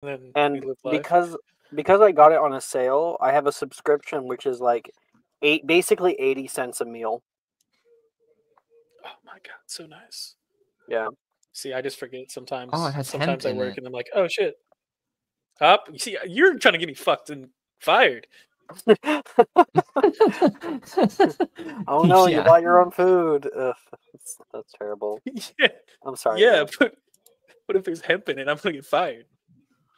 then we And live life. because I got it on a sale, I have a subscription which is like basically 80 cents a meal. Oh my god, so nice. Yeah. See, I just forget sometimes. Oh, it has Sometimes I hemp in work it. and I'm like, oh shit. Up. You see, you're trying to get me fucked and fired. Oh no, Yeah. you bought your own food. Ugh, that's terrible. Yeah. I'm sorry. Yeah, man. but what if there's hemp in it? I'm gonna get fired.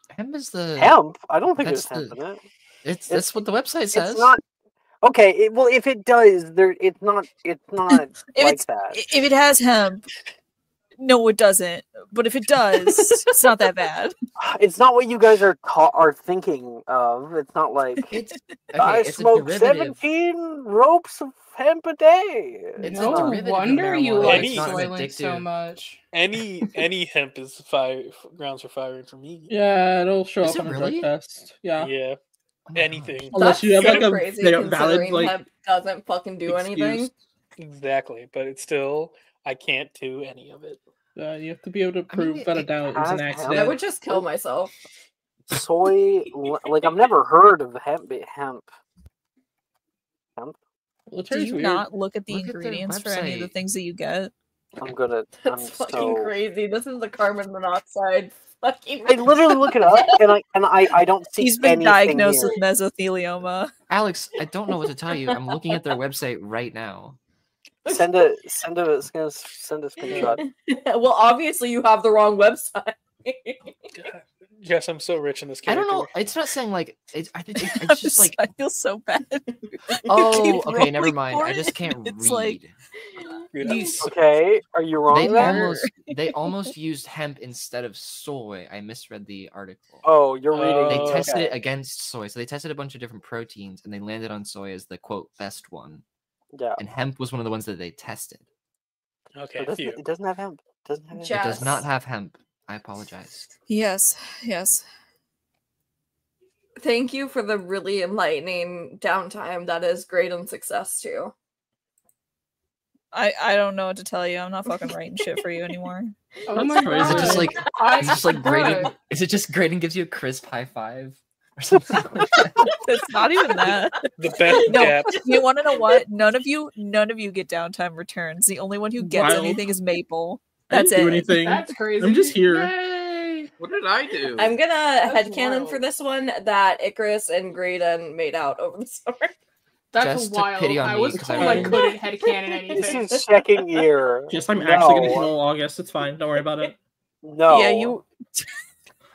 Hemp is the Hemp? I don't think That's there's hemp in it. That's what the website says. It's not. Okay, well, if it does, it's not like that. If it has hemp, no, it doesn't. But if it does, it's not that bad. It's not what you guys are thinking of. It's not like It's I it's a smoke derivative. 17 ropes of hemp a day. It's No a derivative of wonder you marijuana. like It's not Soylent so addictive. much. Any hemp is grounds for firing for me. Yeah, it'll show Is up it on a really? drug test. Yeah. Yeah. Oh my Anything. Unless you have like a crazy valid considering like hemp doesn't fucking do anything. excuse. Exactly, but it's still I can't do any of it. You have to be able to I mean, prove without a it doubt it was an has hemp. accident. I would just kill myself. Soy, like I've never heard of hemp. Well, it Do tastes you weird. not look at the Look at their ingredients for any of the website. things that you get? I'm gonna. That's I'm fucking so. crazy. This is the carbon monoxide fucking. I literally look it up, and I don't see. He's been anything diagnosed here. with mesothelioma. Alex, I don't know what to tell you. I'm looking at their website right now. Send a screenshot. Well, obviously you have the wrong website. God. Yes, I'm so rich in this I character. don't know. It's not saying like I think it's just like I feel so bad. oh Keep okay, never rolling mind. for I just it. can't It's read. like- Dude, You- Okay, are you wrong? They there? they almost used hemp instead of soy. I misread the article. Oh, you're reading. They Oh, tested okay. it against soy. So they tested a bunch of different proteins and they landed on soy as the quote best one. Yeah, And hemp was one of the ones that they tested. Okay, it phew. doesn't have hemp. It doesn't have hemp. Ja- It does not Yes. have hemp. I apologize. Yes, yes. Thank you for the really enlightening downtime. That is great and success too. I don't know what to tell you. I'm not fucking writing shit for you anymore. Oh my crazy. god. Is it just like is it just like grading? God. Is it just grading gives you a crisp high five or something like that? It's not even that. The best No, gap. you want to know what? None of you get downtime returns. The only one who gets Wild. anything is Maple. I didn't That's do it. anything. That's crazy. I'm just here. Yay! What did I do? I'm gonna That's headcanon wild. for this one that Icarus and Graydon made out over the summer. That's Just took wild. pity on I me was 'cause I told I read- couldn't headcanon This anything. is second year. Yes, I'm actually gonna No. heal August. It's fine. Don't worry about it. No. Yeah, you.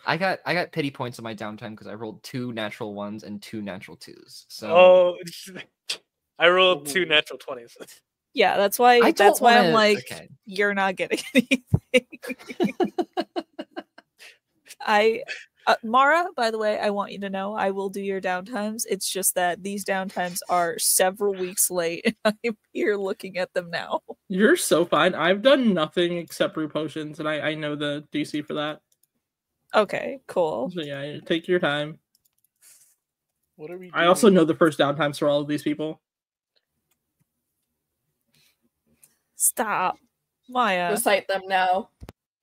I got pity points on my downtime because I rolled 2 natural 1s and 2 natual 2s. So Oh, I rolled 2 natural 20s. Yeah, that's why. I That's don't why I'm wanna- like, okay. you're not getting anything. Mara, by the way, I want you to know I will do your downtimes. It's just that these downtimes are several weeks late, and I'm here looking at them now. You're so fine. I've done nothing except brew potions, and I know the DC for that. Okay, cool. So yeah, take your time. What are we doing? I also know the first downtimes for all of these people. Stop, Maya. Recite them now.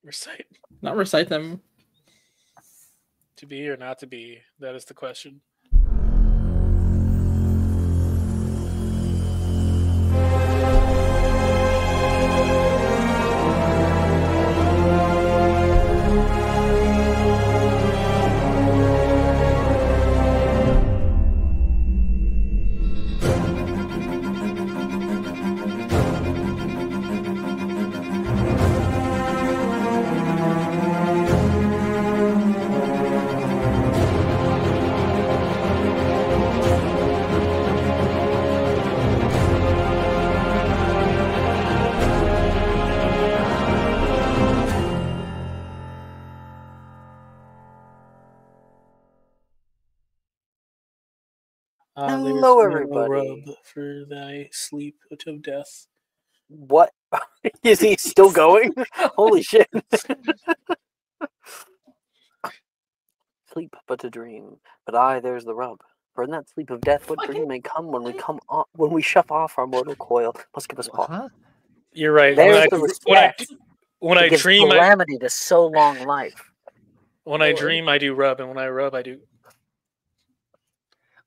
Recite. Not recite them. To be or not to be? That is the question. Hello, There's no everybody. rub for thy sleep of death. What? Is he still going? Holy shit. Sleep but a dream. But aye, there's the rub. For in that sleep of death, what dream may come when we shove off our mortal coil? Must give us pause. Huh? You're right. There's When I, the when I, respect. when It I gives dream, calamity to so long life. When I Lord. dream, I do rub, and when I rub, I do.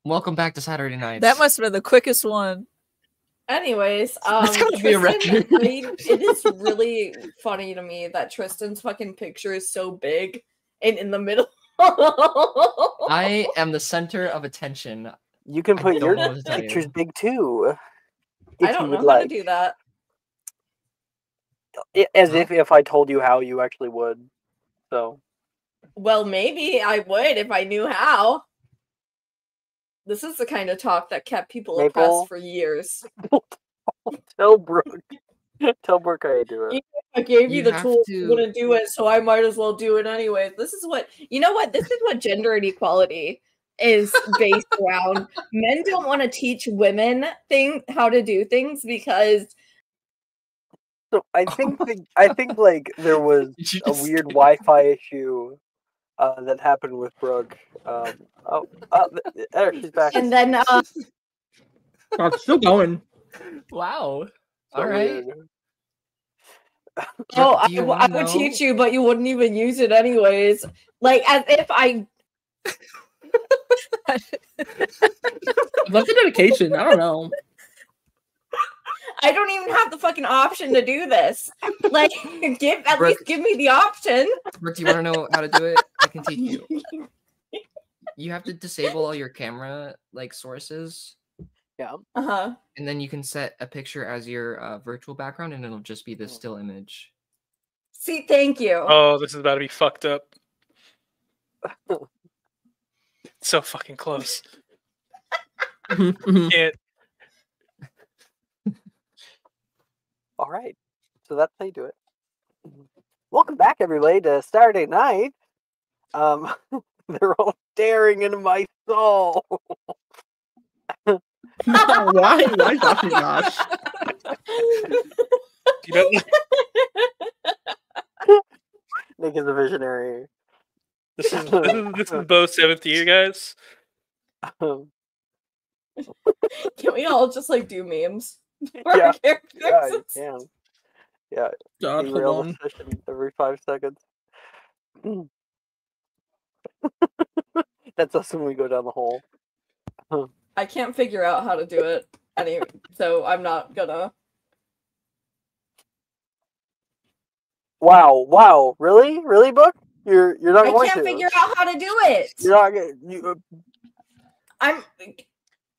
Welcome back to Saturday nights. That must have been the quickest one. Anyways, That's gotta be a Tristan, record. it is really funny to me that Tristan's fucking picture is so big and in the middle. I am the center of attention. You can I put don't your know what to tell pictures you. big too. If I don't you know would how like. to do that. As Huh? if I told you how, you actually would. So Well, maybe I would if I knew how. This is the kind of talk that kept people Maple? oppressed for years. tell Brooke. Tell Brooke how you do it. I gave you You the have tools to- to do it, so I might as well do it anyway. This is what This is what gender inequality is based around. Men don't want to teach women how to do things because So I think like there was Did you a just weird say- Wi-Fi issue that happened with Brooke. There she's back. and then Oh, it's still going. Wow. So All right. weird. Brooke, do you I wanna would know? teach you, but you wouldn't even use it anyways. Like as if I Love the dedication. I don't know. don't even have the fucking option to do this. Like at Brooke- least give me the option. Brooke, do you want to know how to do it? I can teach you. You have to disable all your camera sources, Uh-huh. and then you can set a picture as your virtual background, and it'll just be the still image. See, thank you. Oh, this is about to be fucked up. So fucking close. Can't. All right. So that's how you do it. Welcome back, everybody, to Saturday night. They're all staring into my soul. Why? Why, Josh? You know, Nick is a visionary. this is Bo 7th year, guys. Um, Can we all just do memes? for Yeah. our characters? yeah, you can. Yeah, God, hold derail on. the session every 5 seconds. That's us when we go down the hole. I can't figure out how to do it so I'm not gonna. Wow, really, Book? You're not I going can't to. figure out how to do it. You're not gonna. I'm.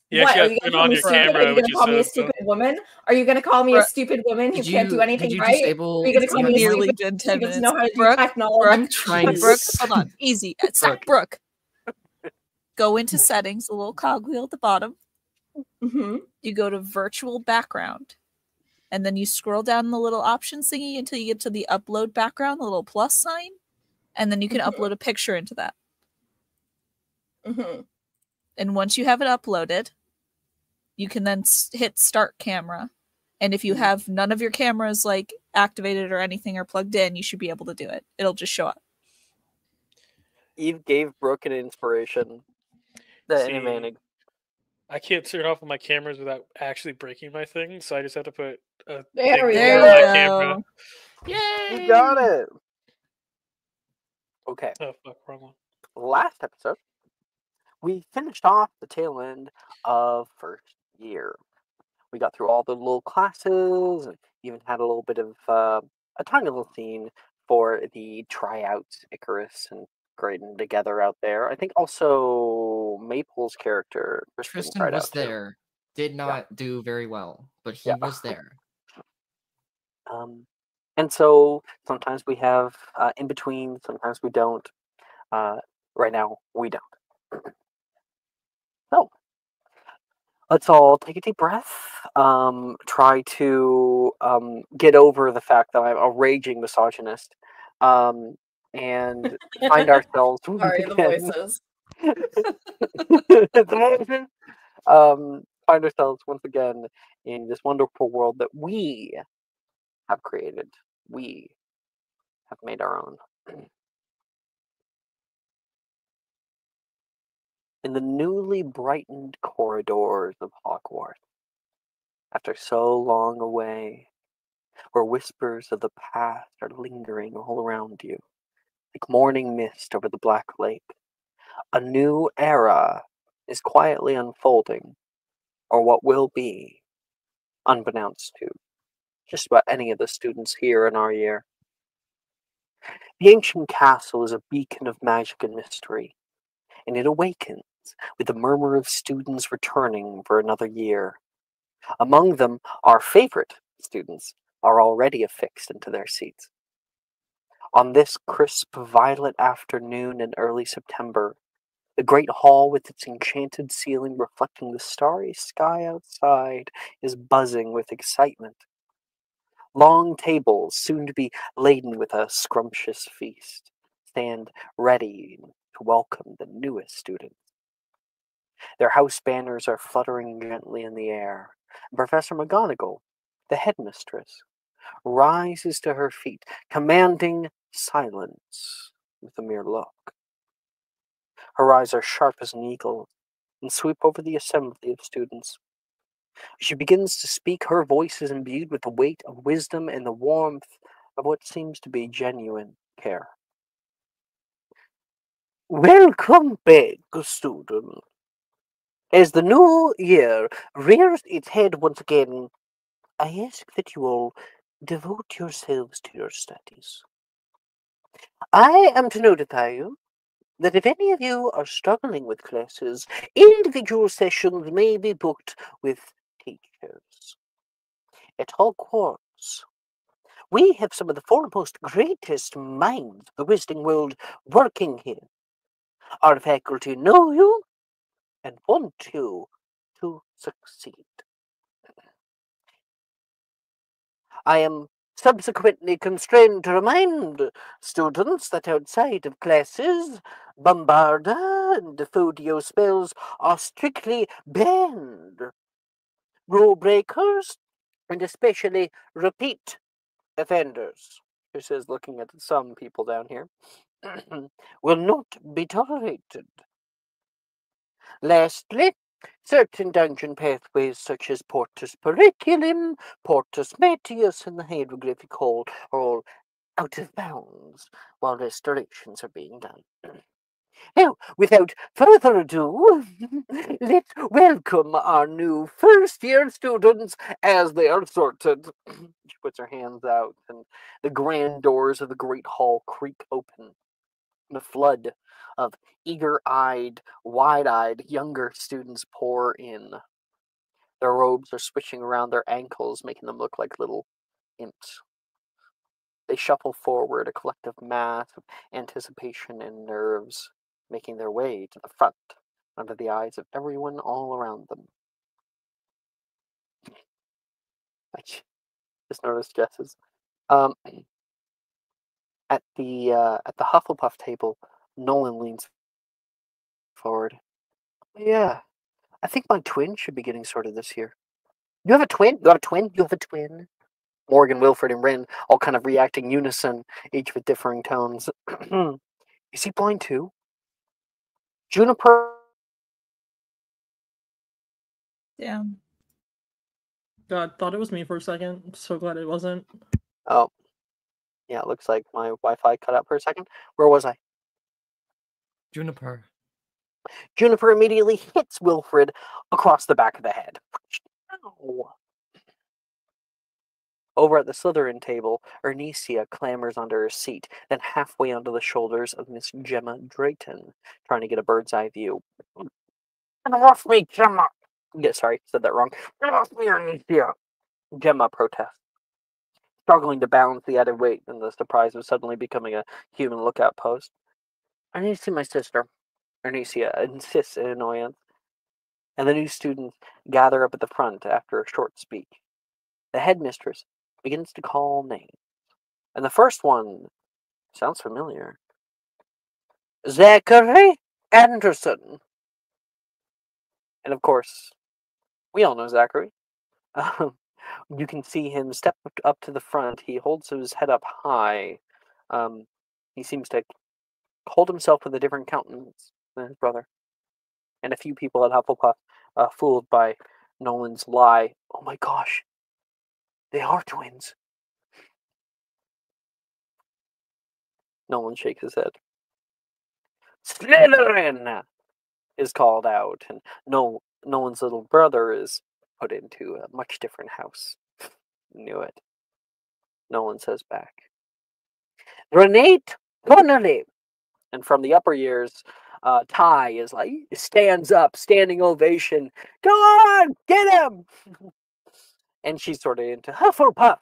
You What, actually are have you to gonna turn call on me your stupid? Are camera, you which gonna is call me a so. stupid woman? Are you gonna call me a Brooke, stupid woman who can't do anything Did you right? disable? Are you gonna call me a Nearly stupid been who 10 doesn't minutes. know how to do Brooke, technology? I'm trying to. Brooke, hold on. Easy. Brooke. Brooke. Go into settings, a little cogwheel at the bottom. Mhm. You go to virtual background. And then you scroll down the little options thingy until you get to the upload background, the little plus sign. And then you can upload a picture into that. Mhm. And once you have it uploaded, you can then hit start camera. And if you have none of your cameras activated or anything or plugged in, you should be able to do it. It'll just show up. Eve gave Brooke an inspiration. That See, advantage. I can't turn off my cameras without actually breaking my thing, so I just have to put a There thing we before go. my There you camera. go. Yay! You got it. Okay. Oh fuck, wrong one. Last episode, we finished off the tail end of first year. We got through all the little classes and even had a little bit of a tiny little scene for the tryouts, Icarus and Graydon together out there. I think also Maple's character, Tristan tried was out too. there. Did not do very well, but he Yeah. was there. And so sometimes we have in between, sometimes we don't. Right now, we don't. So let's all take a deep breath. Try to get over the fact that I'm a raging misogynist, and find ourselves. Sorry, the voices. Find ourselves once again in this wonderful world that we have created. We have made our own. In the newly brightened corridors of Hogwarts, after so long away, where whispers of the past are lingering all around you, like morning mist over the black lake. A new era is quietly unfolding, or what will be, unbeknownst to just about any of the students here in our year. The ancient castle is a beacon of magic and mystery, and it awakens with the murmur of students returning for another year. Among them, our favorite students are already affixed into their seats. On this crisp violet afternoon in early September, the great hall with its enchanted ceiling reflecting the starry sky outside is buzzing with excitement. Long tables, soon to be laden with a scrumptious feast, stand ready to welcome the newest students. Their house banners are fluttering gently in the air. Professor McGonagall, the headmistress, rises to her feet, commanding silence with a mere look. Her eyes are sharp as an eagle's and sweep over the assembly of students. As she begins to speak, her voice is imbued with the weight of wisdom and the warmth of what seems to be genuine care. Welcome back, student. As the new year rears its head once again, I ask that you all devote yourselves to your studies. I am to notify you that if any of you are struggling with classes, individual sessions may be booked with teachers. At Hogwarts, we have some of the foremost, greatest minds of the Wizarding world working here. Our faculty know you and want you to succeed. I am subsequently constrained to remind students that outside of classes, Bombarda and Defodio spells are strictly banned. Rule breakers, and especially repeat offenders, she says, looking at some people down here, will not be tolerated. Lastly, certain dungeon pathways such as Portus Periculum, Portus Metius, and the Hieroglyphic Hall are all out of bounds while restorations are being done. Now, without further ado, let's welcome our new first-year students as they are sorted. She puts her hands out, and the grand doors of the great hall creak open. The flood of eager-eyed, wide-eyed younger students pour in. Their robes are switching around their ankles, making them look like little imps. They shuffle forward, a collective mass of anticipation and nerves, making their way to the front under the eyes of everyone all around them. I just noticed Jess's. At the Hufflepuff table, Nolan leans forward. Yeah, I think my twin should be getting sorted this year. You have a twin? You have a twin? You have a twin? Morgan, Wilfred, and Rin all kind of react in unison, each with differing tones. Is he blind too? Juniper. Damn. God, thought it was me for a second. I'm so glad it wasn't. Oh. Yeah, it looks like my Wi-Fi cut out for a second. Where was I? Juniper. Juniper immediately hits Wilfred across the back of the head. Ow. Over at the Slytherin table, Ernesia clambers under her seat, then halfway onto the shoulders of Miss Gemma Drayton, trying to get a bird's eye view. Get off me, Gemma! Yeah, sorry, said that wrong. Get off me, Ernesia! Gemma protests, struggling to balance the added weight and the surprise of suddenly becoming a human lookout post. I need to see my sister, Ernesia insists in annoyance, and the new students gather up at the front after a short speech. The headmistress begins to call names, and the first one sounds familiar. Zachary Anderson. And of course, we all know Zachary. You can see him step up to the front. He holds his head up high. He seems to hold himself with a different countenance than his brother. And a few people at Hufflepuff, fooled by Nolan's lie. Oh my gosh, they are twins. Nolan shakes his head. Slytherin is called out, and Nolan's little brother is put into a much different house. Knew it. Nolan says back. Renate Connolly. And from the upper years, Ty is like, stands up, standing ovation. Go on, get him! And she's sort of into Hufflepuff.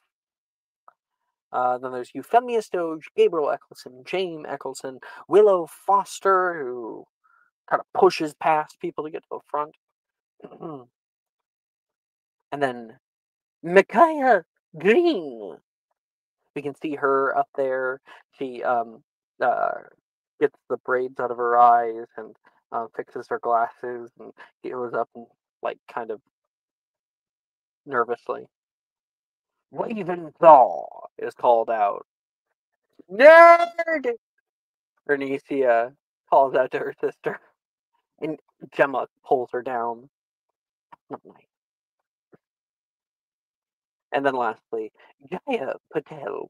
Then there's Euphemius Doge, Gabriel Eccleston, James Eccleston, Willow Foster, who kind of pushes past people to get to the front. And then Micaiah Green. We can see her up there. She gets the braids out of her eyes and fixes her glasses and goes up and like kind of nervously. Ravenclaw is called out. Nerd! Bernicia calls out to her sister. And Gemma pulls her down. Not nice. And then lastly, Jaya Patel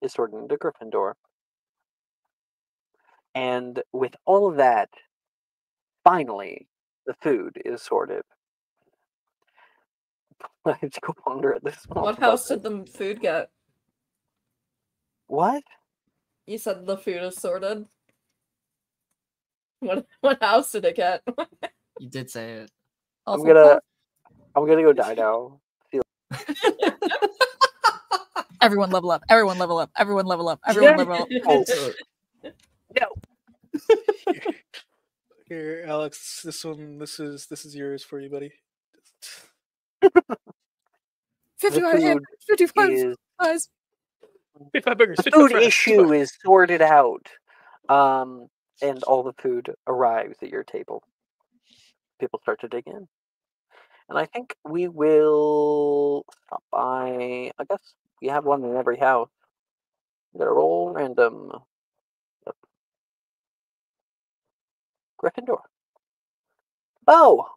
is sorted into Gryffindor. And with all of that, finally, the food is sorted. I have to go ponder at this one. What house did the food get? What? You said the food is sorted. What house did it get? You did say it. I'm gonna go die now. Everyone level up. Everyone level up. Everyone level up. Everyone level up. Oh, no. Here, Alex, this is yours for you, buddy. 55 food hamburgers, 55 is- fries. 55 burgers, The 55 food fries, issue is sorted out. And all the food arrives at your table. People start to dig in. And I think we will stop by. I guess we have one in every house. They're all random. Yep. Gryffindor. Oh,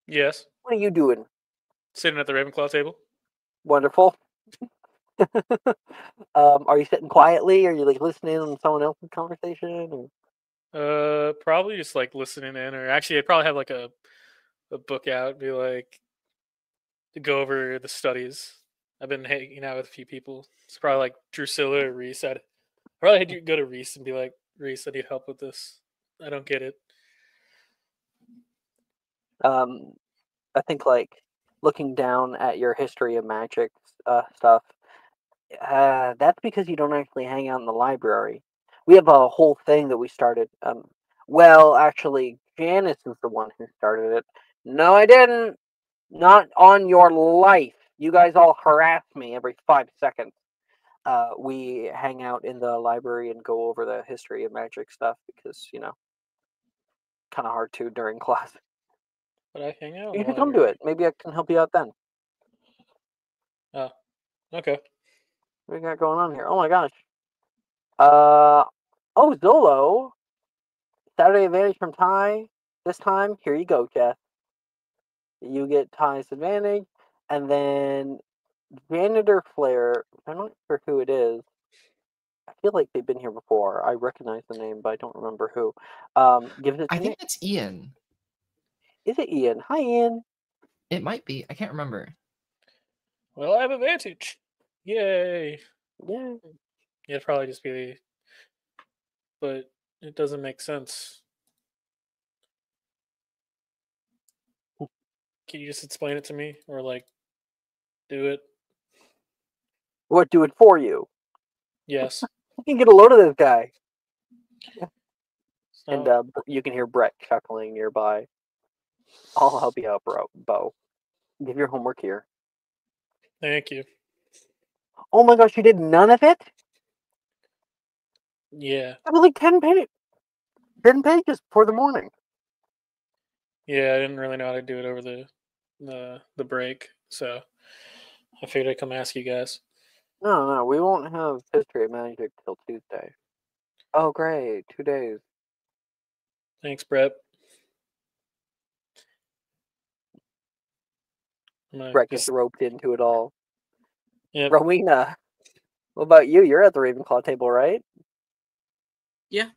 Yes. what are you doing? Sitting at the Ravenclaw table. Wonderful. Are you sitting quietly? Are you like listening on someone else's conversation? Or? Probably just like listening in, or actually, I'd probably have like a book out, be like to go over the studies. I've been hanging out with a few people. It's probably like Drusilla or Reese. I'd probably had you go to Reese and be like, Reese, I need help with this. I don't get it. I think like looking down at your history of magic stuff. That's because you don't actually hang out in the library. We have a whole thing that we started. Well, actually, Janice is the one who started it. No, I didn't. Not on your life. You guys all harass me every 5 seconds. We hang out in the library and go over the history of magic stuff because, kind of hard to during class. But I hang out. You in the should come to library. it. Maybe I can help you out then. Okay. What we got going on here? Oh my gosh. Zolo. Saturday advantage from Ty. This time, here you go, Jeff. You get Ty's advantage, and then Janitor Flair. I'm not sure who it is. I feel like they've been here before. I recognize the name, but I don't remember who. Gives it to I Nick. think that's Ian. Is it Ian? Hi, Ian. It might be. I can't remember. Well, I have advantage. Yay. Yeah. Yeah, it'd probably just be, but it doesn't make sense. Can you just explain it to me, or like, do it? What do it for you? Yes. You can get a load of this guy. So, And you can hear Brett chuckling nearby. I'll help you out, Bo. Give your homework here. thank you. Oh my gosh, you did none of it? Yeah. That was like 10 pages. 10 pages for the morning. Yeah, I didn't really know how to do it over the break, so I figured I'd come ask you guys. No, we won't have History of Magic till Tuesday. Oh, great. 2 days. Thanks, Brett. I'm gonna Brett just- gets roped into it all. Yep. Rowena. What about you? You're at the Ravenclaw table, right? Yeah.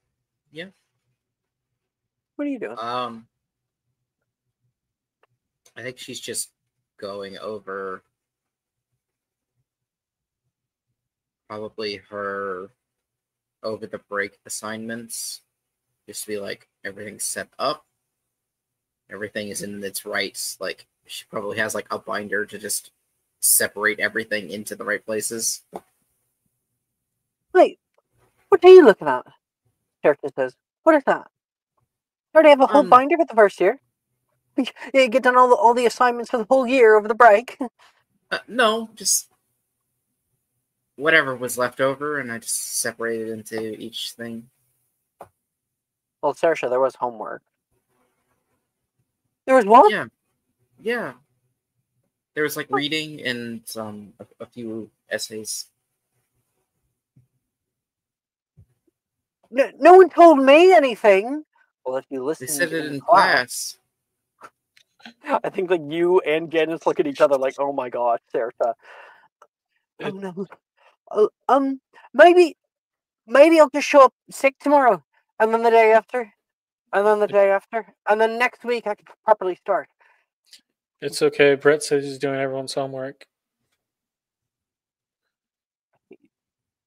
What are you doing? I think she's just going over probably her over the break assignments. Just to be like, everything's set up. Everything is in its rights. Like, she probably has like a binder to just separate everything into the right places. Wait, what are you looking at? Character says, what is that? I already have a whole binder for the first year. You get done all the assignments for the whole year over the break. No, just whatever was left over, and I just separated into each thing. Well, Saoirse, there was homework. There was what? Yeah. There was like reading and a few essays. No one told me anything. Well, if you listen, They said it in class. class. I think like you and Janice look at each other like, "Oh my gosh, Saoirse." Oh no. Maybe I'll just show up sick tomorrow, and then the day after, and then the day after, and then next week I can properly start. It's okay. Brett says he's doing everyone's homework.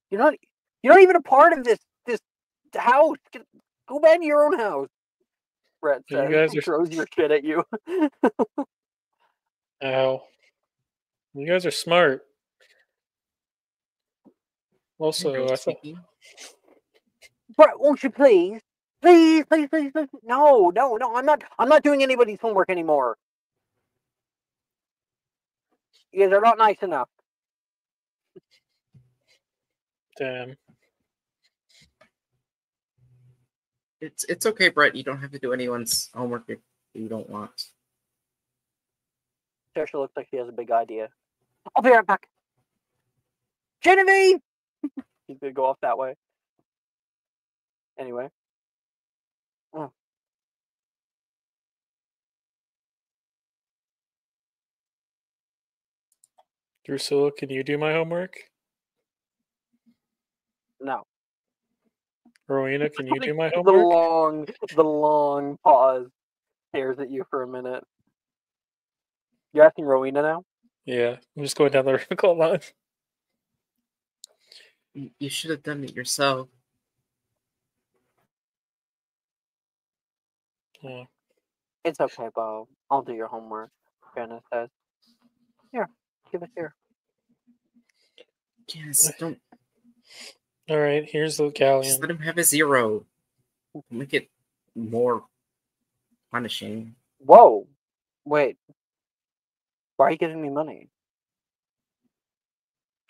You're not even a part of this house. Go back to your own house. Brett You says. guys He are- throws your shit at you. Ow. You guys are smart. Also, Generally I thought speaking. Brett, won't you please? Please. No. I'm not doing anybody's homework anymore. You guys are not nice enough. damn. It's okay, Brett. You don't have to do anyone's homework if you don't want. Saoirse looks like she has a big idea. I'll be right back. Genevieve! He's gonna go off that way. Anyway. Oh. Drusilla, can you do my homework? No. Rowena, can you do my homework? The long pause stares at you for a minute. You're asking Rowena now? Yeah, I'm just going down the Ravenclaw line. You should have done it yourself. Yeah. It's okay, Bo. I'll do your homework, Janice says. Here, give it here. Yes, don't All right, here's the just galleon. let him have a 0. Make it more punishing. Whoa! Wait. Why are you giving me money?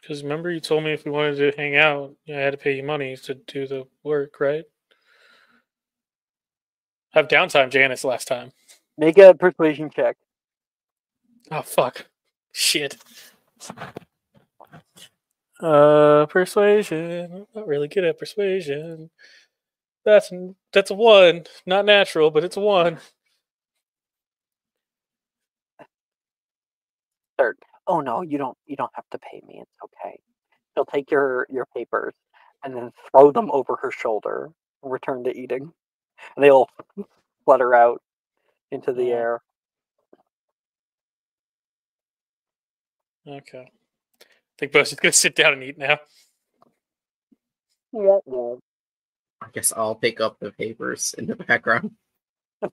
Because remember, you told me if we wanted to hang out, I had to pay you money to do the work, right? Have downtime, Janice, last time. Make a persuasion check. Oh, fuck. Shit. Persuasion. I'm not really good at persuasion. That's a 1. Not natural, but it's a 1. Third. Oh no, you don't have to pay me. It's okay. She'll take your papers and then throw them over her shoulder and return to eating. And they'll flutter out into the air. Okay. I think Bo's just gonna sit down and eat now. I guess I'll pick up the papers in the background.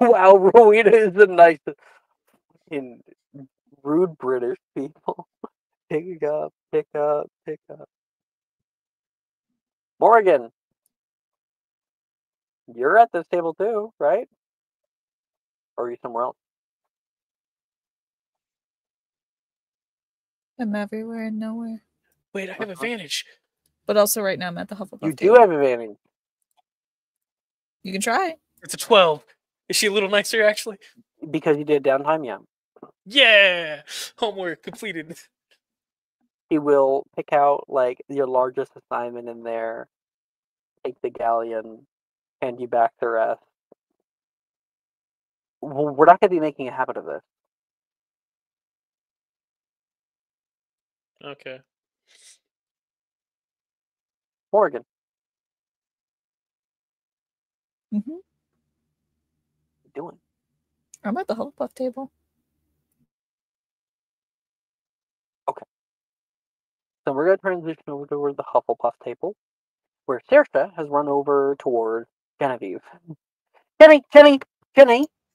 Wow, Rowena is the nicest fucking rude British people. Pick up. Morgan, you're at this table too, right? Or are you somewhere else? I'm everywhere and nowhere. Wait, I have advantage. But also right now I'm at the Hufflepuff You table. do have advantage. You can try. It's a 12. Is she a little nicer, actually? Because you did downtime, yeah. Yeah! Homework completed. He will pick out like your largest assignment in there, take the galleon, hand you back the rest. We're not going to be making a habit of this. Okay. Morgan. Hmm. What you doing? I'm at the Hufflepuff table. So we're going to transition over to the Hufflepuff table, where Saoirse has run over toward Genevieve. Jenny.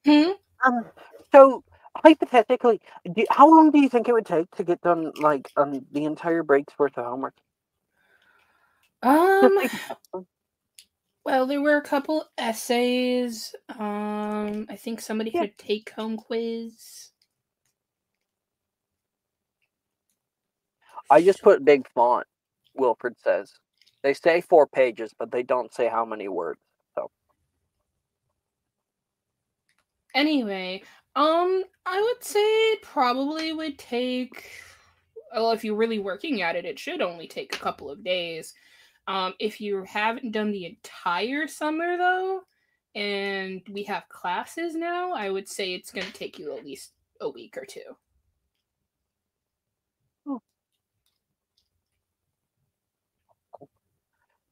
Hmm? So hypothetically, how long do you think it would take to get done, like, the entire break's worth of homework? Well, there were a couple essays. I think somebody had a take-home quiz. I just put big font. Wilfred says they say 4 pages, but they don't say how many words. So Anyway, I would say it probably would take. Well, if you're really working at it, it should only take a couple of days. If you haven't done the entire summer though, and we have classes now, I would say it's going to take you at least a week or two.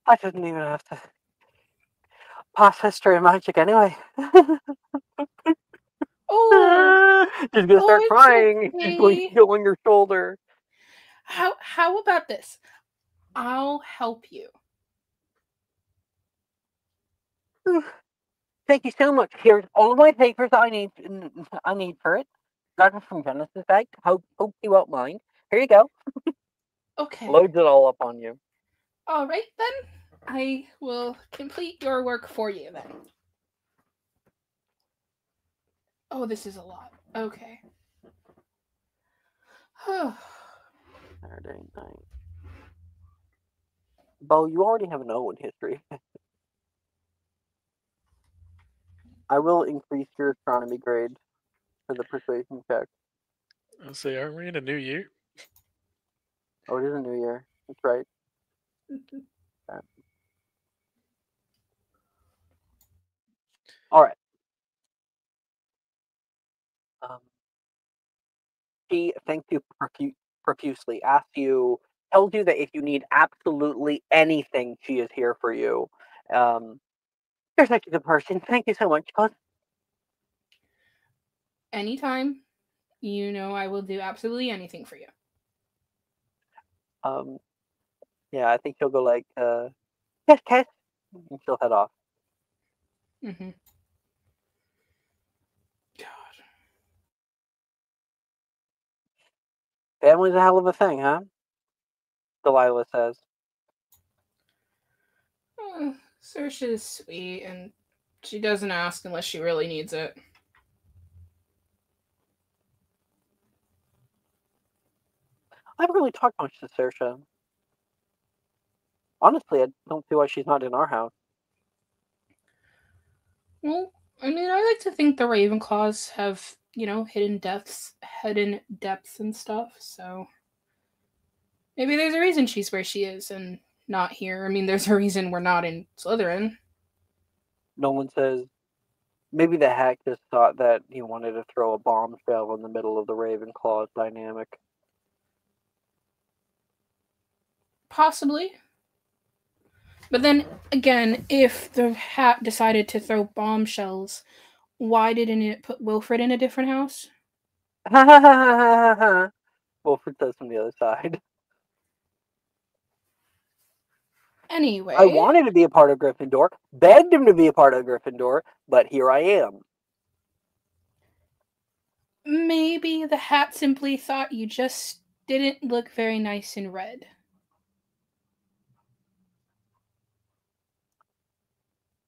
I didn't even have to pass history and magic anyway. Oh, She's gonna start it's crying, okay. on your shoulder. How about this? I'll help you. Thank you so much. Here's all of my papers I need. I need for it. Got it from Genesis Bank. Hope you won't mind. Here you go. Okay. Loads it all up on you. All right then. I will complete your work for you then. Oh, this is a lot. Okay. Saturday night. Bo, you already have an O in history. I will increase your astronomy grade for the persuasion check. I'll say, aren't we in a new year? Oh, it is a new year. That's right. All right. She thanks you profusely. Asks you, tells you that if you need absolutely anything, she is here for you. You're such a good person. Thank you so much, cuz. Anytime. You know I will do absolutely anything for you. Yeah, I think she'll go like, yes, Kes. And she'll head off. Mm-hmm. Family's a hell of a thing, huh? Delilah says. Saoirse is sweet, and she doesn't ask unless she really needs it. I haven't really talked much to Saoirse. Honestly, I don't see why she's not in our house. Well, I mean, I like to think the Ravenclaws have, hidden depths and stuff, so maybe there's a reason she's where she is and not here. I mean, there's a reason we're not in Slytherin. Nolan says, maybe the hack just thought that he wanted to throw a bombshell in the middle of the Ravenclaw dynamic. Possibly. But then again, if the hat decided to throw bombshells, why didn't it put Wilfred in a different house? Wilfred says from the other side. Anyway. I wanted to be a part of Gryffindor, begged him to be a part of Gryffindor, but here I am. Maybe the hat simply thought you just didn't look very nice in red.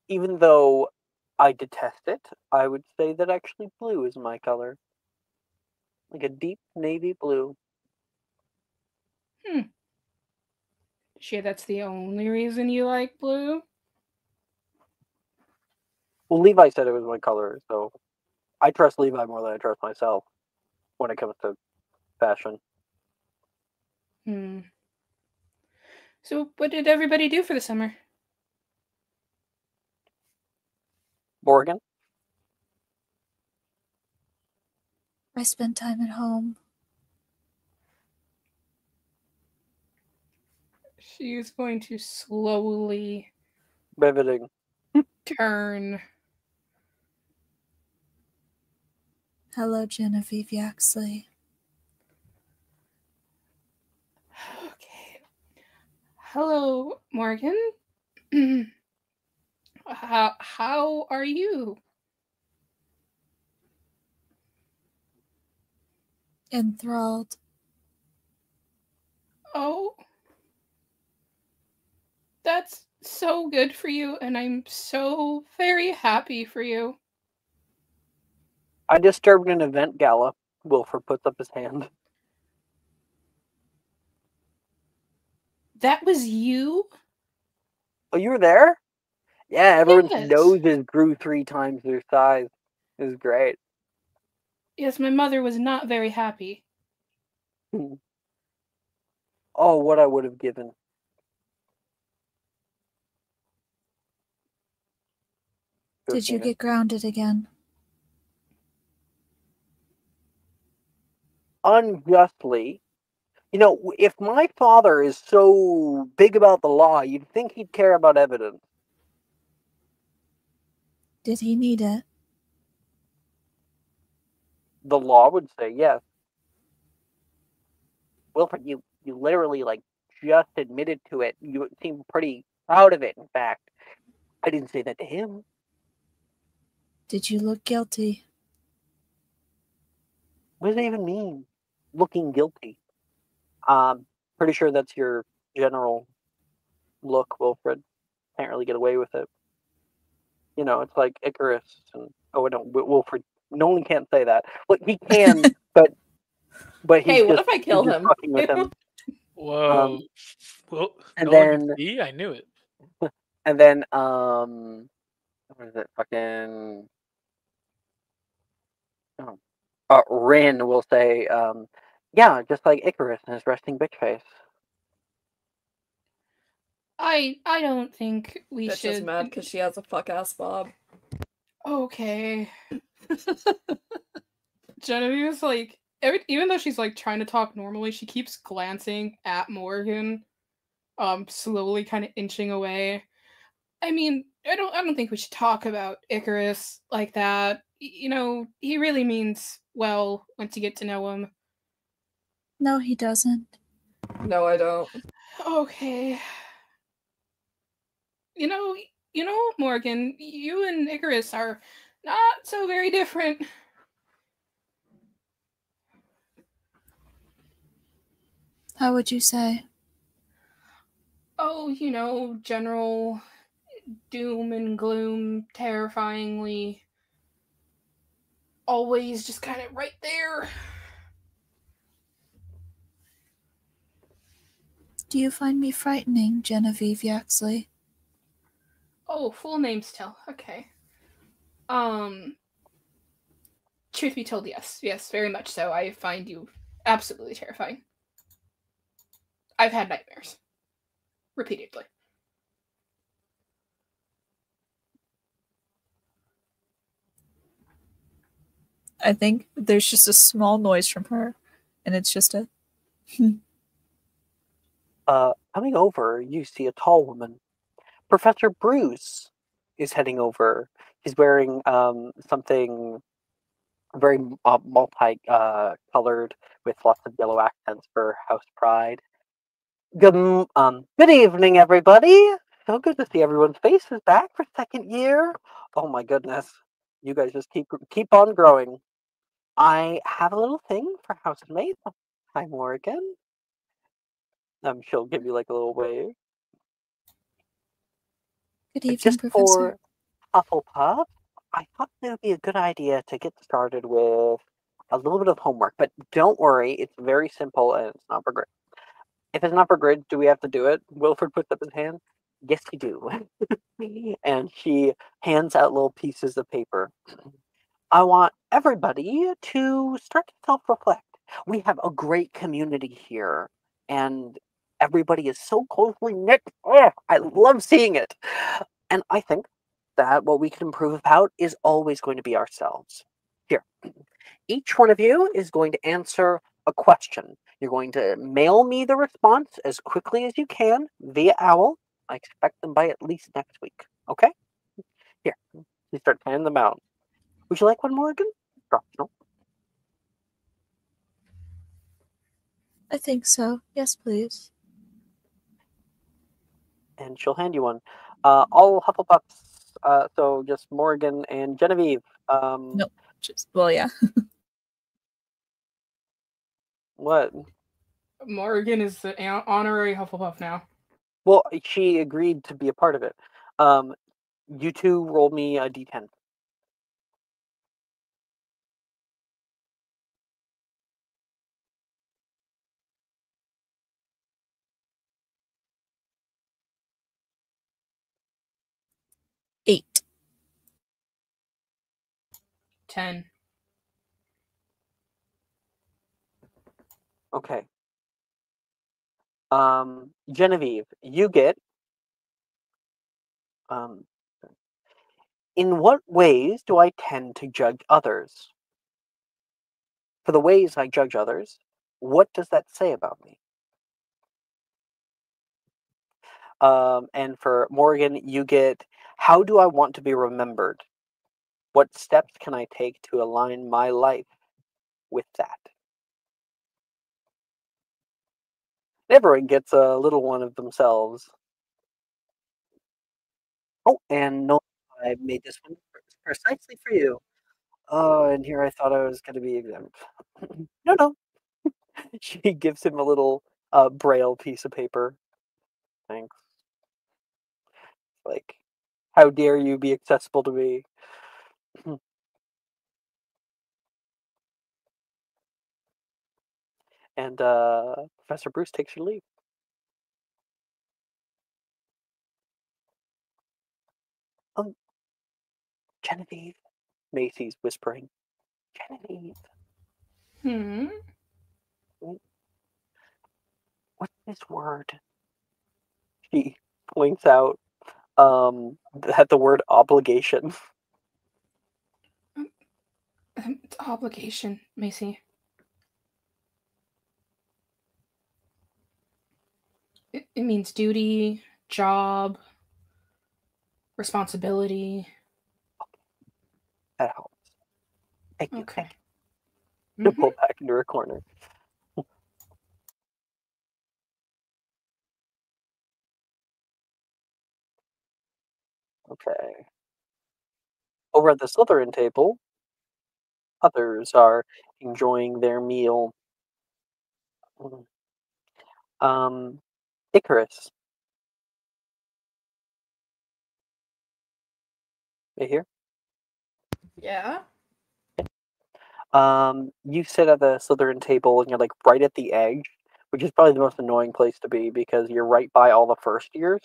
Even though I detest it, I would say that actually blue is my color. Like a deep navy blue. Sure, that's the only reason you like blue? Well, Levi said it was my color, so I trust Levi more than I trust myself when it comes to fashion. So, what did everybody do for the summer? Morgan? I spent time at home. She's going to slowly Riveting. turn. Hello, Genevieve Yaxley. Okay. Hello, Morgan. how are you? Enthralled. Oh, that's so good for you, and I'm so very happy for you. I disturbed an event gala. Wilford puts up his hand. That was you? Oh, you were there? Yeah, everyone's Yes. noses grew 3 times their size. It was great. Yes, my mother was not very happy. Oh, what I would have given. Did you get grounded again? Unjustly. You know, if my father is so big about the law, you'd think he'd care about evidence. Did he need it? The law would say yes. Wilfred, you literally, like, just admitted to it. You seem pretty proud of it, in fact. I didn't say that to him. Did you look guilty? What does that even mean? Looking guilty. Pretty sure that's your general look, Wilfred. Can't really get away with it. You know, it's like Icarus and no, Wilfred. No one can say that. Look, he can, but he's Hey, what just, if I kill he's just him? fucking with him. Whoa. Well, and no one then- can see. I knew it. And then what is it? Fucking Rin will say, yeah, just like Icarus and his resting bitch face. I don't think we Bitch should. is mad because she has a fuck ass bob. Okay. Genevieve's like, even though she's like trying to talk normally, she keeps glancing at Morgan, slowly kind of inching away. I mean, I don't think we should talk about Icarus like that. You know, he really means well once you get to know him. No, he doesn't. No, I don't. Okay. You know, Morgan, you and Icarus are not so very different. How would you say? Oh, you know, general doom and gloom, terrifyingly, always just kind of right there. Do you find me frightening, Genevieve Yaxley? Oh, full name still. Okay. Truth be told, yes. Yes, very much so. I find you absolutely terrifying. I've had nightmares. Repeatedly. I think there's just a small noise from her, and it's just a. Coming over, you see a tall woman. Professor Bruce is heading over. He's wearing something very multi-colored with lots of yellow accents for House Pride. Good evening, everybody. So good to see everyone's faces back for second year. Oh my goodness, you guys just keep on growing. I have a little thing for housemates. Hi, Morgan. She'll give you like a little wave. Good evening, Just Professor. for Hufflepuff, I thought it would be a good idea to get started with a little bit of homework. But don't worry, it's very simple and it's not for grades. If it's not for grids, do we have to do it? Wilford puts up his hand. Yes, we do. And she hands out little pieces of paper. I want everybody to start to self-reflect. We have a great community here, and everybody is so closely knit. Oh, I love seeing it. And I think that what we can improve about is always going to be ourselves. Here, each one of you is going to answer a question. You're going to mail me the response as quickly as you can via owl. I expect them by at least next week. Okay? Here, you start handing them out. Would you like one, Morgan? Optional. I think so. Yes, please. And she'll hand you one. All Hufflepuffs. So just Morgan and Genevieve. Nope. Well, yeah. What? Morgan is the honorary Hufflepuff now. Well, she agreed to be a part of it. You two roll me a d10. Eight. 10. Okay. Genevieve, you get. In what ways do I tend to judge others? For the ways I judge others, what does that say about me? And for Morgan, you get, how do I want to be remembered? What steps can I take to align my life with that? Everyone gets a little one of themselves. Oh, and no, I made this one precisely for you. Oh, and here I thought I was going to be exempt. No. She gives him a little braille piece of paper. Thanks. Like, how dare you be accessible to me? And Professor Bruce takes your leave. Genevieve, Macy's whispering. Genevieve. What's this word? She points out at the word obligation. It's obligation, Macy. It means duty, job, responsibility. That helps. Thank you. Okay. To pull back into her corner. Okay. Over at the Slytherin table, others are enjoying their meal. Icarus. Right here. Yeah. You sit at the Slytherin table and you're like right at the edge, which is probably the most annoying place to be because you're right by all the first years.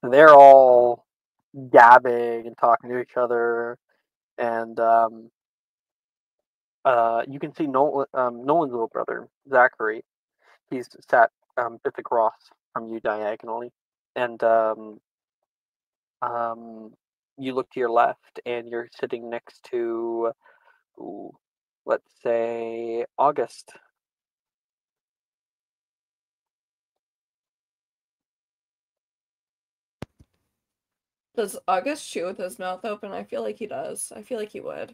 They're all gabbing and talking to each other, and you can see Nolan's little brother, Zachary. He's sat just across from you diagonally, and you look to your left, and you're sitting next to, let's say, August. Does August chew with his mouth open? I feel like he does. I feel like he would.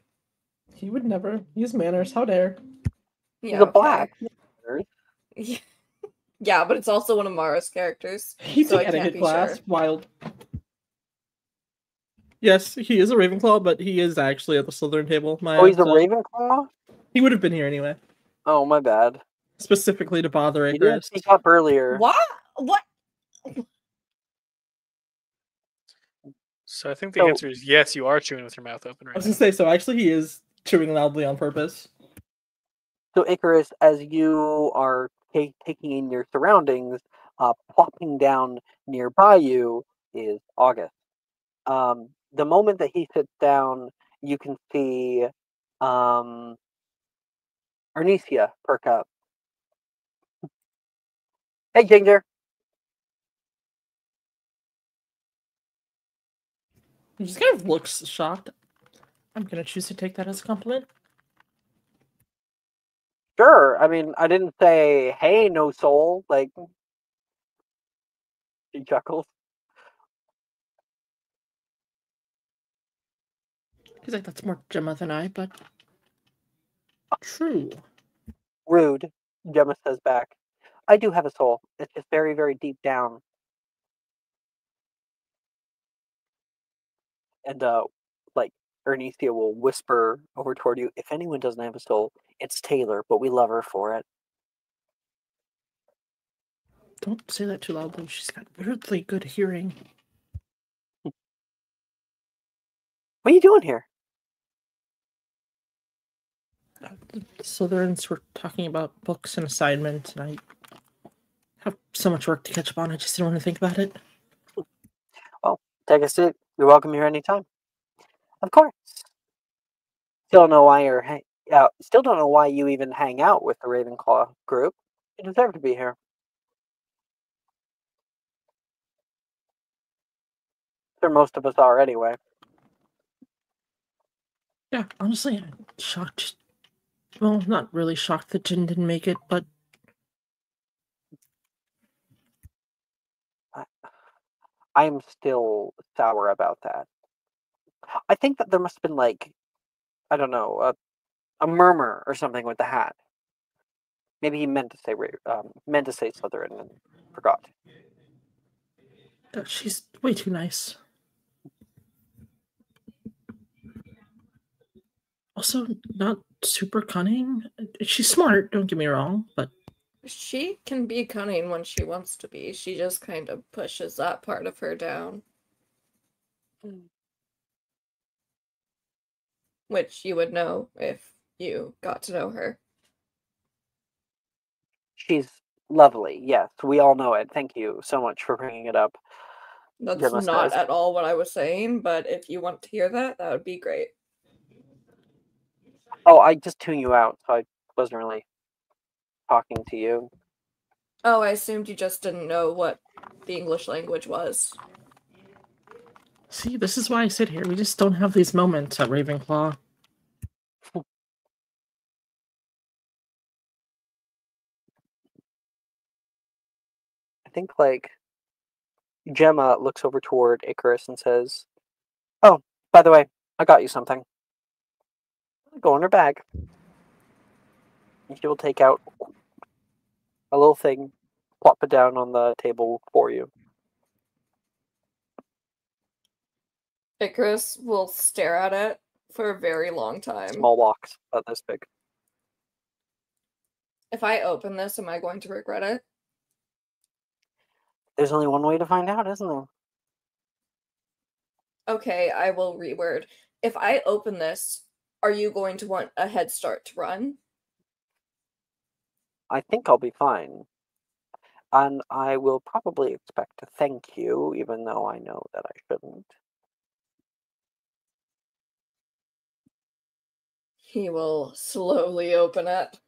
He would never. Use manners. How dare? Yeah, He's a okay. black. Yeah, but it's also one of Mara's characters. He so took I can't etiquette be class. sure. Wild. Yes, he is a Ravenclaw, but he is actually at the Slytherin table. Oh, he's a Ravenclaw? He would have been here anyway. Oh, my bad. Specifically to bother You didn't Icarus. speak up earlier. What? What? So I think the answer is yes, you are chewing with your mouth open right I was now. gonna say, so actually he is chewing loudly on purpose. So, Icarus, as you are taking in your surroundings, plopping down nearby you is August. The moment that he sits down, you can see Arnesia perk up. Hey, Ginger. He just kind of looks shocked. I'm gonna choose to take that as a compliment. Sure. I mean, I didn't say, hey, no soul. Like, he chuckles. He's like, that's more Gemma than I, but true. Rude, Gemma says back. I do have a soul. It's just very, very deep down. And, like, Ernestia will whisper over toward you, if anyone doesn't have a soul, it's Taylor, but we love her for it. Don't say that too loudly. She's got weirdly good hearing. What are you doing here? The Slytherins were talking about books and assignments, and I have so much work to catch up on. I just didn't want to think about it. Well, take a seat. You're welcome here anytime. Of course. Still don't know why still don't know why you even hang out with the Ravenclaw group. You deserve to be here. Sure, most of us are anyway. Yeah, honestly, I'm shocked. Well, not really shocked that Jin didn't make it, but I'm still sour about that. I think that there must have been, like, I don't know, a murmur or something with the hat. Maybe he meant to say Slytherin and forgot. she's way too nice. Also, not super cunning. She's smart, don't get me wrong, but She can be cunning when she wants to be. She just kind of pushes that part of her down. Which you would know if you got to know her. She's lovely, yes. We all know it. Thank you so much for bringing it up. That's Gemma not says. at all what I was saying, but if you want to hear that, that would be great. Oh, I just tuned you out, so I wasn't really talking to you. Oh, I assumed you just didn't know what the English language was. see, this is why I sit here. We just don't have these moments at Ravenclaw. I think, like, Gemma looks over toward Icarus and says, oh, by the way, I got you something. Go in her bag. And she will take out a little thing, plop it down on the table for you. Icarus will stare at it for a very long time. Small box, about this big. If I open this, am I going to regret it? There's only one way to find out, isn't there? Okay, I will reword. If I open this, are you going to want a head start to run? I think I'll be fine. And I will probably expect to thank you, even though I know that I shouldn't. He will slowly open it.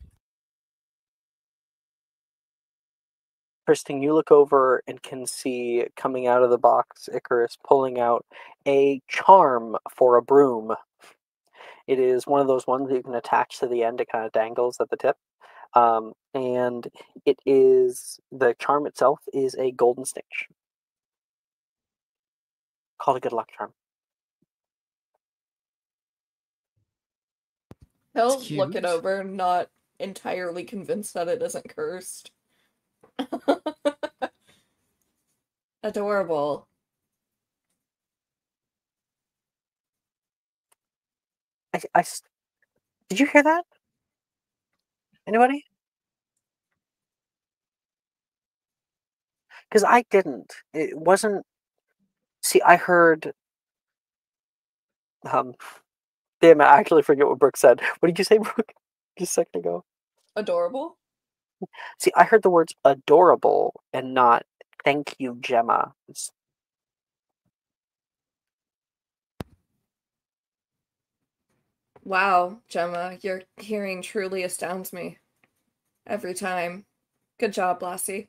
Kristen, you look over and can see coming out of the box Icarus pulling out a charm for a broom. It is one of those ones that you can attach to the end. It kind of dangles at the tip. And it is, the charm itself is a golden snitch. Called a good luck charm. He'll It's look it cute. over, not entirely convinced that it isn't cursed. Adorable. Did you hear that? Anybody? Because I didn't. It wasn't. See, I heard. Damn it! I actually forget what Brooke said. What did you say, Brooke? Just a second ago. Adorable? See, I heard the words adorable and not thank you, Gemma. Wow, Gemma, your hearing truly astounds me. Every time. Good job, Lassie.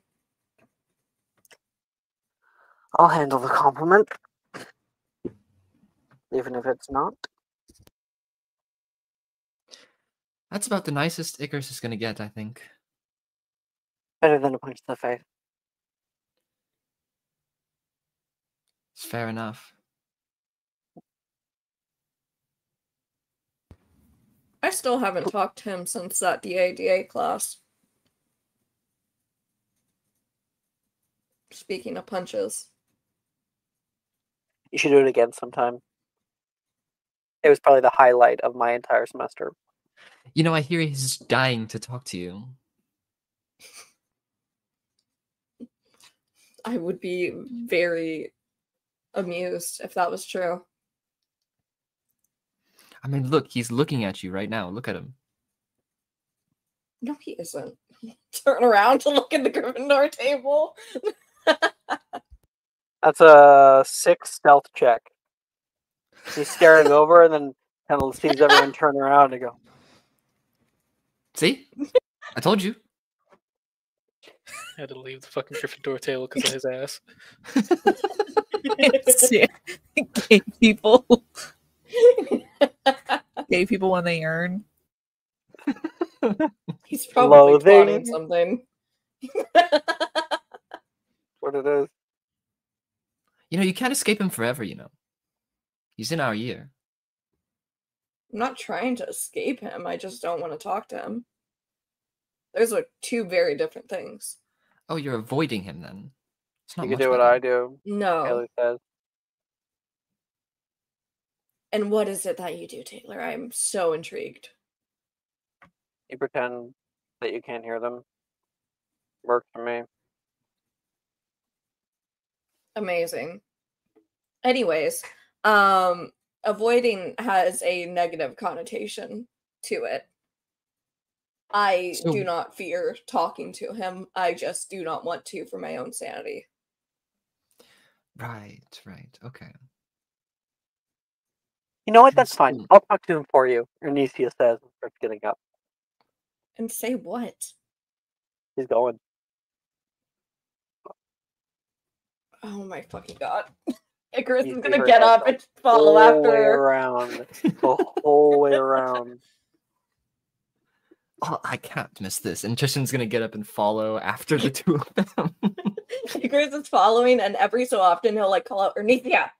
I'll handle the compliment. Even if it's not. That's about the nicest Icarus is gonna get, I think. Better than a punch to the face. It's fair enough. I still haven't talked to him since that DADA class. Speaking of punches. You should do it again sometime. It was probably the highlight of my entire semester. You know, I hear he's dying to talk to you. I would be very amused if that was true. I mean, look, he's looking at you right now. Look at him. No, he isn't. Turn around to look at the Gryffindor table. That's a 6 stealth check. He's staring over and then kind of sees everyone turn around and go, See? I told you. Had to leave the fucking Gryffindor table because of his ass. Gay people. Gay people when they earn. He's probably plotting Loathing. something. what it is. You know, you can't escape him forever, you know. He's in our year. I'm not trying to escape him. I just don't want to talk to him. Those are two very different things. Oh, you're avoiding him then. It's not You can much do what better. I do. No. Haley says. And what is it that you do, Taylor? I'm so intrigued. You pretend that you can't hear them. Works for me. Amazing. Anyways, avoiding has a negative connotation to it. I So- do not fear talking to him. I just do not want to for my own sanity. Right, okay. You know what? And That's fine. so- I'll talk to him for you. Ernisia says and starts getting up. And say what? He's going. Oh my fucking god. Icarus You is see gonna her get head up go and follow whole after way her. around. The whole way around. Oh, I can't miss this. And Tristan's gonna get up and follow after the two of them. Icarus is following, and every so often he'll like call out Ernisia,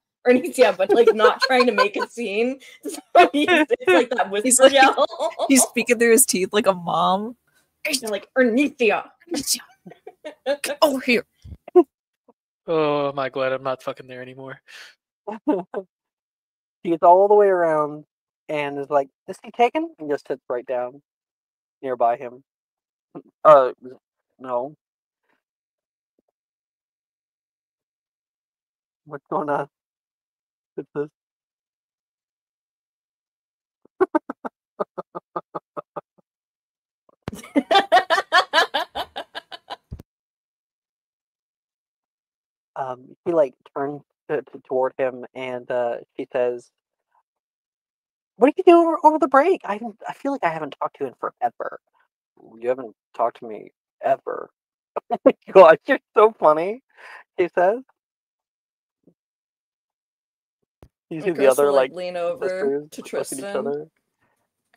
but like not trying to make a scene. So it's like that whisper He's like- yell. He's speaking through his teeth like a mom. They're like Ernisia. Get over here. Oh, am I glad I'm not fucking there anymore. He gets all the way around and is like, "Is he taken?" And just sits right down nearby him. No. What's going on? What's this? He like turns toward him and she says, "What did you do over the break? I feel like I haven't talked to you in forever. You haven't talked to me ever." Oh my god, you're so funny. She says. You see the Icarus other will, like lean over sisters to look at each Tristan other.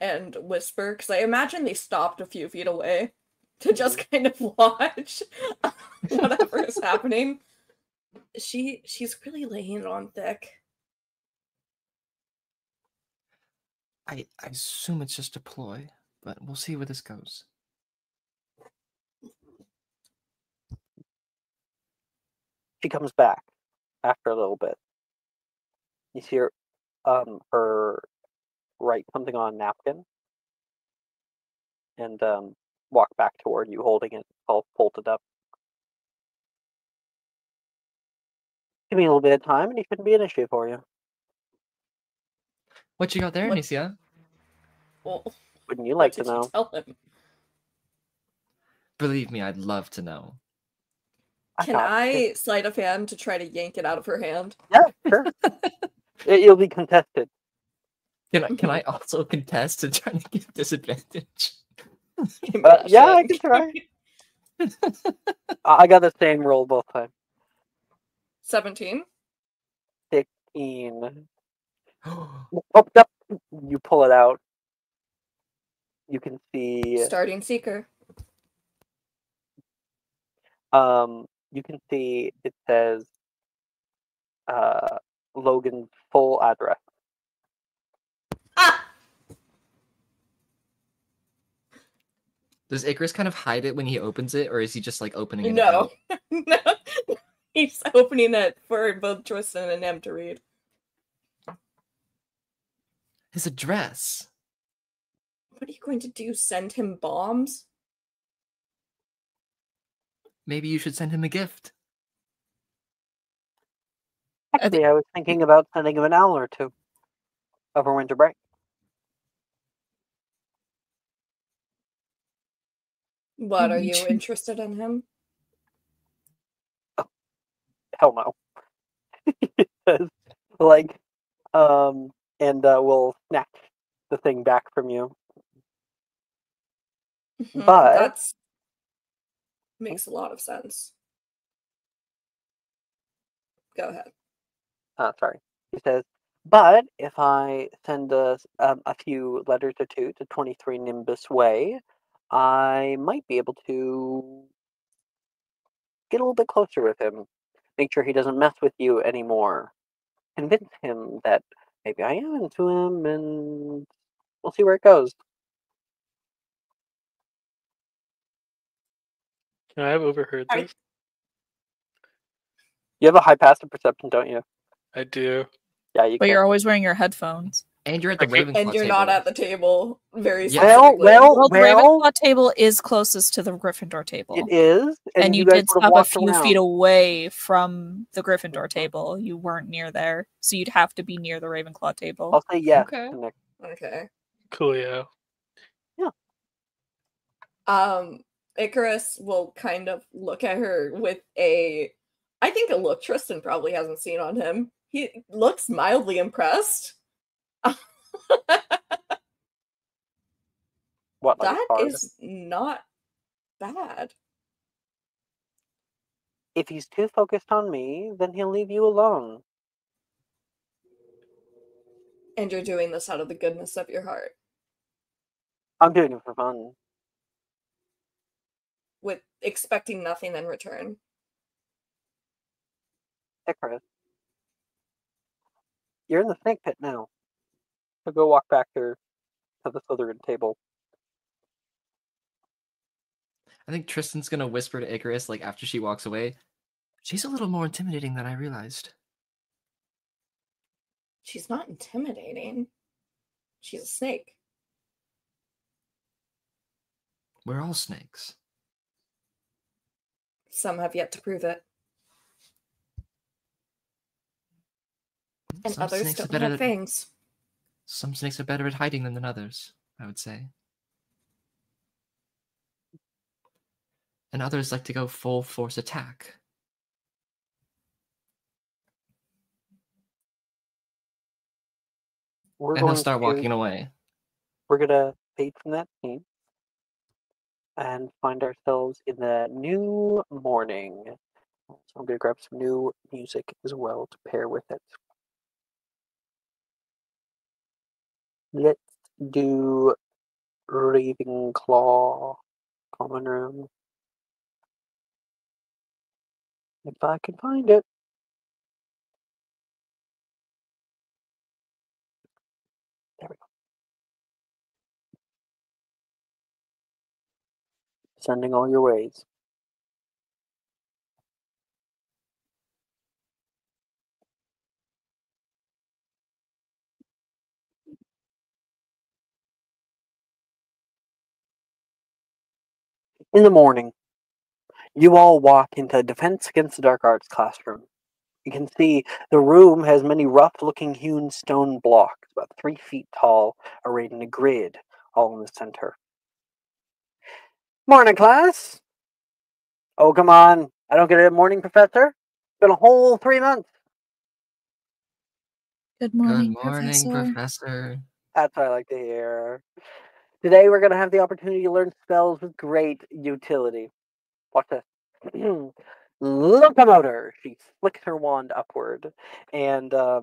and whisper, because I imagine they stopped a few feet away to just kind of watch whatever is happening. She's really laying it on thick. I assume it's just a ploy, but we'll see where this goes. She comes back after a little bit. You see her write something on a napkin and walk back toward you holding it all folded up. Give me a little bit of time and it shouldn't be an issue for you. What you got there, What- Anicia? Well, Wouldn't you what like to did you know? tell him? Believe me, I'd love to know. Can got I sleight of hand to try to yank it out of her hand? Yeah, sure. It'll be contested. Can I also contest to try to get disadvantage? Give me that Yeah, I shit. can try. I got the same roll both times. 17. 16. Oh, yep. You pull it out. You can see Starting seeker. you can see it says Logan's full address. Ah! Does Icarus kind of hide it when he opens it, or is he just like opening it No. out? No. He's opening it for both Tristan and Em to read. His address. What are you going to do? Send him bombs? Maybe you should send him a gift. Actually, I was thinking about sending him an owl or two over winter break. What, are you interested in him? Hell no. It says, like, and we'll snatch the thing back from you. But That's makes a lot of sense. Go ahead. sorry. He says, but if I send a few letters or two to 23 Nimbus Way, I might be able to get a little bit closer with him. Make sure he doesn't mess with you anymore. Convince him that maybe I am into him, and we'll see where it goes. Can I have overheard I- this? You have a high passive perception, don't you? I do. Yeah, you But can. you're always wearing your headphones. And you're at the Okay. Ravenclaw And you're table. not at the table very Yeah. specifically. Well, the Ravenclaw table is closest to the Gryffindor table. It is, And you guys did would've stop a walked few around. feet away from the Gryffindor table. You weren't near there. So you'd have to be near the Ravenclaw table. I'll say yes. Okay. to Nick. Okay. Coolio. Icarus will kind of look at her with a look Tristan probably hasn't seen on him. He looks mildly impressed. What, like That hard? is not bad. If he's too focused on me, then he'll leave you alone. And you're doing this out of the goodness of your heart. I'm doing it for fun. With expecting nothing in return. Icarus, you're in the snake pit now. So go walk back there to the Slytherin table. I think Tristan's gonna whisper to Icarus, like after she walks away, she's a little more intimidating than I realized. She's not intimidating. She's a snake. We're all snakes. Some have yet to prove it. And Some others snakes are don't better have at- fangs. Some snakes are better at hiding than others, I would say. And others like to go full force attack. And he'll start walking away. We're gonna fade from that scene and find ourselves in the new morning. So I'm gonna grab some new music as well to pair with it. Let's do Ravenclaw common room. If I can find it. There we go. Sending all your ways. In the morning, you all walk into Defense Against the Dark Arts classroom. You can see the room has many rough-looking hewn stone blocks, about 3 feet tall, arrayed in a grid, all in the center. Morning, class! Oh, come on. I don't get a morning, Professor. It's been a whole 3 months. Good morning, Good morning, Professor. That's what I like to hear. Today we're going to have the opportunity to learn spells with great utility. Watch this. Locomotor! She flicks her wand upward, and a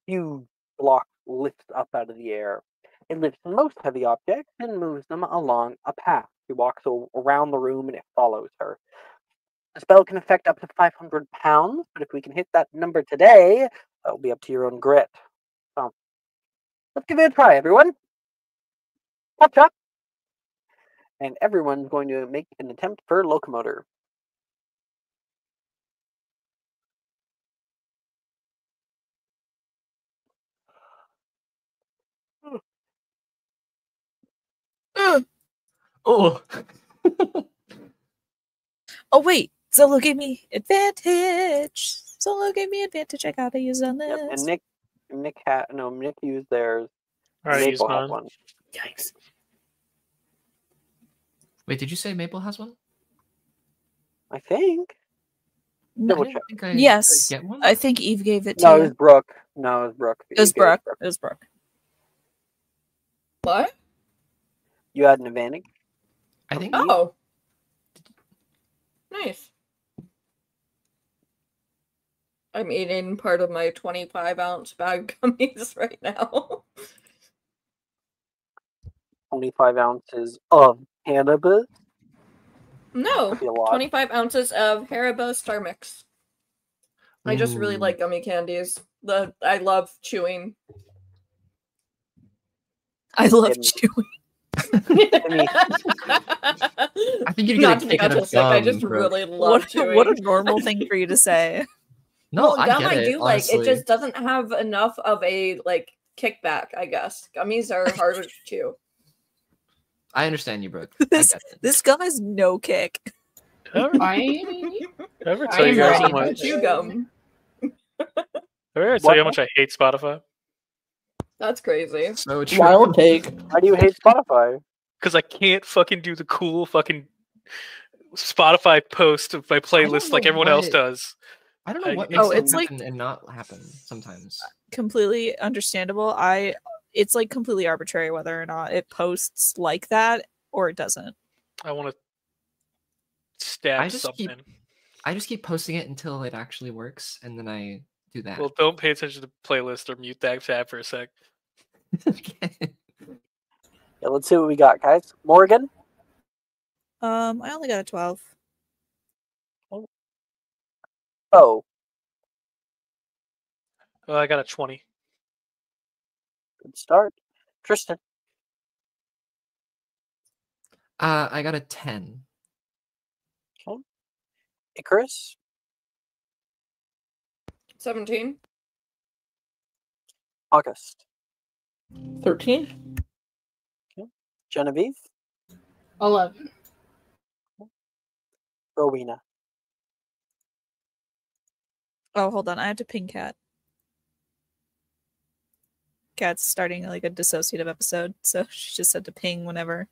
huge block lifts up out of the air. It lifts most heavy objects and moves them along a path. She walks around the room and it follows her. The spell can affect up to 500 pounds, but if we can hit that number today, that'll be up to your own grit. So, let's give it a try, everyone. Watch up. And everyone's going to make an attempt for locomotor. Oh, Oh wait, Zolo gave me advantage. Zolo gave me advantage. I gotta use on this. Yep, and Nick used theirs. All right, use Maple had mine. one. yikes! Wait, did you say Maple has one? I think. No, Double I check. didn't think I yes, get one. I think Eve gave it to No, it you. was Brooke. No, it was Brooke. It was You gave Brooke. It was Brooke. What? You had an advantage. I think. Oh. Nice. I'm eating part of my 25-ounce bag gummies right now. 25 ounces of cannabis. No, Be a lot. 25 ounces of Haribo Star Mix. I just really Ooh. like gummy candies. I love chewing. I love Didn't- chewing. I think you'd get Not a to be kick out of autistic, I just gum, Brooke. really love chewing. What a normal thing for you to say. No, well, I gum get I it. do like. It honestly. just doesn't have enough of a like kickback, I guess. Gummies are harder to chew. I understand you, Brooke. This- I get it. This gum has no kick. I Ever I tell you am guys how ready. much? Chew gum. Ever tell you how much I hate Spotify? That's crazy. So true. Wild take. Why do you hate Spotify? Because I can't fucking do the cool fucking Spotify post of my playlist know like everyone else why- does. I don't know what Oh, makes it it's like- happen and not happen sometimes. Completely understandable. It's like completely arbitrary whether or not it posts like that or it doesn't. I want to stab I just something. I just keep posting it until it actually works, and then I do that. Well, don't pay attention to the playlist or mute that tab for a sec. Okay. Yeah, let's see what we got, guys. Morgan. I only got a 12. Oh, Well, I got a 20. good start. Tristan. I got a 10. Icarus. 17. August. 13. Genevieve. 11. Rowena. Oh, hold on. I have to ping Cat. Cat's starting like a dissociative episode, so she just had to ping whenever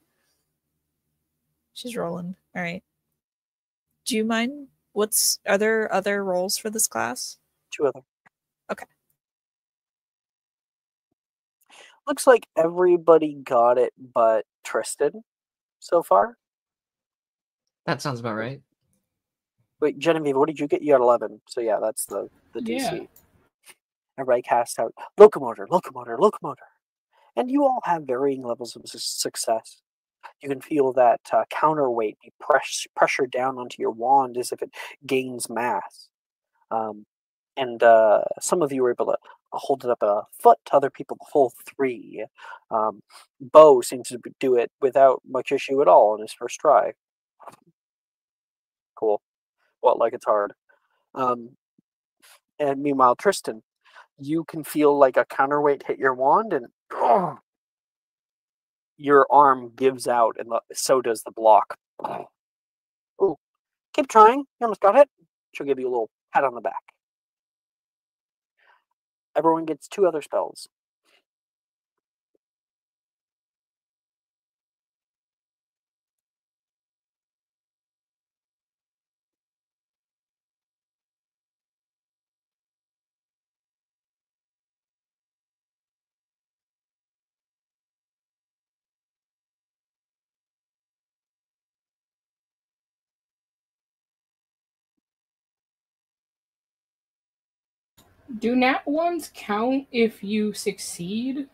she's rolling. All right. Do you mind? Are there other roles for this class? 2 other. Okay. Looks like everybody got it but Tristan so far. That sounds about right. Wait, Genevieve, what did you get? You got 11. So yeah, that's the DC. Yeah. Everybody cast out locomotor, locomotor, locomotor. And you all have varying levels of success. You can feel that counterweight be pressured down onto your wand as if it gains mass. And some of you were able to hold it up a foot, other people the full 3. Bo seems to do it without much issue at all on his first try. Cool. Well, like it's hard. And meanwhile, Tristan, you can feel like a counterweight hit your wand and your arm gives out and so does the block. Ooh, keep trying. You almost got it. She'll give you a little pat on the back. Everyone gets 2 other spells. Do nat ones count if you succeed?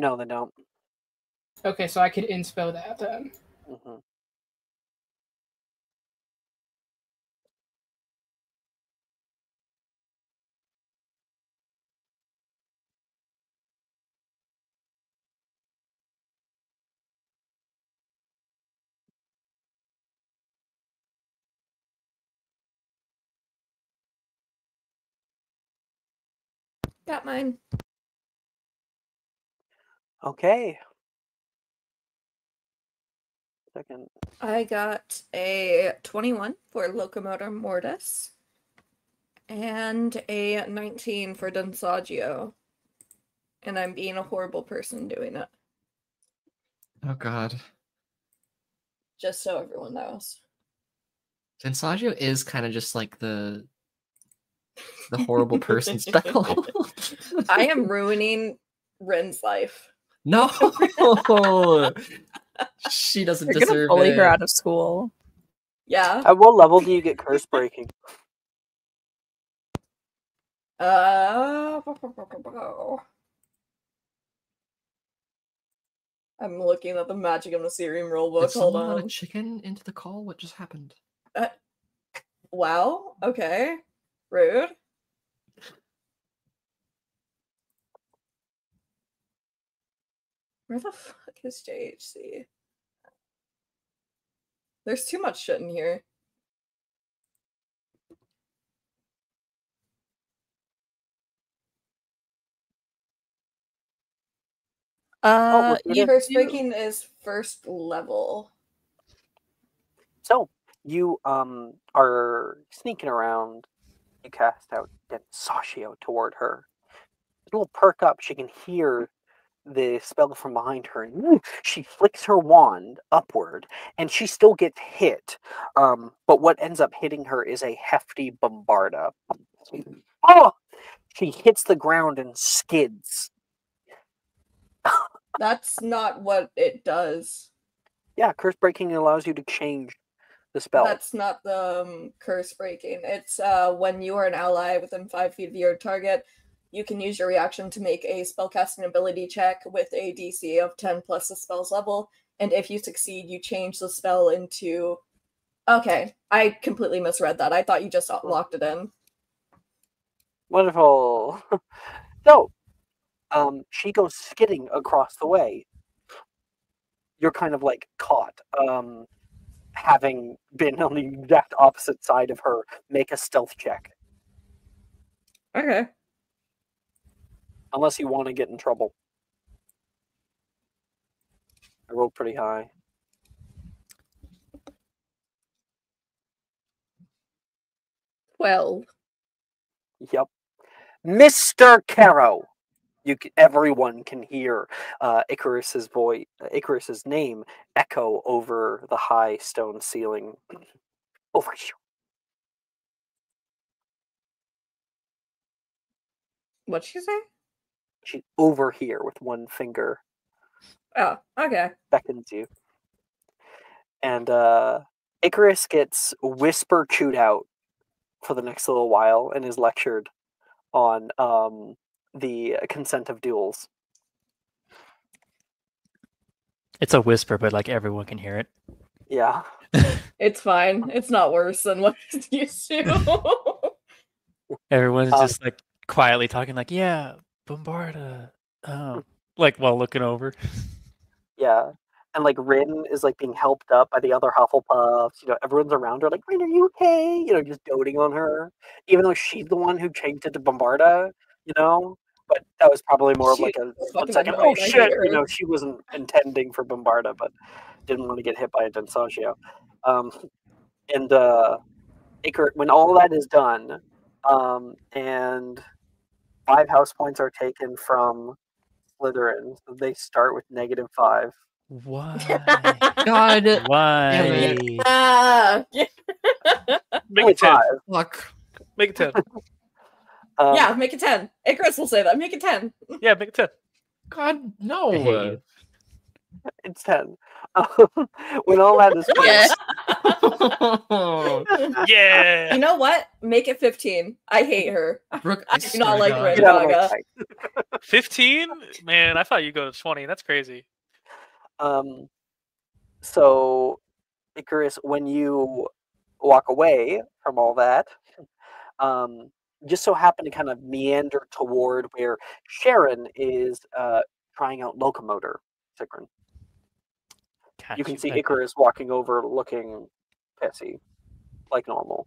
No, they don't. Okay, so I could inspo that then. Hmm. Got mine. Okay. Second. I got a 21 for Locomotor Mortis and a 19 for Densagio. And I'm being a horrible person doing it, Oh god. just so everyone knows. Densagio is kind of just like the horrible person spell. I am ruining Ren's life. No, she doesn't You're gonna deserve bully it. her out of school. Yeah. At what level do you get curse breaking? I'm looking at the Magic of Mysterium rulebook. Did Hold someone let on. a chicken into the call? What just happened? Wow. Okay. Rude. Where the fuck is JHC? There's too much shit in here. look, You Curse do- breaking is first level. So you are sneaking around. You cast out Densagio toward her. It'll perk up. She can hear the spell from behind her, and she flicks her wand upward, and she still gets hit. But what ends up hitting her is a hefty bombarda. Oh! She hits the ground and skids. That's not what it does. Yeah, curse breaking allows you to change the spell. That's not the curse breaking. It's when you are an ally within 5 feet of your target, you can use your reaction to make a spellcasting ability check with a DC of 10 plus the spell's level. And if you succeed, you change the spell into... Okay, I completely misread that. I thought you just locked it in. Wonderful. So, she goes skidding across the way. You're kind of like caught, having been on the exact opposite side of her. Make a stealth check. Okay. Unless you want to get in trouble. I rolled pretty high. Well, Yep. Mr. Caro! Everyone can hear Icarus's voice, Icarus's name echo over the high stone ceiling. Over here. what'd she say? She's over here with one finger. Oh, okay. Beckons you. And Icarus gets whisper chewed out for the next little while and is lectured on the consent of duels. It's a whisper, but like everyone can hear it. Yeah. It's fine. It's not worse than what it's used to. Everyone's just like quietly talking, like, "Yeah, Bombarda," like while looking over. Yeah. And like Rin is like being helped up by the other Hufflepuffs. You know, everyone's around her, like, Rin, are you okay? You know, just doting on her. Even though she's the one who changed it to Bombarda, you know? But that was probably more of like a 1 second, oh shit! You know, she wasn't intending for Bombarda, but didn't want to get hit by a Densagio. And when all that is done, and 5 house points are taken from Slytherin, so they start with -5. Why? God, Why? Make it 10. fuck. Make it 10. Yeah, make it 10. Icarus will say that. Make it 10. Yeah, make it 10. God, I no. hate you. It's 10. When all that is finished, Yeah. You know what? Make it 15. I hate her. Brooke, I do not like Red get out of my Gaga. sight. 15? Man, I thought you'd go to 20. That's crazy. So, Icarus, when you walk away from all that, just so happen to kind of meander toward where Sharon is trying out locomotor. Sigrid. Got You can see Okay. Icarus walking over looking pissy, like normal.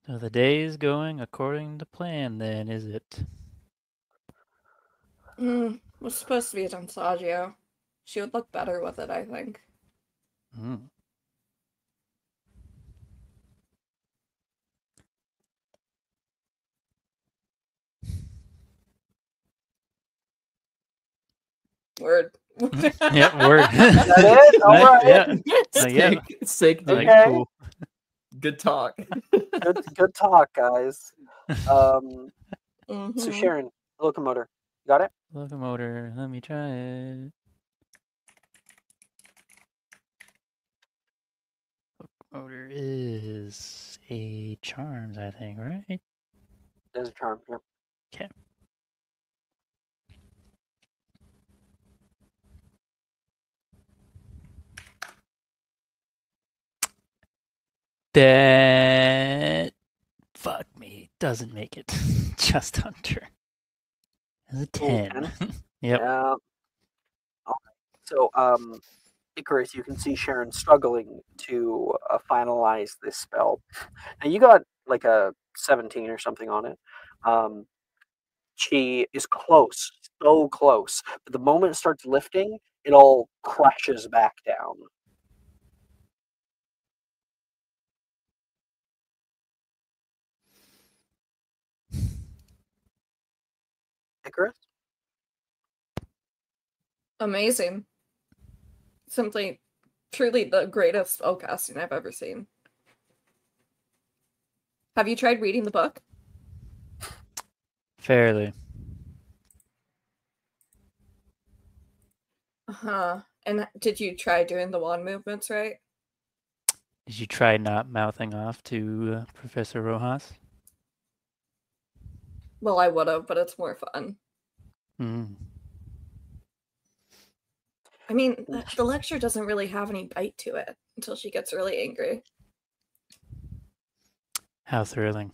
So the day is going according to plan, then, is it? Was supposed to be a Donsagio. She would look better with it, I think. Mm. Word. Yeah, word. That it? All right. Yeah. Yeah. Sick, dude. Like, Okay. cool. Good talk. Good talk, guys. So Mhm. Sharon, locomotor, got it? Locomotor. Let me try it. Locomotor is a charms, I think, right? There's a charm. Yep. Okay. That fuck me doesn't make it. Just under. It's a 10. Yep. Yeah. So Icarus, you can see Sharon struggling to finalize this spell. Now you got like a 17 or something on it. She is close, so close. But the moment it starts lifting, it all crashes back down. Icarus? Amazing. Simply, truly the greatest spellcasting I've ever seen. Have you tried reading the book? Fairly. Uh-huh. And did you try doing the wand movements right? Did you try not mouthing off to Professor Rojas? Well, I would have, but it's more fun. Mm. I mean, the lecture doesn't really have any bite to it until she gets really angry. How thrilling.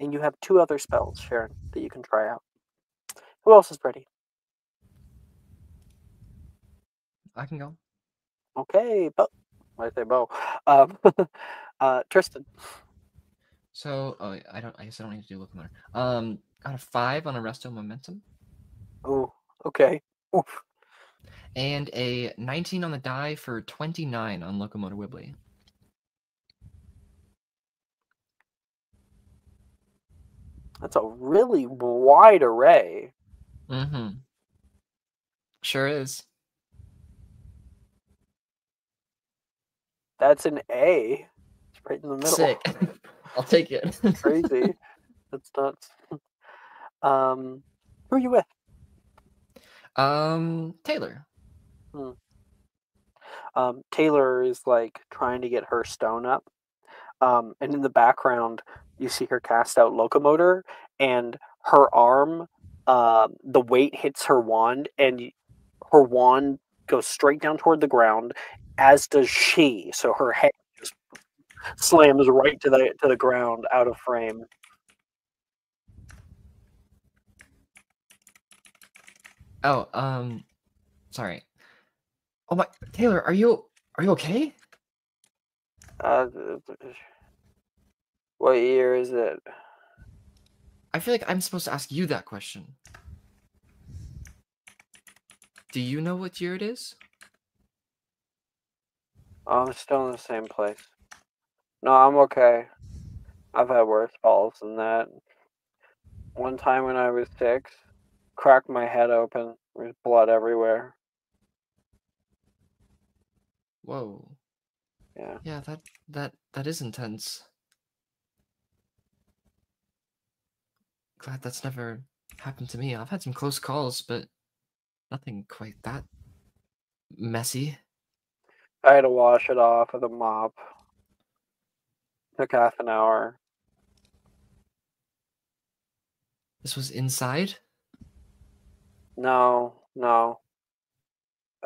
And you have 2 other spells, Sharon, that you can try out. Who else is ready? I can go. Okay, Bo. I say Bo. Tristan. So, oh, I guess I don't need to do locomotor. Got a 5 on Arresto Momentum. Oh, okay. Oof. And a 19 on the die for 29 on Locomotor Wibbly. That's a really wide array. Mm-hmm. Sure is. That's an A. It's right in the middle. Sick. I'll take it. Crazy. That's nuts. Who are you with? Taylor. Taylor is like trying to get her stone up. And in the background, you see her cast out locomotor, and her arm, the weight hits her wand, and her wand goes straight down toward the ground, as does she. So her head just slams right to the ground, out of frame. Oh, sorry. Oh my, Taylor, are you okay? What year is it? I feel like I'm supposed to ask you that question. Do you know what year it is? Oh, I'm still in the same place. No, I'm okay. I've had worse falls than that. One time when I was 6, cracked my head open. There's blood everywhere. Whoa. Yeah. Yeah, that is intense. Glad that's never happened to me. I've had some close calls, but nothing quite that messy. I had to wash it off with a mop. Took half an hour. This was inside? No, no.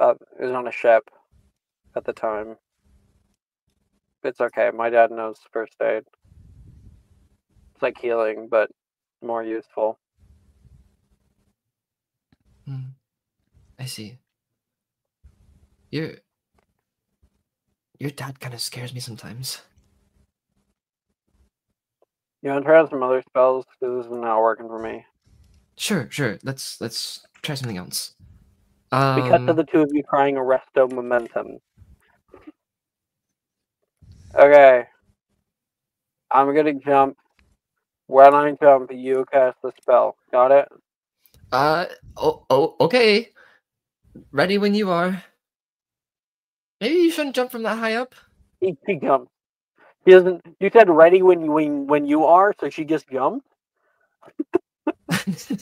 It was on a ship at the time. It's okay. My dad knows first aid. It's like healing, but more useful. I see. Your dad kind of scares me sometimes. You want to try out some other spells? Because this is not working for me. Sure. Let's try something else. We cut to the two of you trying Arresto Momentum. Okay. I'm gonna jump. When I jump, you cast the spell. Got it? Okay. Ready when you are. Maybe you shouldn't jump from that high up. She jumps. She doesn't. You said ready when you are, so she just jumped. She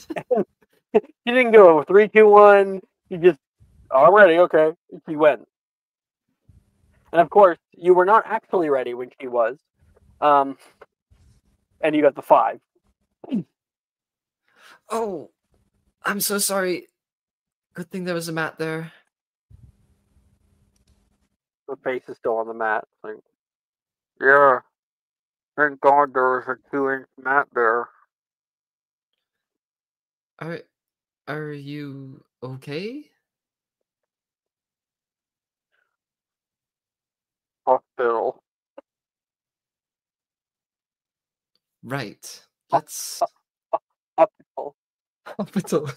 didn't go 3, 2, 1. She just already okay. She went. And of course, you were not actually ready when she was. And you got the 5. Oh, I'm so sorry. Good thing there was a mat there. Her face is still on the mat. Like, yeah. Thank God there was a 2-inch mat there. Are you okay? Hospital. Right. Let's Hospital. hospital.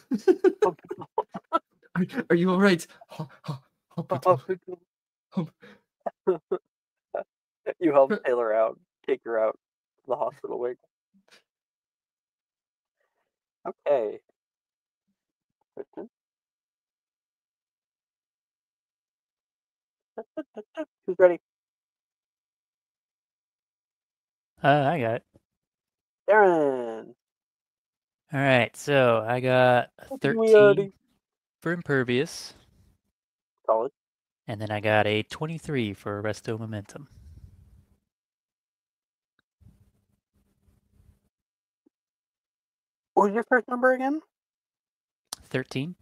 Are you all right? Hospital. You help Taylor out. Take her out to the hospital wing. Okay. Kristen? Who's ready? I got it. Darren. All right, so I got a We already 13 for impervious, solid. and then I got a 23 for Arresto Momentum. What was your first number again? 13.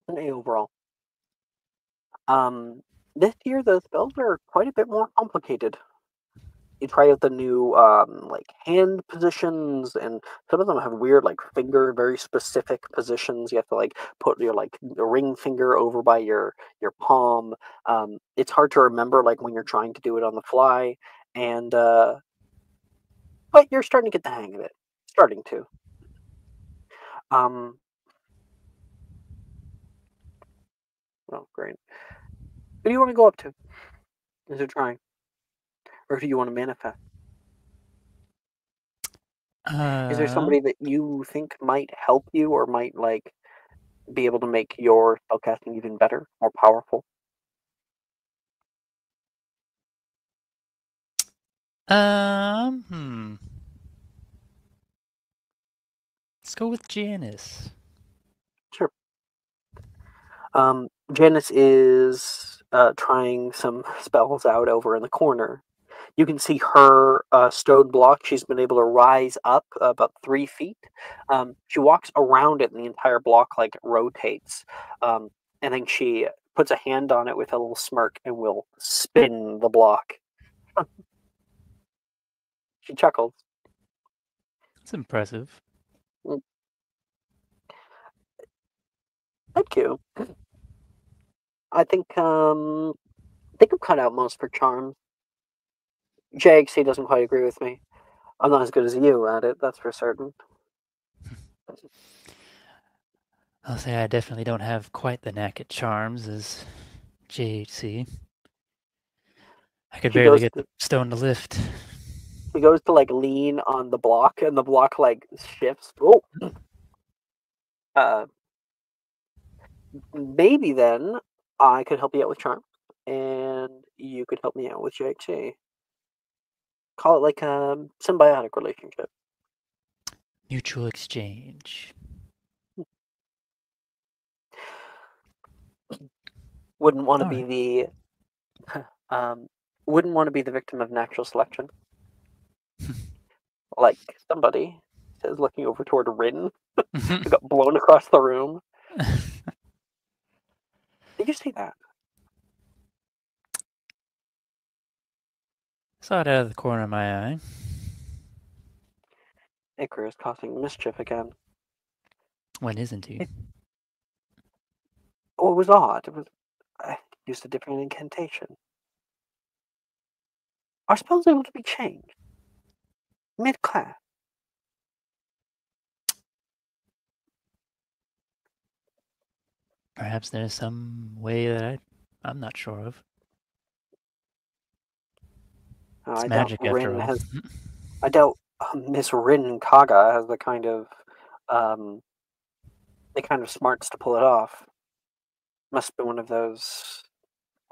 An A overall. This year the spells are quite a bit more complicated. You try out the new like hand positions, and some of them have weird like finger, very specific positions. You have to like put your like ring finger over by your palm. It's hard to remember like when you're trying to do it on the fly, and but you're starting to get the hang of it. Starting to. Oh, great. Who do you want to go up to? Is it trying, or do you want to manifest? Is there somebody that you think might help you or might like be able to make your spellcasting even better, more powerful? Let's go with Janice. Sure. Janice is trying some spells out over in the corner. You can see her stone block. She's been able to rise up about 3 feet. She walks around it, and the entire block like rotates. And then she puts a hand on it with a little smirk and will spin the block. She chuckles. That's impressive. Thank you. I think I'm cut out most for charm. JXC doesn't quite agree with me. I'm not as good as you at it, that's for certain. I'll say I definitely don't have quite the knack at charms as JHC. I could barely get the stone to lift. He goes to like lean on the block, and the block like shifts. Oh, maybe then I could help you out with charm, and you could help me out with JXC. Call it like a symbiotic relationship. Mutual exchange. Wouldn't want to be the wouldn't want to be the victim of natural selection. like somebody says, looking over toward Rin, who got blown across the room. Did you see that? Saw it out of the corner of my eye. Icarus causing mischief again. When isn't he? Oh, it was odd. It was. I used a different incantation. Are spells able to be changed mid-class? Perhaps there's some way that I'm not sure of. It's I doubt magic after Rin all. has. I doubt Miss Rin Kaga has the kind of smarts to pull it off. Must be one of those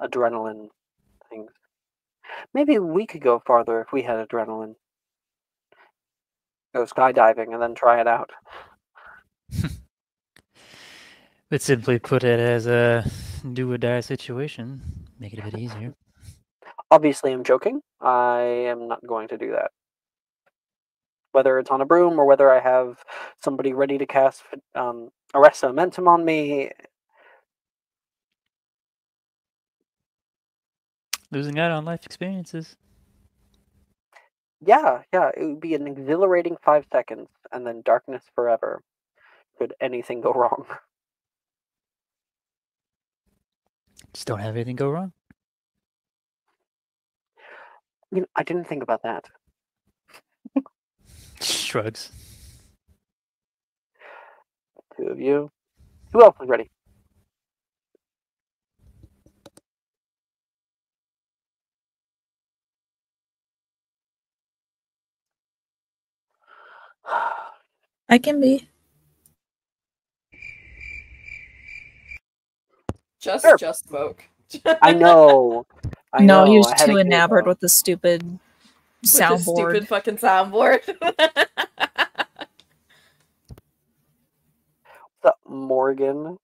adrenaline things. Maybe we could go farther if we had adrenaline. Go skydiving and then try it out. But simply put it as a do or die situation. Make it a bit easier. Obviously, I'm joking. I am not going to do that. Whether it's on a broom or whether I have somebody ready to cast Arrest Momentum on me. Losing out on life experiences. Yeah, it would be an exhilarating 5 seconds and then darkness forever. Could anything go wrong? Just don't have anything go wrong. I didn't think about that. Shrugs. 2 of you. Who else is ready? I can be. Sure. Just smoke. I know. I No, know. he was I had too to get it enamored out. with the stupid With the soundboard. stupid fucking soundboard. What's up, Morgan?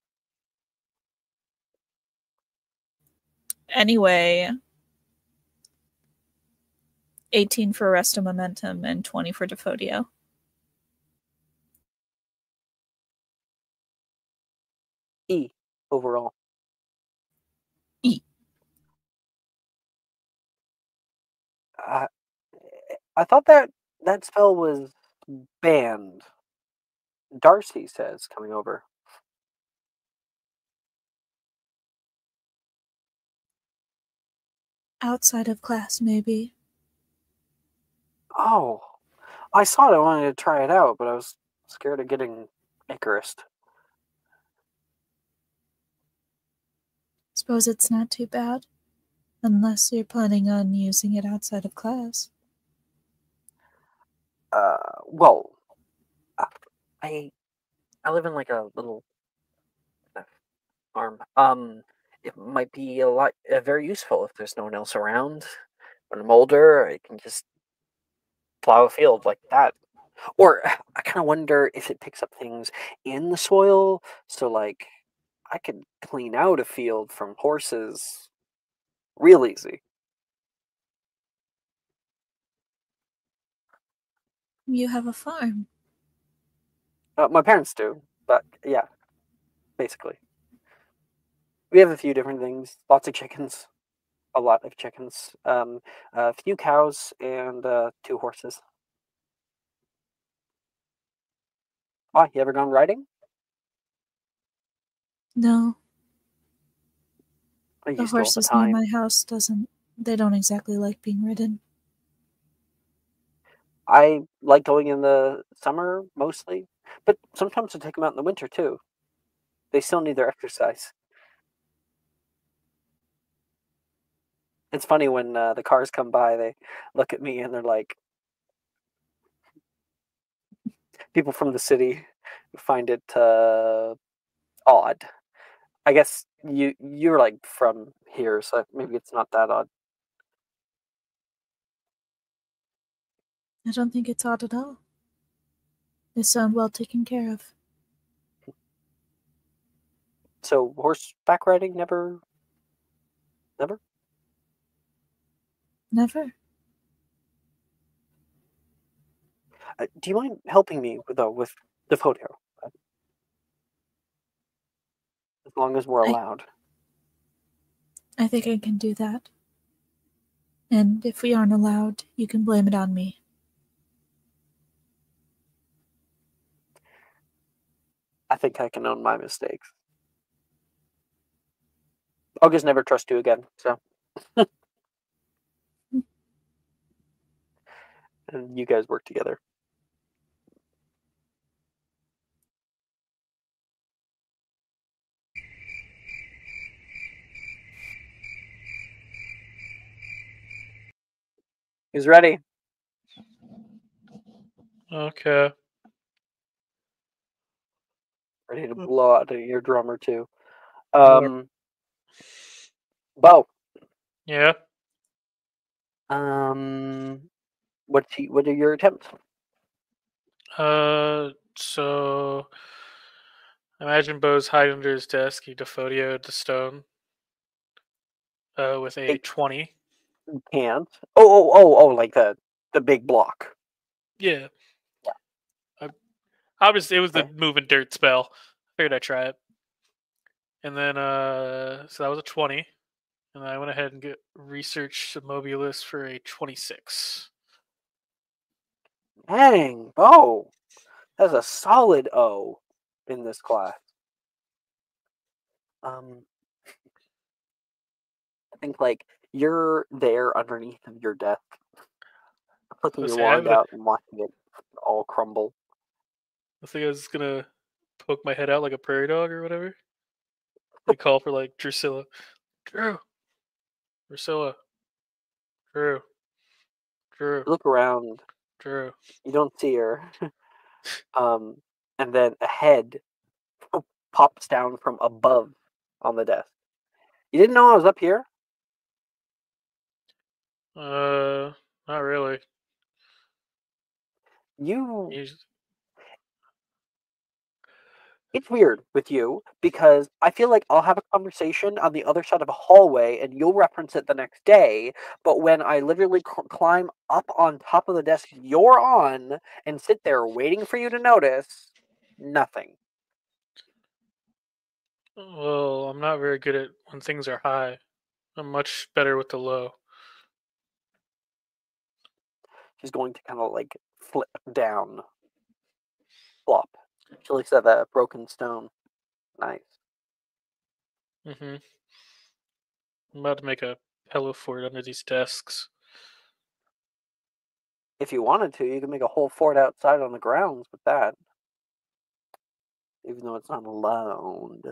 Anyway, 18 for Arrest of Momentum and 20 for Defodio. E overall. E. I thought that spell was banned. Darcy says coming over. Outside of class, maybe. Oh, I saw it. I wanted to try it out, but I was scared of getting Icarus. Suppose it's not too bad. Unless you're planning on using it outside of class. Well, I live in like a little farm. It might be very useful if there's no one else around. When I'm older, I can just plow a field like that. Or I kind of wonder if it picks up things in the soil. So, like, I could clean out a field from horses real easy. You have a farm. My parents do, but yeah, basically. We have a few different things. Lots of chickens. A lot of chickens. A few cows and 2 horses. Why? You ever gone riding? No, I the used to all the horses near time. my house they don't exactly like being ridden. I like going in the summer mostly, but sometimes I take them out in the winter too. They still need their exercise. It's funny when the cars come by, they look at me and they're like, people from the city find it odd. I guess you're like from here, so maybe it's not that odd. I don't think it's odd at all. They sound well taken care of. So horseback riding never? Never. Do you mind helping me with the photo? As long as we're allowed. I think I can do that. And if we aren't allowed, you can blame it on me. I think I can own my mistakes. I'll just never trust you again, so. And you guys work together. He's ready. Okay. Ready to blow out your drummer too. Alright. Bo. Yeah. What are your attempts? So imagine Bo's hiding under his desk. He defotioed the stone. With a 20. You can't. Oh! Like the big block. Yeah. Obviously, it was the moving dirt spell. Figured I'd try it. And then, so that was a 20. And then I went ahead and get research Mobius for a 26. Dang, Bo. That's a solid O in this class. I think like you're there underneath of your desk, flicking your wand out and watching it all crumble. I think I was gonna poke my head out like a prairie dog or whatever. They call for like Drusilla. Drew. Drusilla. Drew. You look around. Drew. You don't see her. And then a head pops down from above on the desk. You didn't know I was up here? Not really. It's weird with you because I feel like I'll have a conversation on the other side of a hallway and you'll reference it the next day. But when I literally climb up on top of the desk you're on and sit there waiting for you to notice, nothing. Well, I'm not very good at when things are high. I'm much better with the low. She's going to kind of like flip down. Flop. She looks at that broken stone. Nice. I'm about to make a pillow fort under these desks. If you wanted to, you could make a whole fort outside on the grounds with that. Even though it's not allowed.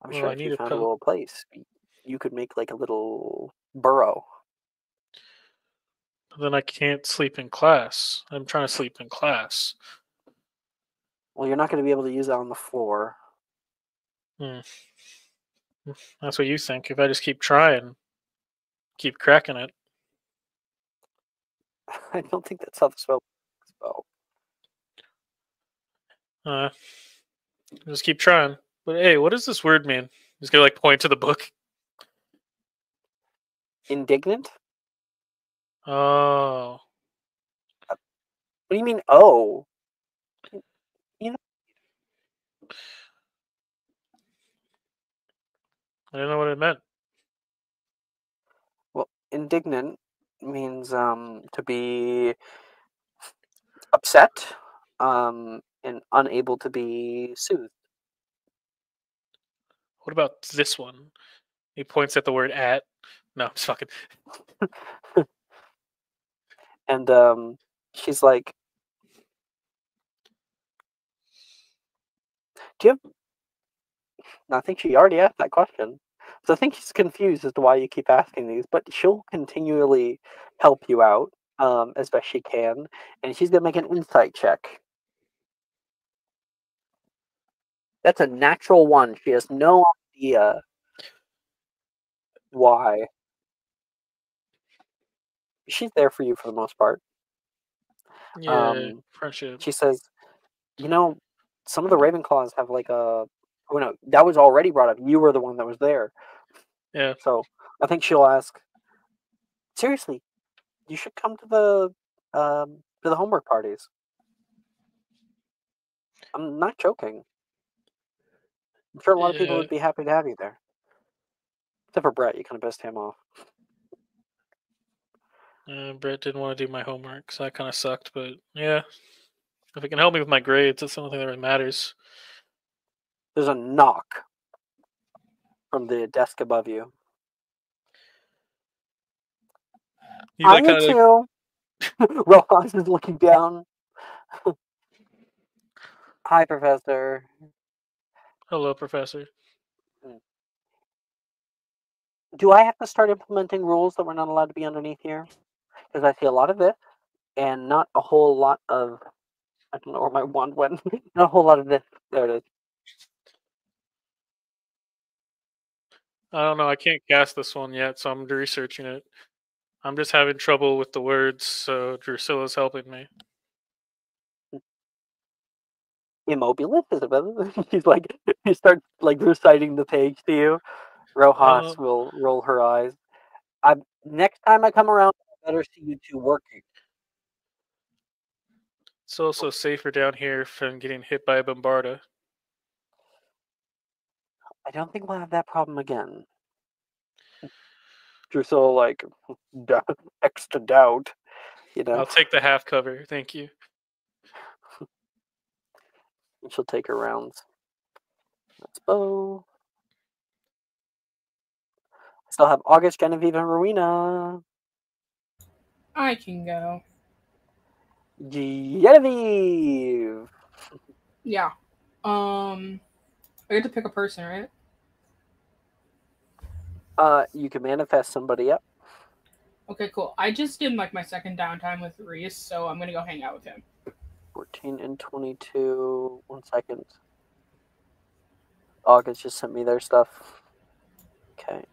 I'm sure if you found a little place, you could make like a little burrow. Then I can't sleep in class. I'm trying to sleep in class. Well, you're not going to be able to use that on the floor. That's what you think. If I just keep trying, keep cracking it. I don't think that's how the spell works. Just keep trying. But hey, what does this word mean? He's gonna like point to the book. Indignant? Oh. What do you mean, oh? You know, I didn't know what it meant. Well, indignant means to be upset and unable to be soothed. What about this one? He points at the word at. No, I'm just fucking. And she's like, do you have... I think she already asked that question. So I think she's confused as to why you keep asking these, but she'll continually help you out as best she can. And she's going to make an insight check. That's a natural one. She has no idea why. She's there for you for the most part. Yeah, friendship. She says, you know, some of the Ravenclaws have like a... Oh, no, that was already brought up. You were the one that was there. Yeah. So I think she'll ask, seriously, you should come to the to the homework parties. I'm not joking. I'm sure a lot of people Yeah. would be happy to have you there. Except for Brett, you kind of pissed him off. Brett didn't want to do my homework, so that kind of sucked. But yeah, if it can help me with my grades, that's the only thing that really matters. There's a knock from the desk above you. You like I'm kind here of too. Rojas is looking down. Hi, Professor. hello, professor. Do I have to start implementing rules that we're not allowed to be underneath here? Because I see a lot of this, and not a whole lot of... I don't know where my wand went. Not a whole lot of this. There it is. I don't know. I can't cast this one yet, so I'm researching it. I'm just having trouble with the words, so Drusilla's helping me. Immobilis? Is it better? He's like, he starts like reciting the page to you. Rojas will roll her eyes. Next time I come around, I better see you two working. It's also safer down here from getting hit by a bombarda. I don't think we'll have that problem again. Drusilla, like, extra doubt, you know? I'll take the half cover, thank you. She'll take her rounds. That's Bo. I still have August, Genevieve, and Rowena. I can go. Genevieve! Yeah. I get to pick a person, right? You can manifest somebody up. Okay, cool. I just did like my second downtime with Reese, so I'm gonna go hang out with him. 14 and 22. 1 second. August just sent me their stuff. Okay.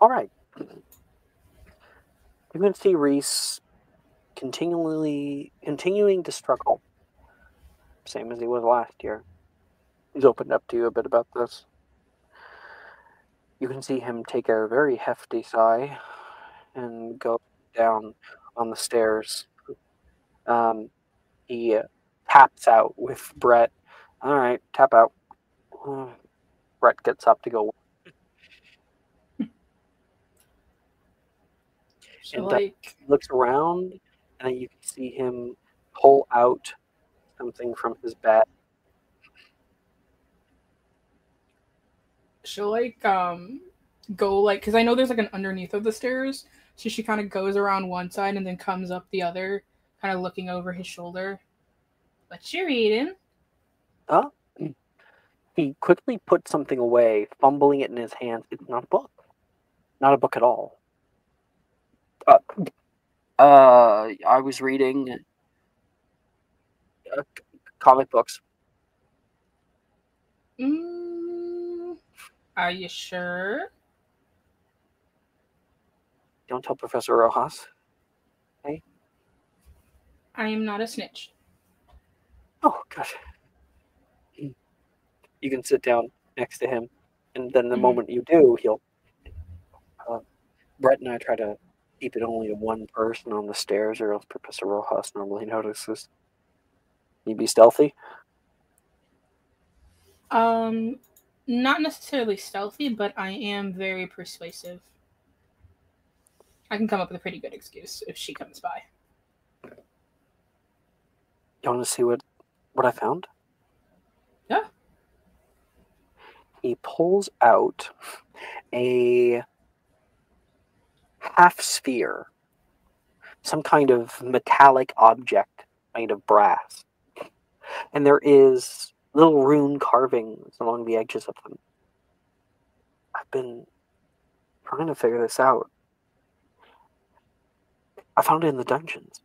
Alright. You can see Reese continuing to struggle. Same as he was last year. He's opened up to you a bit about this. You can see him take a very hefty sigh and go down on the stairs. He taps out with Brett. All right, tap out. Brett gets up to go. So And like, looks around, and then you can see him pull out something from his bag. she'll like go like, because I know there's like an underneath of the stairs, so she kind of goes around one side and then comes up the other, kind of looking over his shoulder. What you reading? He quickly puts something away, fumbling it in his hands. It's not a book. Not a book at all. I was reading comic books. Are you sure? Don't tell Professor Rojas. Okay? I am not a snitch. Oh, gosh. You can sit down next to him, and then the moment you do, he'll... Brett and I try to keep it only to one person on the stairs, or else Professor Rojas normally notices. You be stealthy? Not necessarily stealthy, but I am very persuasive. I can come up with a pretty good excuse if she comes by. You want to see what I found? Yeah. He pulls out a half sphere, some kind of metallic object made of brass. And there is little rune carvings along the edges of them. I've been trying to figure this out. I found it in the dungeons.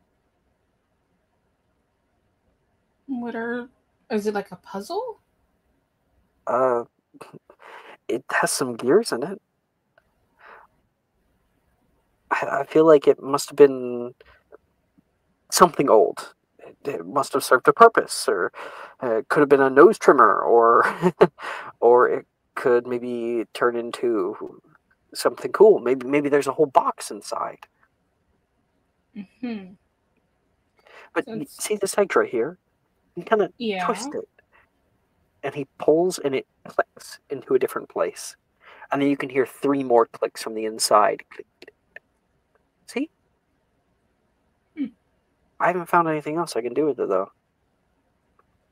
Is it like a puzzle? It has some gears in it. I feel like it must have been something old. It must have served a purpose, or it could have been a nose trimmer, or or it could maybe turn into something cool. Maybe there's a whole box inside. Hmm. But So you it's- see this edge right here? You kind of Yeah. twist it. And he pulls and it clicks into a different place. And then you can hear 3 more clicks from the inside. Click, click. See? Hmm. I haven't found anything else I can do with it, though.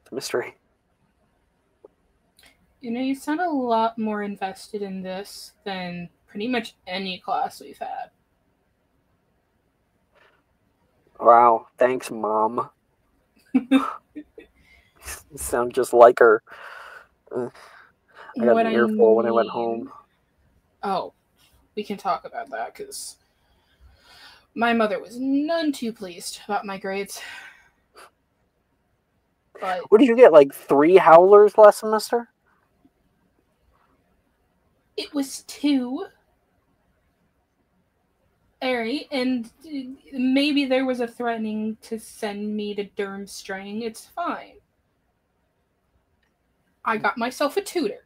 It's a mystery. You know, you sound a lot more invested in this than pretty much any class we've had. Wow. Thanks, Mom. You sound just like her. I got What an I earful when I went mean- home. Oh, we can talk about that because my mother was none too pleased about my grades. But What did you get, like 3 howlers last semester? it was 2. Alright, and maybe there was a threatening to send me to Durmstrang. It's fine. I got myself a tutor.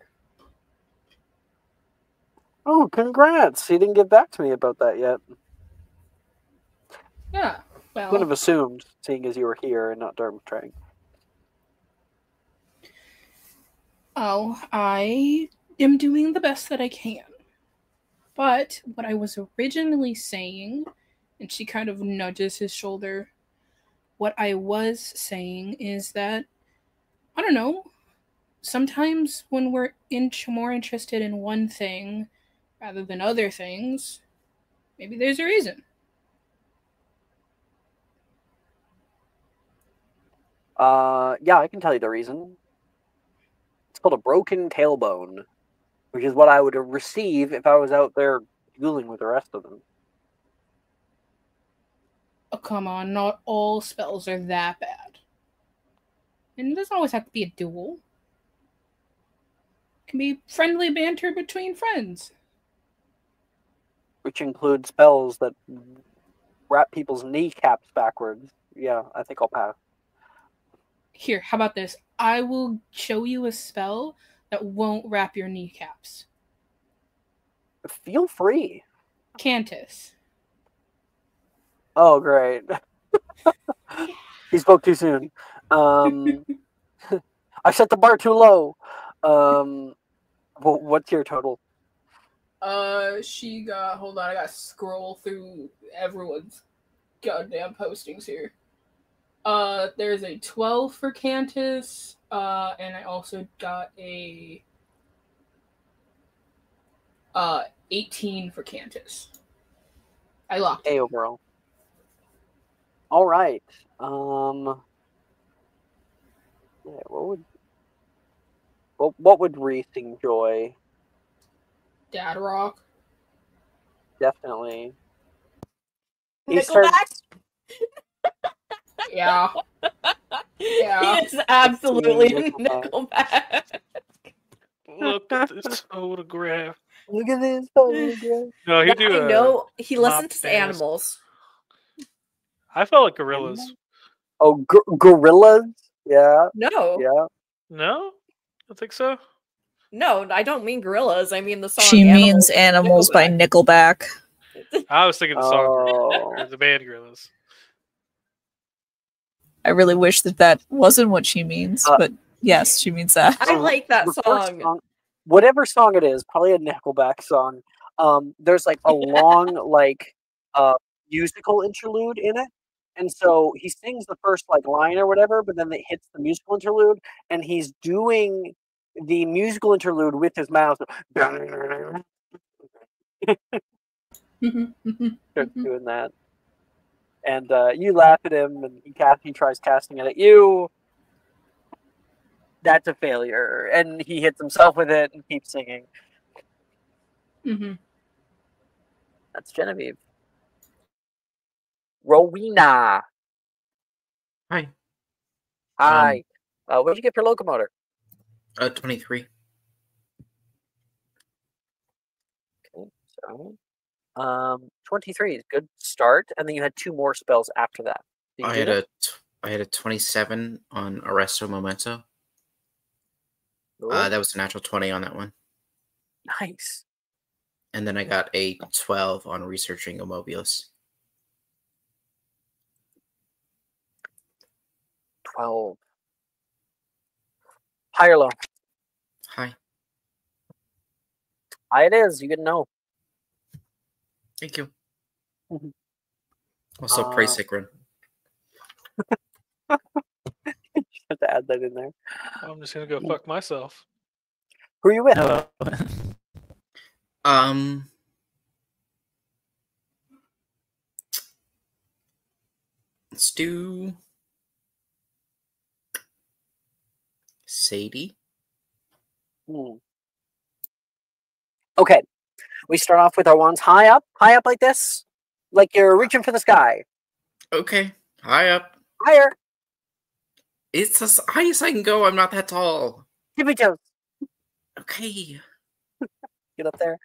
Oh, congrats. He didn't get back to me about that yet. Yeah, Would well, have assumed, seeing as you were here and not Durmstrang. I am doing the best that I can. But what I was originally saying, and she kind of nudges his shoulder, what I was saying is that, I don't know, sometimes when we're more interested in one thing rather than other things, maybe there's a reason. Yeah, I can tell you the reason. It's called a broken tailbone, which is what I would receive if I was out there dueling with the rest of them. Oh, come on, not all spells are that bad. And it doesn't always have to be a duel. It can be friendly banter between friends. Which includes spells that wrap people's kneecaps backwards. Yeah, I think I'll pass. Here, how about this? I will show you a spell that won't wrap your kneecaps. Feel free. Cantus. Oh, great. He spoke too soon. I set the bar too low. What's your total? She got, hold on, I gotta scroll through everyone's goddamn postings here. There's a 12 for Cantus, and I also got a 18 for Cantus. I locked it. Hey, overall. All right. Yeah, what would Reese enjoy? Dad Rock. Definitely. He Nickelback. starts Yeah. Yeah. He is absolutely a Nickelback. Nickelback. Look at this photograph. Look at this photograph. No, he'd do I know he mop listens to dance. animals. I felt like gorillas. Oh, gorillas? Yeah, No, yeah. No? I don't think so. no, I don't mean gorillas. I mean the song. She means from Animals by Nickelback. I was thinking the song Oh. or the band gorillas. I really wish that wasn't what she means, but yes, she means that. I like that The first song. whatever song it is, probably a Nickelback song. There's like a long musical interlude in it, and so he sings the first like line or whatever, but then it hits the musical interlude, and he's doing the musical interlude with his mouth. Starts doing that, and you laugh at him, and he tries casting it at you. That's a failure, and he hits himself with it and keeps singing. Mm-hmm. That's Genevieve. Rowena. Hi. Hi. What did you get for locomotor? 23. Okay, so 23 is good start, and then you had 2 more spells after that. Did you I do had that? I had a 27 on Arresto Memento. Cool. That was a natural 20 on that one. Nice. And then I got a 12 on Researching Immobilis. 12. High or low? Hi. High it is. You get no. Thank you. Mhm. Also, praise Sikrin. Just have to add that in there. I'm just gonna go fuck myself. Who are you with? Hello. Let's do Sadie. Okay, we start off with our wands high up like this, like you're reaching for the sky. Okay, high up. Higher. It's as high as I can go. I'm not that tall. Tippy toes. Okay. Get up there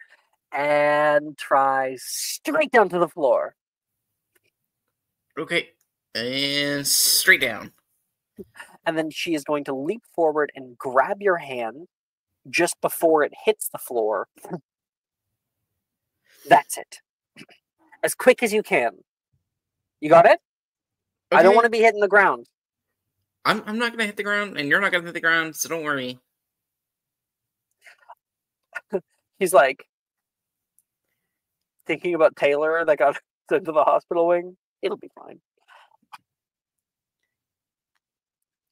and try straight down to the floor. Okay, and straight down. And then she is going to leap forward and grab your hand just before it hits the floor. That's it. As quick as you can. You got it? Okay. I don't want to be hitting the ground. I'm not gonna hit the ground, and you're not gonna hit the ground, so don't worry. He's like thinking about Taylor that got sent to the hospital wing. It'll be fine.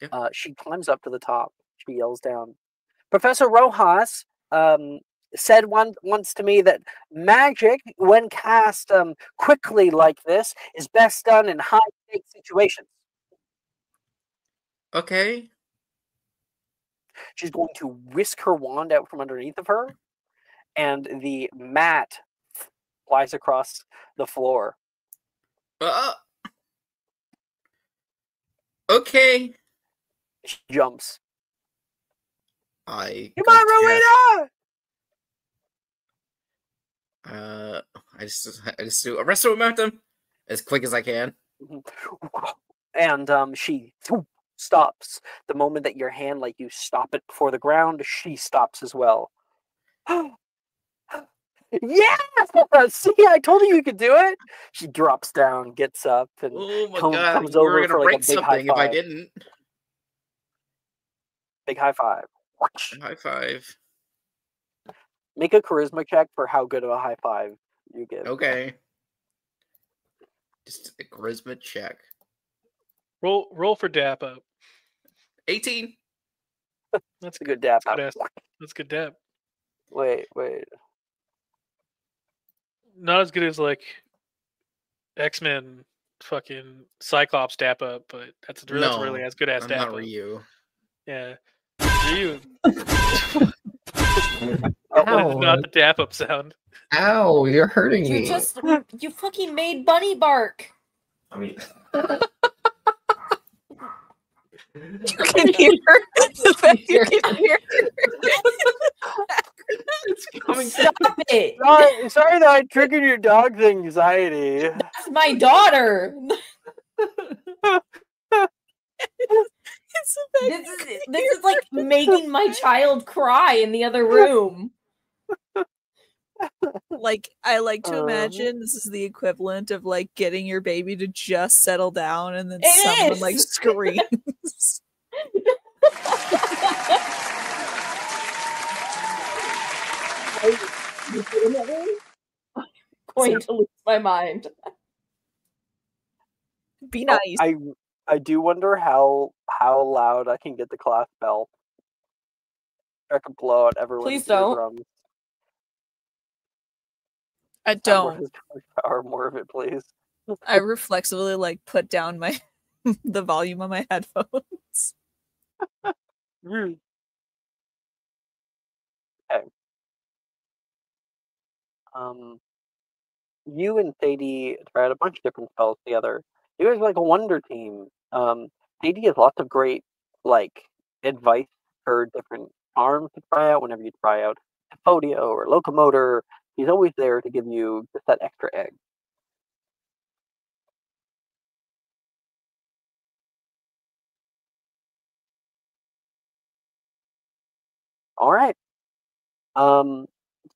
Yep. She climbs up to the top. She yells down. Professor Rojas said once to me that magic, when cast quickly like this, is best done in high-stakes situations. Okay. She's going to whisk her wand out from underneath of her, and the mat flies across the floor. Okay. She jumps. Come on, Rowena! I just do arresto momentum as quick as I can. And she stops. The moment that your hand, like you stop it before the ground, she stops as well. Yeah! See, I told you could do it. She drops down, gets up, and Oh my god, comes you were over gonna for like a break big high something if I five. didn't. Big high five. High five. Make a charisma check for how good of a high five you give. Okay. Just a charisma check. Roll for dap up. 18. That's a good dap out. That's good dap. Wait. Not as good as like X-Men fucking Cyclops dap up, but that's really as good as I'm dap not up. Ryu. Yeah. Ryu. That is not the dap up sound. Ow, you're hurting me. You fucking made bunny bark. I mean, You can hear the fact you can hear. it's coming. Stop it. Sorry that I triggered your dog's anxiety. That's my daughter. This is like making my child cry in the other room. Like, I like to imagine this is the equivalent of like getting your baby to just settle down and then someone like screams. Going to lose my mind. Be nice. I do wonder how loud I can get the class bell. I can blow out everyone's Please don't. eardrums. I don't. Power more of it, please. I reflexively like put down my the volume on my headphones. Okay. You and Sadie tried a bunch of different spells together. You guys are like a wonder team. Sadie has lots of great like advice for different arms to try out whenever you try out Phodio or Locomotor. He's always there to give you just that extra egg. All right. Let's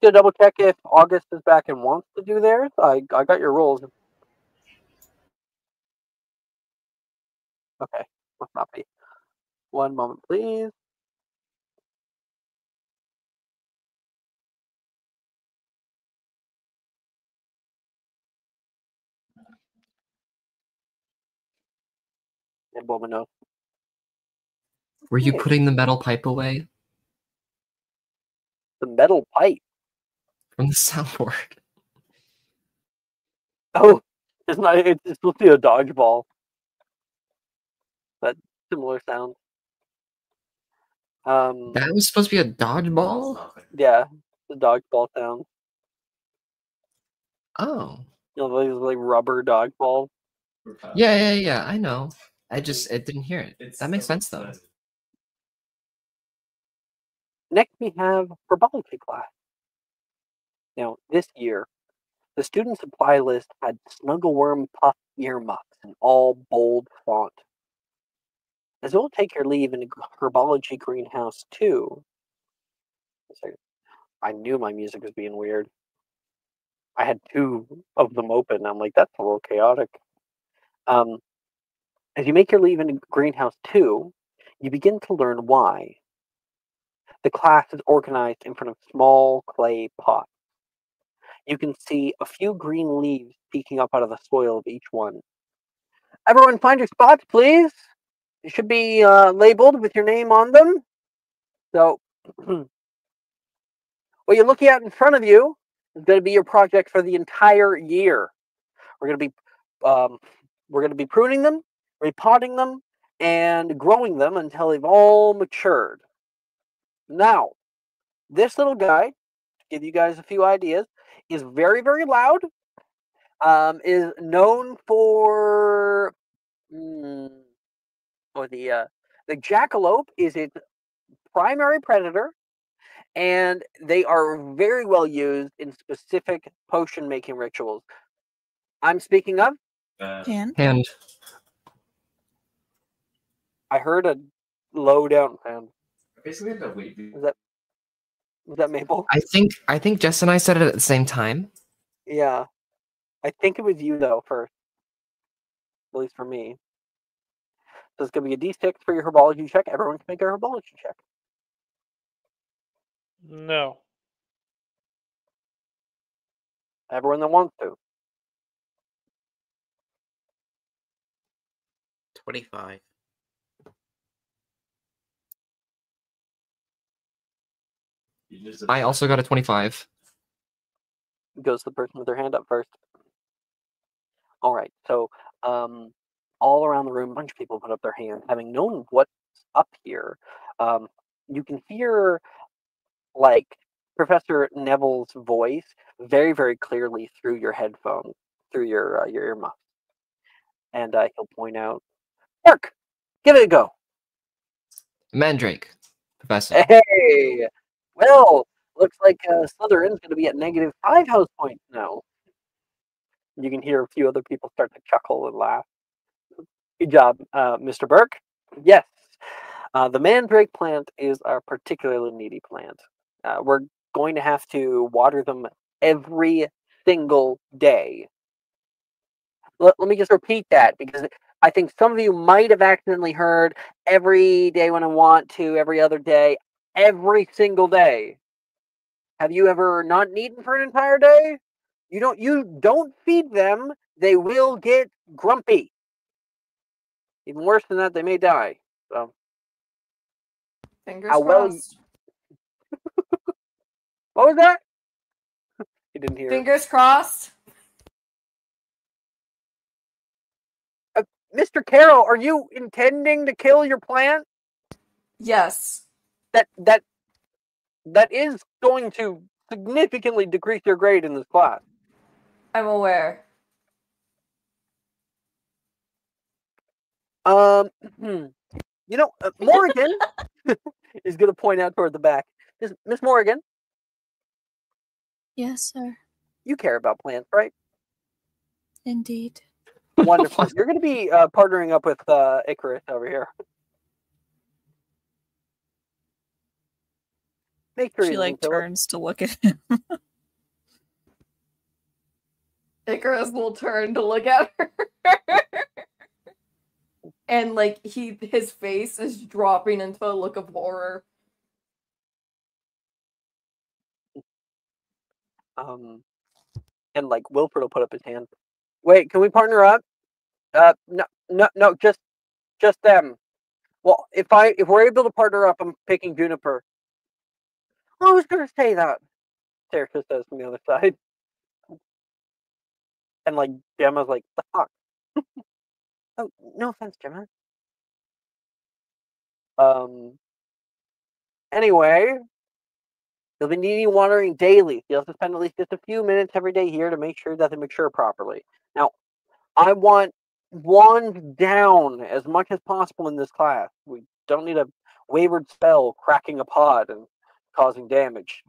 go double check if August is back and wants to do theirs. I got your rules. Okay, must not be. One moment, please. And woman knows. Were you Yeah. putting the metal pipe away The metal pipe. from the soundboard? Oh, it's not. It's supposed to be a dodgeball. But similar sound. That was supposed to be a dodgeball? Yeah, the dodgeball sound. Oh. You know, those like rubber dodgeball. Yeah, I know. I didn't hear it. That makes sense though. Next, we have herbology class. Now, this year, the student supply list had Snuggleworm puff earmuffs in all bold font. As you'll take your leave in herbology greenhouse 2. I knew my music was being weird. I had 2 of them open. I'm like, that's a little chaotic. As you make your leave in greenhouse 2, you begin to learn why. The class is organized in front of small clay pots. You can see a few green leaves peeking up out of the soil of each one. Everyone find your spots, please. It should be labeled with your name on them. So, what you're looking at in front of you is going to be your project for the entire year. We're going to be pruning them, repotting them, and growing them until they've all matured. Now, this little guy, to give you guys a few ideas, is very, very loud. Is known for the jackalope is its primary predator, and they are very well used in specific potion making rituals. I'm speaking of Hand. I heard a low down sound. Basically, the wait. Was that Maple? I think Jess and I said it at the same time. Yeah. I think it was you though first. At least for me. So it's gonna be a D6 for your herbology check. Everyone can make a herbology check. No. Everyone that wants to. 25. I also got a 25. Goes to the person with their hand up first. All right. So, all around the room, a bunch of people put up their hand. Having known what's up here, you can hear like Professor Neville's voice very, very clearly through your headphones, through your earmuffs, and he'll point out, "Mark, give it a go." Mandrake, Professor. Hey, well, looks like Slytherin's going to be at -5 house points now. You can hear a few other people start to chuckle and laugh. Good job, Mr. Burke. Yes, the mandrake plant is a particularly needy plant. We're going to have to water them every single day. Let me just repeat that because I think some of you might have accidentally heard every day when I want to, every other day, every single day. Have you ever not eaten for an entire day? You don't feed them, they will get grumpy. Even worse than that, they may die. So Fingers how well crossed. what was that? You didn't hear. Fingers crossed. Mr. Carroll, are you intending to kill your plant? Yes. That is going to significantly decrease your grade in this class. I'm aware. You know, Morrigan is going to point out toward the back. Miss Morrigan, Yes, sir. you care about plants, right? Indeed. Wonderful. You're going to be partnering up with Icarus over here. Make sure She he doesn't like kill it. turns to look at him. Icarus will turn to look at her. and like his face is dropping into a look of horror. And like Wilfred will put up his hand. Wait, can we partner up? No, just them. Well, if we're able to partner up, I'm picking Juniper. I was gonna say that. Serica says from the other side. And like Gemma's like, the fuck? Oh, no offense, Gemma. Anyway, you'll be needing watering daily. You'll have to spend at least just a few minutes every day here to make sure that they mature properly. Now, I want wands down as much as possible in this class. We don't need a wayward spell cracking a pod and causing damage.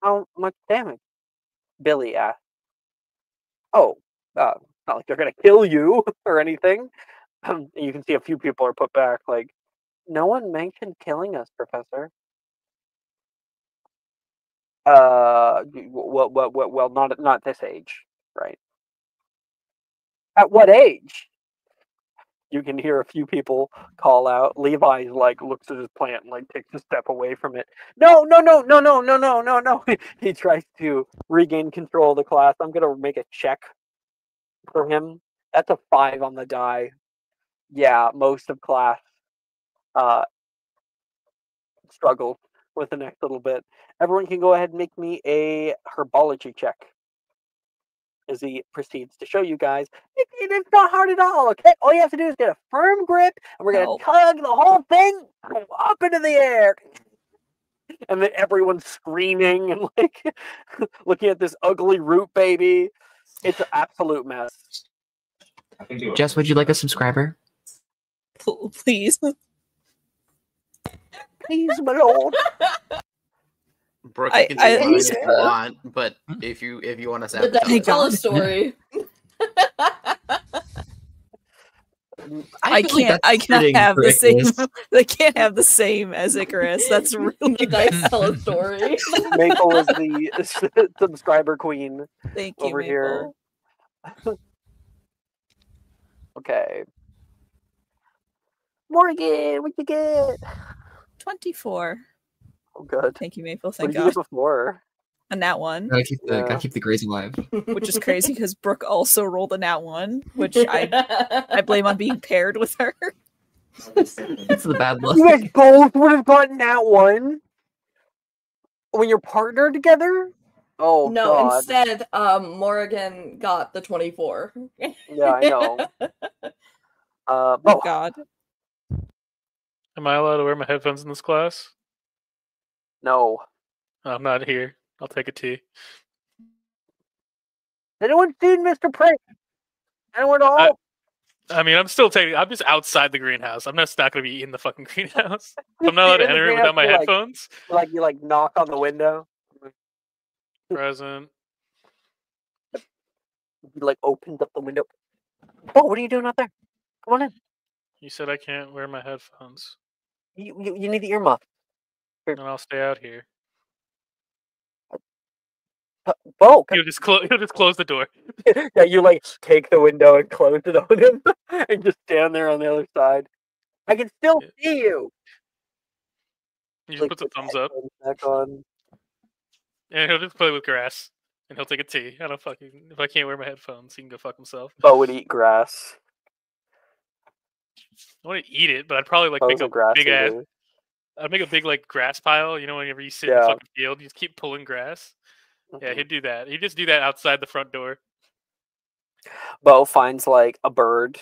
How much damage? Billy asked. Oh, not like they're gonna kill you or anything. You can see a few people are put back. Like, no one mentioned killing us, Professor. Well, not this age, right? At what age? You can hear a few people call out. Levi like looks at his plant and like takes a step away from it. No. He tries to regain control of the class. I'm gonna make a check for him. That's a 5 on the die. Yeah, most of class struggles with the next little bit. Everyone can go ahead and make me a herbology check. As he proceeds to show you guys, it's not hard at all, okay? All you have to do is get a firm grip, and we're going to tug the whole thing up into the air. And then everyone's screaming and like looking at this ugly root baby. It's an absolute mess. Jess, would you like a subscriber? Please. Please, my lord. Brooke, you can say mine if you want, but if you want to say, tell a story. I can't have the same. They can't have the same as Icarus. That's really the dice tell a story. Maple is the subscriber queen. Thank you, over Maple. here. Okay. Morgan, what'd you get? 24. Oh, good. Thank you, Maple. What Thank did you God. get before? A nat 1. Gotta keep the grades alive. Which is crazy because Brooke also rolled a nat 1, which I blame on being paired with her. It's the bad luck. You guys both would have gotten that one when you're partnered together. Oh no, God. Instead, Morgan got the 24. Yeah, I know. Oh God. Am I allowed to wear my headphones in this class? No. I'm not here. I'll take a tea. Anyone seen Mr. Prick? Anyone at all? I mean, I'm just outside the greenhouse. I'm just not going to be in the fucking greenhouse. I'm not allowed to enter it without my headphones. You knock on the window. Present. You opens up the window. Oh, what are you doing out there? Come on in. You said I can't wear my headphones. You need the earmuff. And I'll stay out here. Bo, He'll just close the door. Yeah, you take the window and close it on him, and just stand there on the other side. I can still see you. He just puts a thumbs up. Back on. And he'll just play with grass, and he'll take a tea. If I can't wear my headphones, he can go fuck himself. Bo would eat grass. I want to eat it, but I'd probably make a big ass. I'd make a big grass pile. You know, whenever you sit in the fucking field, you just keep pulling grass. Mm-hmm. Yeah, he'd do that. He'd just do that outside the front door. Bo finds a bird.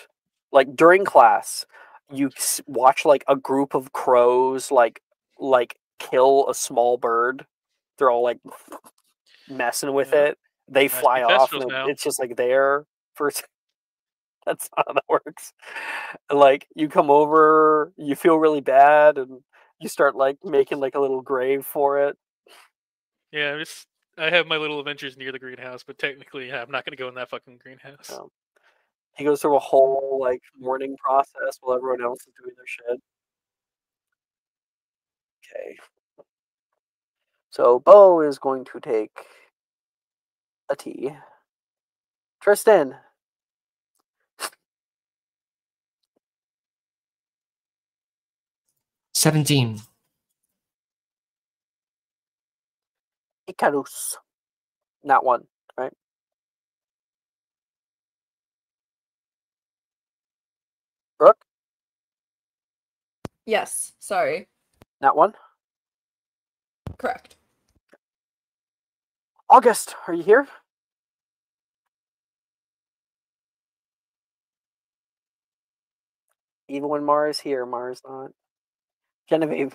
During class, you watch a group of crows kill a small bird. They're all messing with it. They fly off, and it's just there for. That's not how that works. You come over, you feel really bad, and you start making a little grave for it. Yeah, I have my little adventures near the greenhouse, but technically, I'm not going to go in that fucking greenhouse. No. He goes through a whole mourning process while everyone else is doing their shit. Okay. So Bo is going to take a tea. Tristan. 17. Icarus. Not one, right? Brooke? Yes, sorry. Not one? Correct. August, are you here? Even when Mara's here, Mara's not. Genevieve.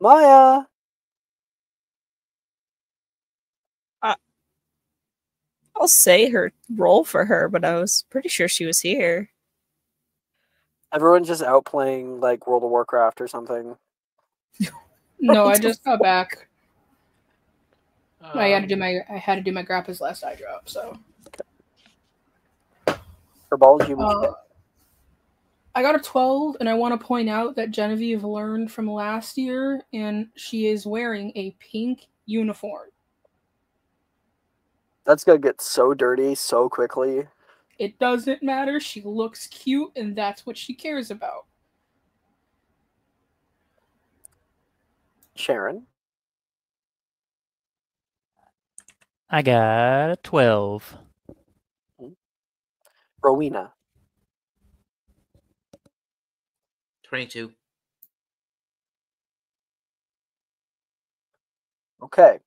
Maya! I'll say her roll for her, but I was pretty sure she was here. Everyone's just out playing like World of Warcraft or something. No, I just got back. I had Um, to do my grappa's last eye drop, so. Herbology, would you get? I got a 12, and I want to point out that Genevieve learned from last year, and she is wearing a pink uniform. That's gonna get so dirty so quickly. It doesn't matter. She looks cute, and that's what she cares about. Sharon. I got a 12. Rowena. 22. Okay.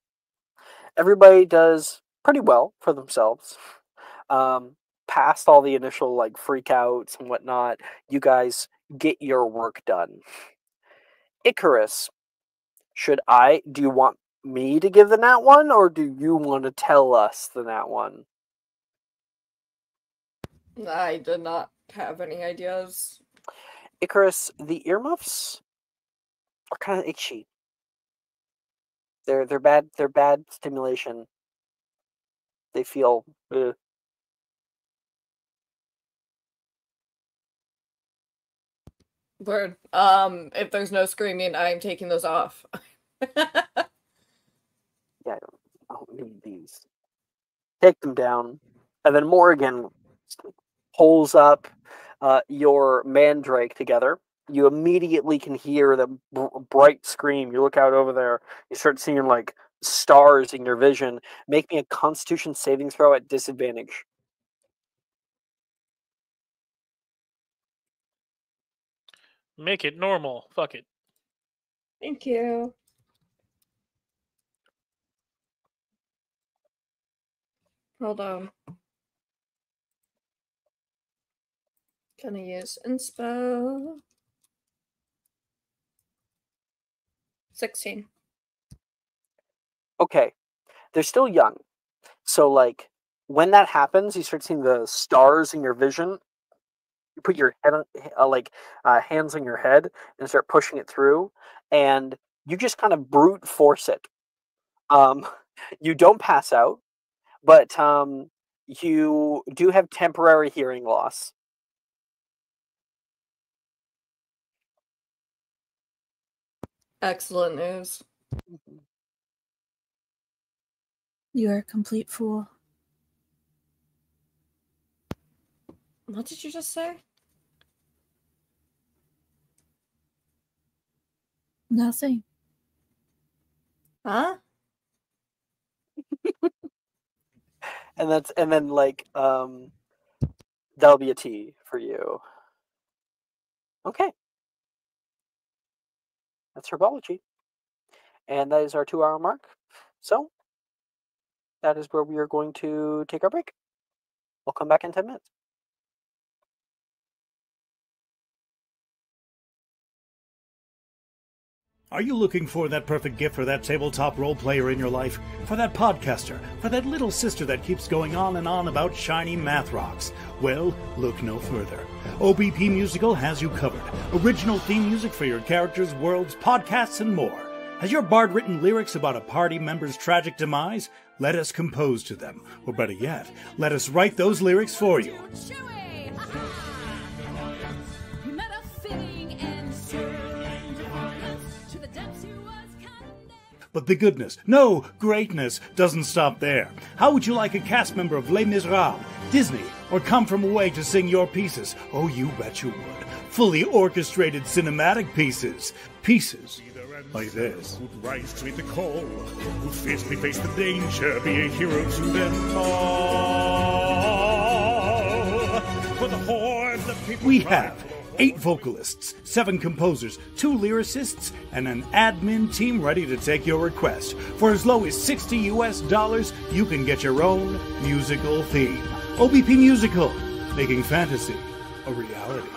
Everybody does pretty well for themselves. Past all the initial like freakouts and whatnot, you guys get your work done. Icarus, do you want me to give the nat one, or do you want to tell us the nat one? I did not have any ideas. Icarus, the earmuffs are kind of itchy. They're bad. They're bad stimulation. They feel. Word. If there's no screaming, I'm taking those off. Yeah, I don't need these. Take them down, and then Morrigan pulls up your mandrake together. You immediately can hear the bright scream. You look out over there. You start seeing like stars in your vision. Make me a Constitution saving throw at disadvantage. Make it normal. Fuck it. Thank you. Hold on. Gonna use inspo. 16. Okay, they're still young. So like when that happens, you start seeing the stars in your vision. You put your head on, hands on your head and start pushing it through, and you just kind of brute force it. You don't pass out, but you do have temporary hearing loss. Excellent news. You are a complete fool. What did you just say? Nothing. Huh? And then that'll be a T for you. Okay. That's herbology. And that is our 2-hour mark. So that is where we are going to take our break. We'll come back in 10 minutes. Are you looking for that perfect gift for that tabletop role player in your life? For that podcaster? For that little sister that keeps going on and on about shiny math rocks? Well, look no further. OBP Musical has you covered. Original theme music for your characters, worlds, podcasts, and more. Has your bard written lyrics about a party member's tragic demise? Let us compose to them. Or better yet, let us write those lyrics for you. But the goodness, no, greatness, doesn't stop there. How would you like a cast member of Les Miserables Disney, or come from away to sing your pieces? Oh, you bet you would. Fully orchestrated cinematic pieces. Pieces like this. Who'd rise to meet the call, who'd fiercely face the danger, be a hero to them all. For the hordes of people We have 8 vocalists, 7 composers, 2 lyricists, and an admin team ready to take your request. For as low as $60 US, you can get your own musical theme. OBP Musical, making fantasy a reality.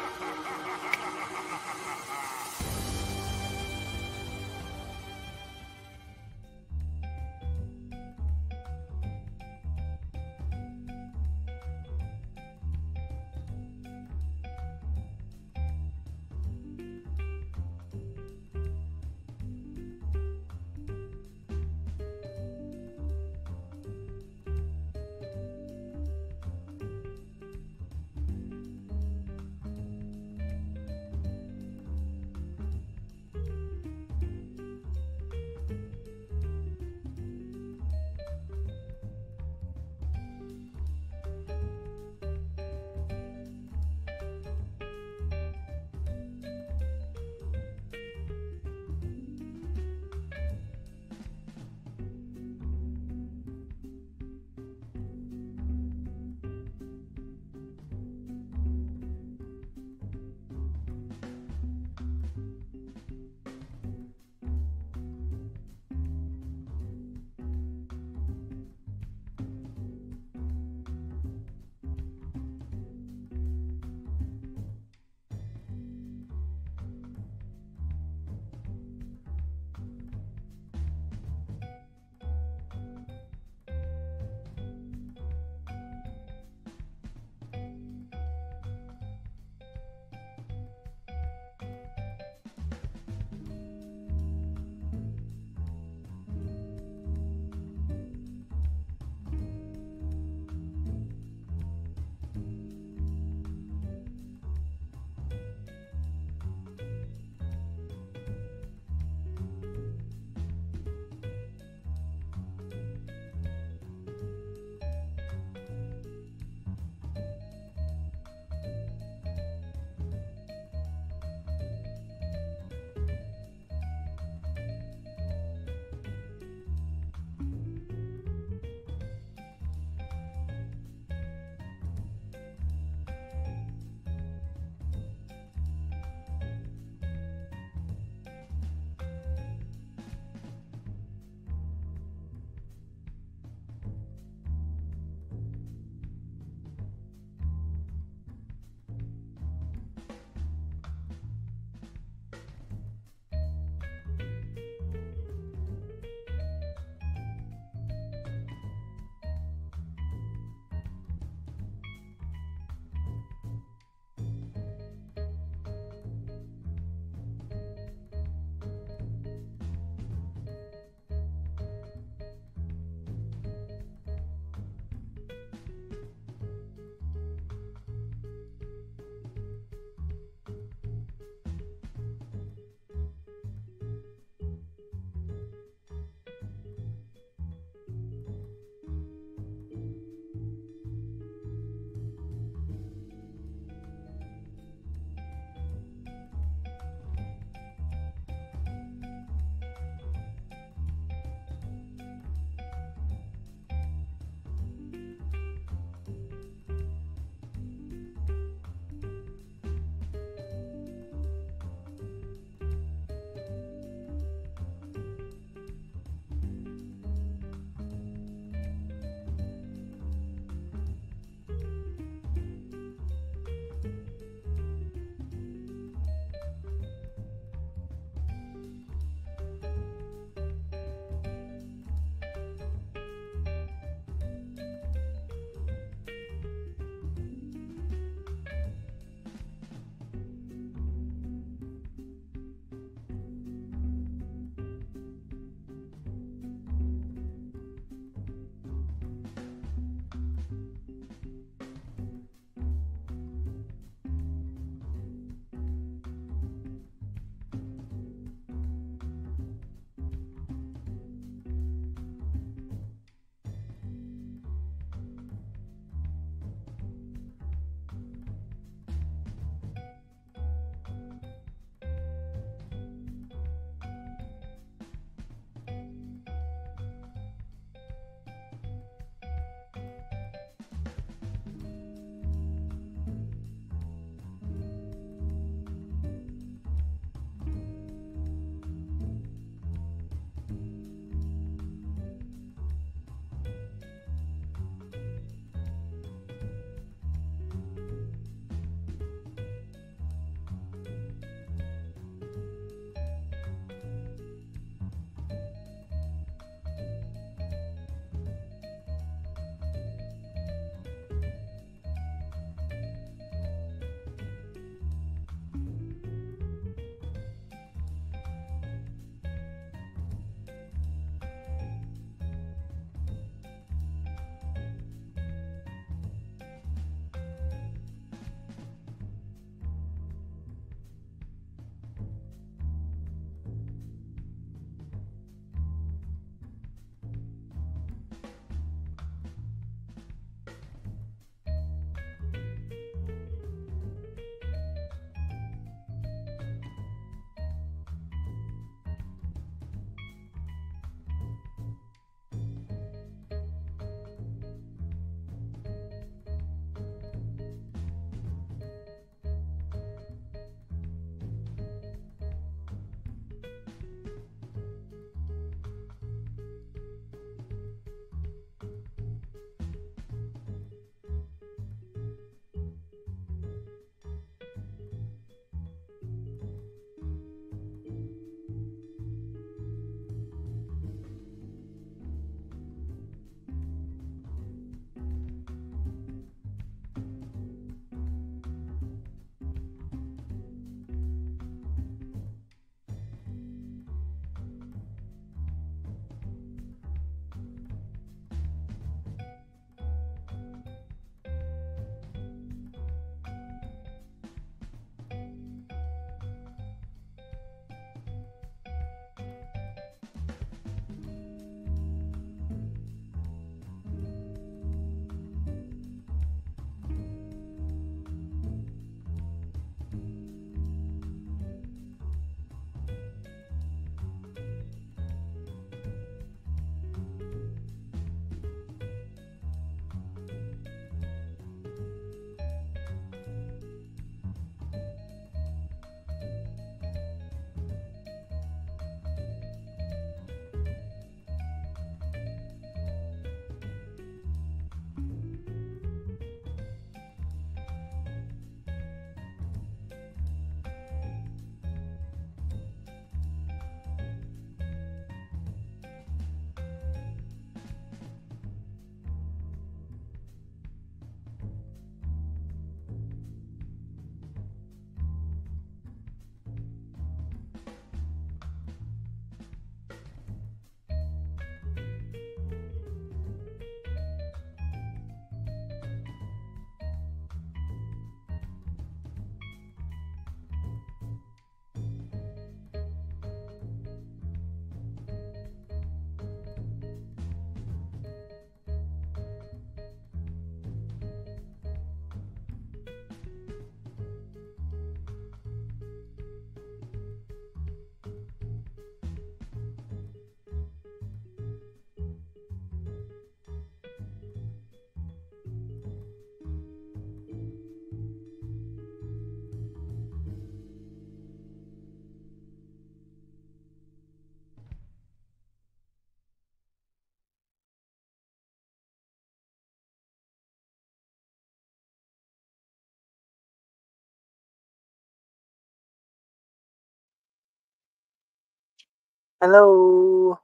Hello.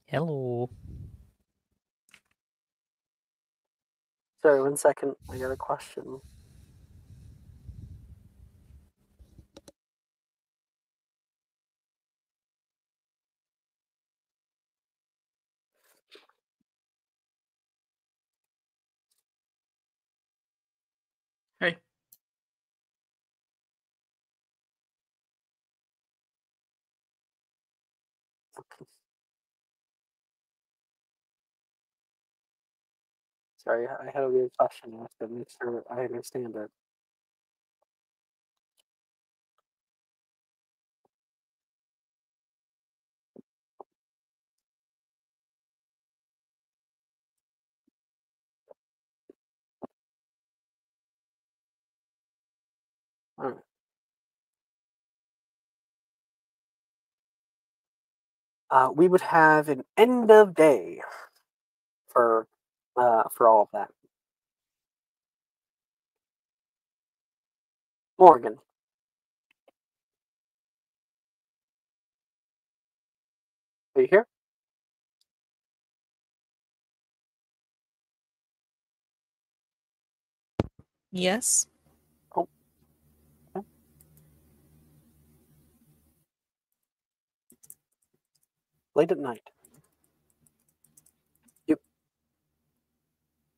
Hello. Sorry, 1 second. I got a question. Hey. Sorry, I had a weird question. I have to make sure I understand it. Alright. We would have an end of day for all of that. Morgan. Are you here? Yes. Oh. Okay. Late at night. Yep.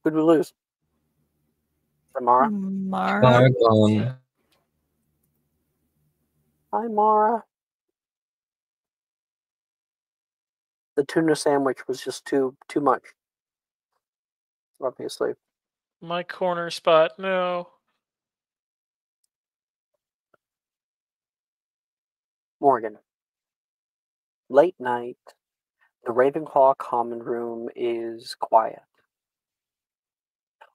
Who'd we lose? Mara? Mara. Gone. Hi, Mara. The tuna sandwich was just too much. Obviously. My corner spot, no. Morgan. Late night. The Ravenclaw common room is quiet.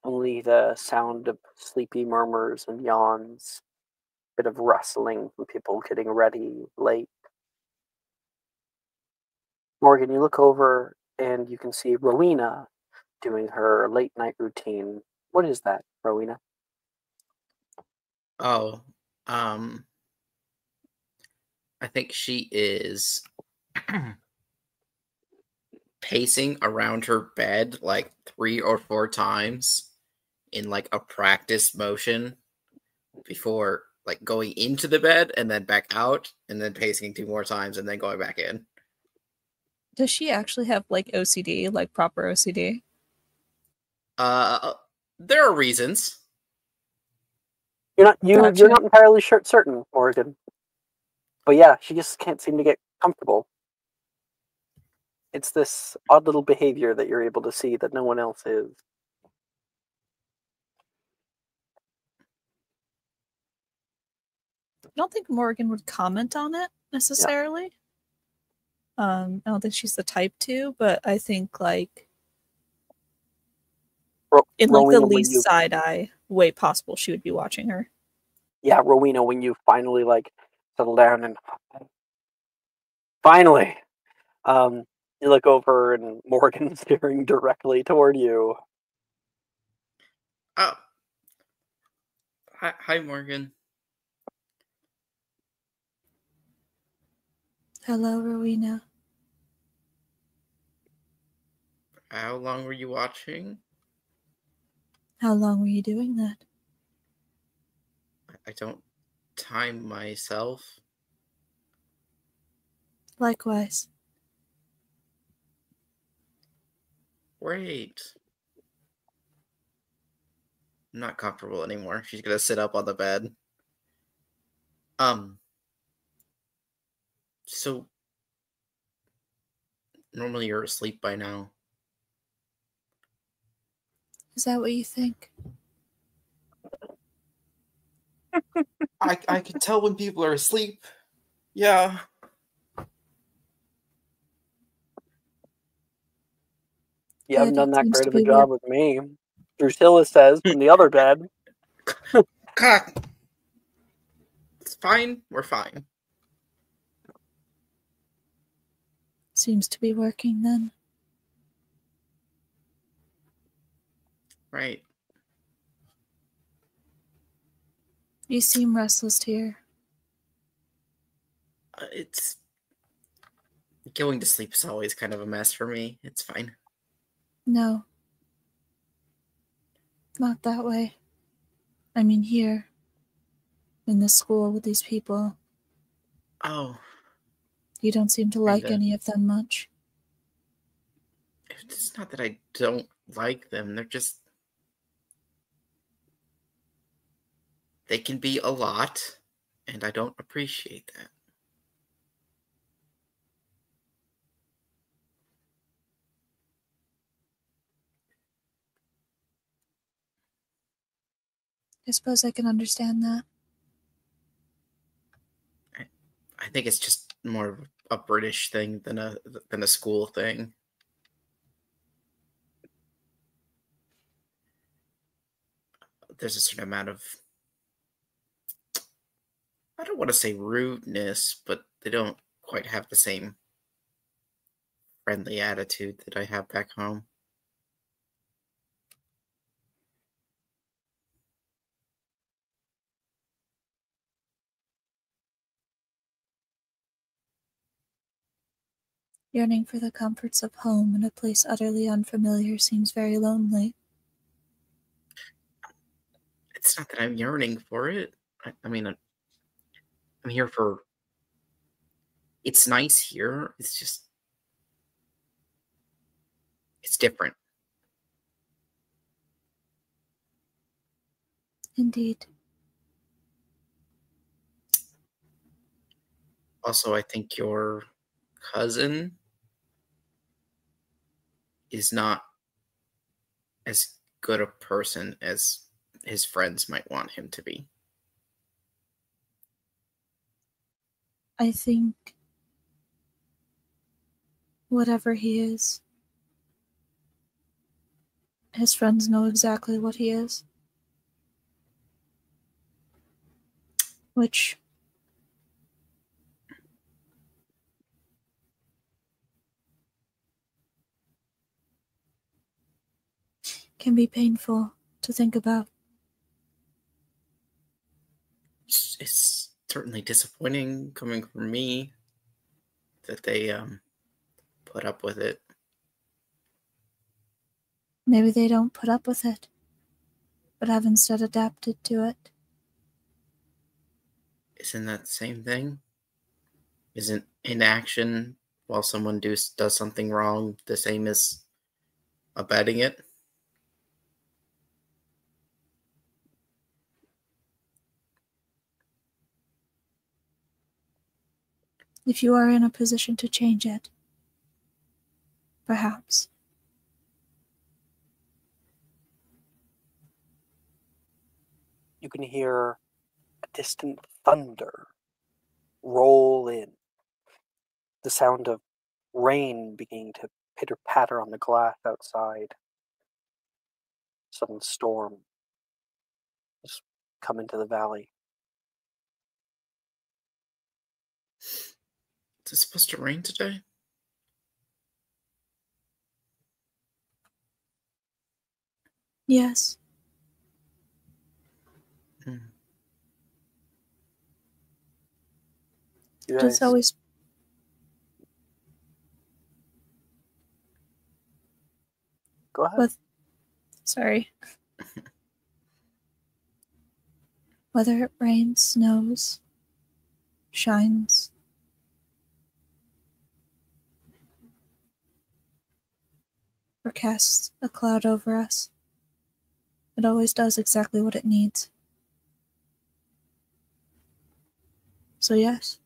Only the sound of sleepy murmurs and yawns. Bit of rustling from people getting ready late. Morgan, you look over and you can see Rowena doing her late night routine. What is that, Rowena? Oh, I think she is pacing around her bed like 3 or 4 times in like a practice motion before like going into the bed and then back out and then pacing 2 more times and then going back in. Does she actually have like OCD, like proper OCD? There are reasons. You're Gotcha. not entirely certain, Morgan. But yeah, she just can't seem to get comfortable. It's this odd little behavior that you're able to see that no one else is. I don't think Morgan would comment on it necessarily. I don't think she's the type to, but I think like in like the Rowena, least side eye way possible, she would be watching her. Yeah, Rowena, when you finally like settle down and finally, you look over and Morgan's staring directly toward you. Oh, hi, Morgan. Hello, Rowena. How long were you watching? How long were you doing that? I don't time myself. Likewise. Wait. I'm not comfortable anymore. She's gonna sit up on the bed. So normally you're asleep by now. Is that what you think? I can tell when people are asleep. Yeah. You haven't done that Seems great to of a be job with me. Drusilla says from the other bed. God. It's fine. We're fine. Seems to be working then. Right. You seem restless here. It's going to sleep is always kind of a mess for me. It's fine. No. Not that way. I mean here. In this school with these people. Oh. You don't seem to like Kinda. any of them much. It's not that I don't like them. They're just... They can be a lot, and I don't appreciate that. I suppose I can understand that. I think it's just more of a British thing than a school thing. There's a certain amount of, I don't want to say rudeness, but they don't quite have the same friendly attitude that I have back home. Yearning for the comforts of home in a place utterly unfamiliar seems very lonely. It's not that I'm yearning for it. I mean, I'm here for... It's nice here. It's just... It's different. Indeed. Also, I think your cousin is not as good a person as his friends might want him to be. I think whatever he is, his friends know exactly what he is. Which can be painful to think about. It's certainly disappointing coming from me that they put up with it. Maybe they don't put up with it, but have instead adapted to it. Isn't that the same thing? Isn't inaction while someone does something wrong the same as abetting it? If you are in a position to change it, perhaps. You can hear a distant thunder roll in. The sound of rain beginning to pitter-patter on the glass outside. Sudden storm has come into the valley. Is it supposed to rain today? Yes. You It's guys, always go ahead. sorry. Whether it rains, snows, shines, or casts a cloud over us, it always does exactly what it needs. So yes,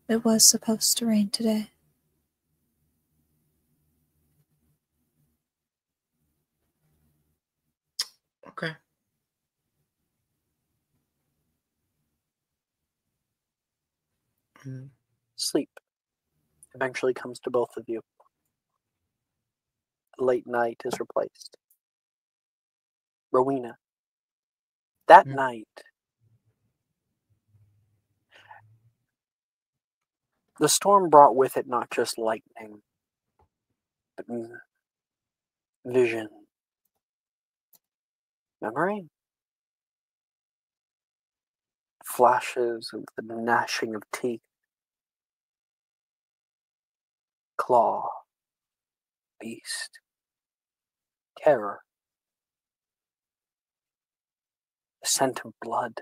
it was supposed to rain today. Okay. Sleep eventually comes to both of you. The late night is replaced. Rowena, that night, the storm brought with it not just lightning, but vision, memory, flashes of the gnashing of teeth, claw, beast, terror, the scent of blood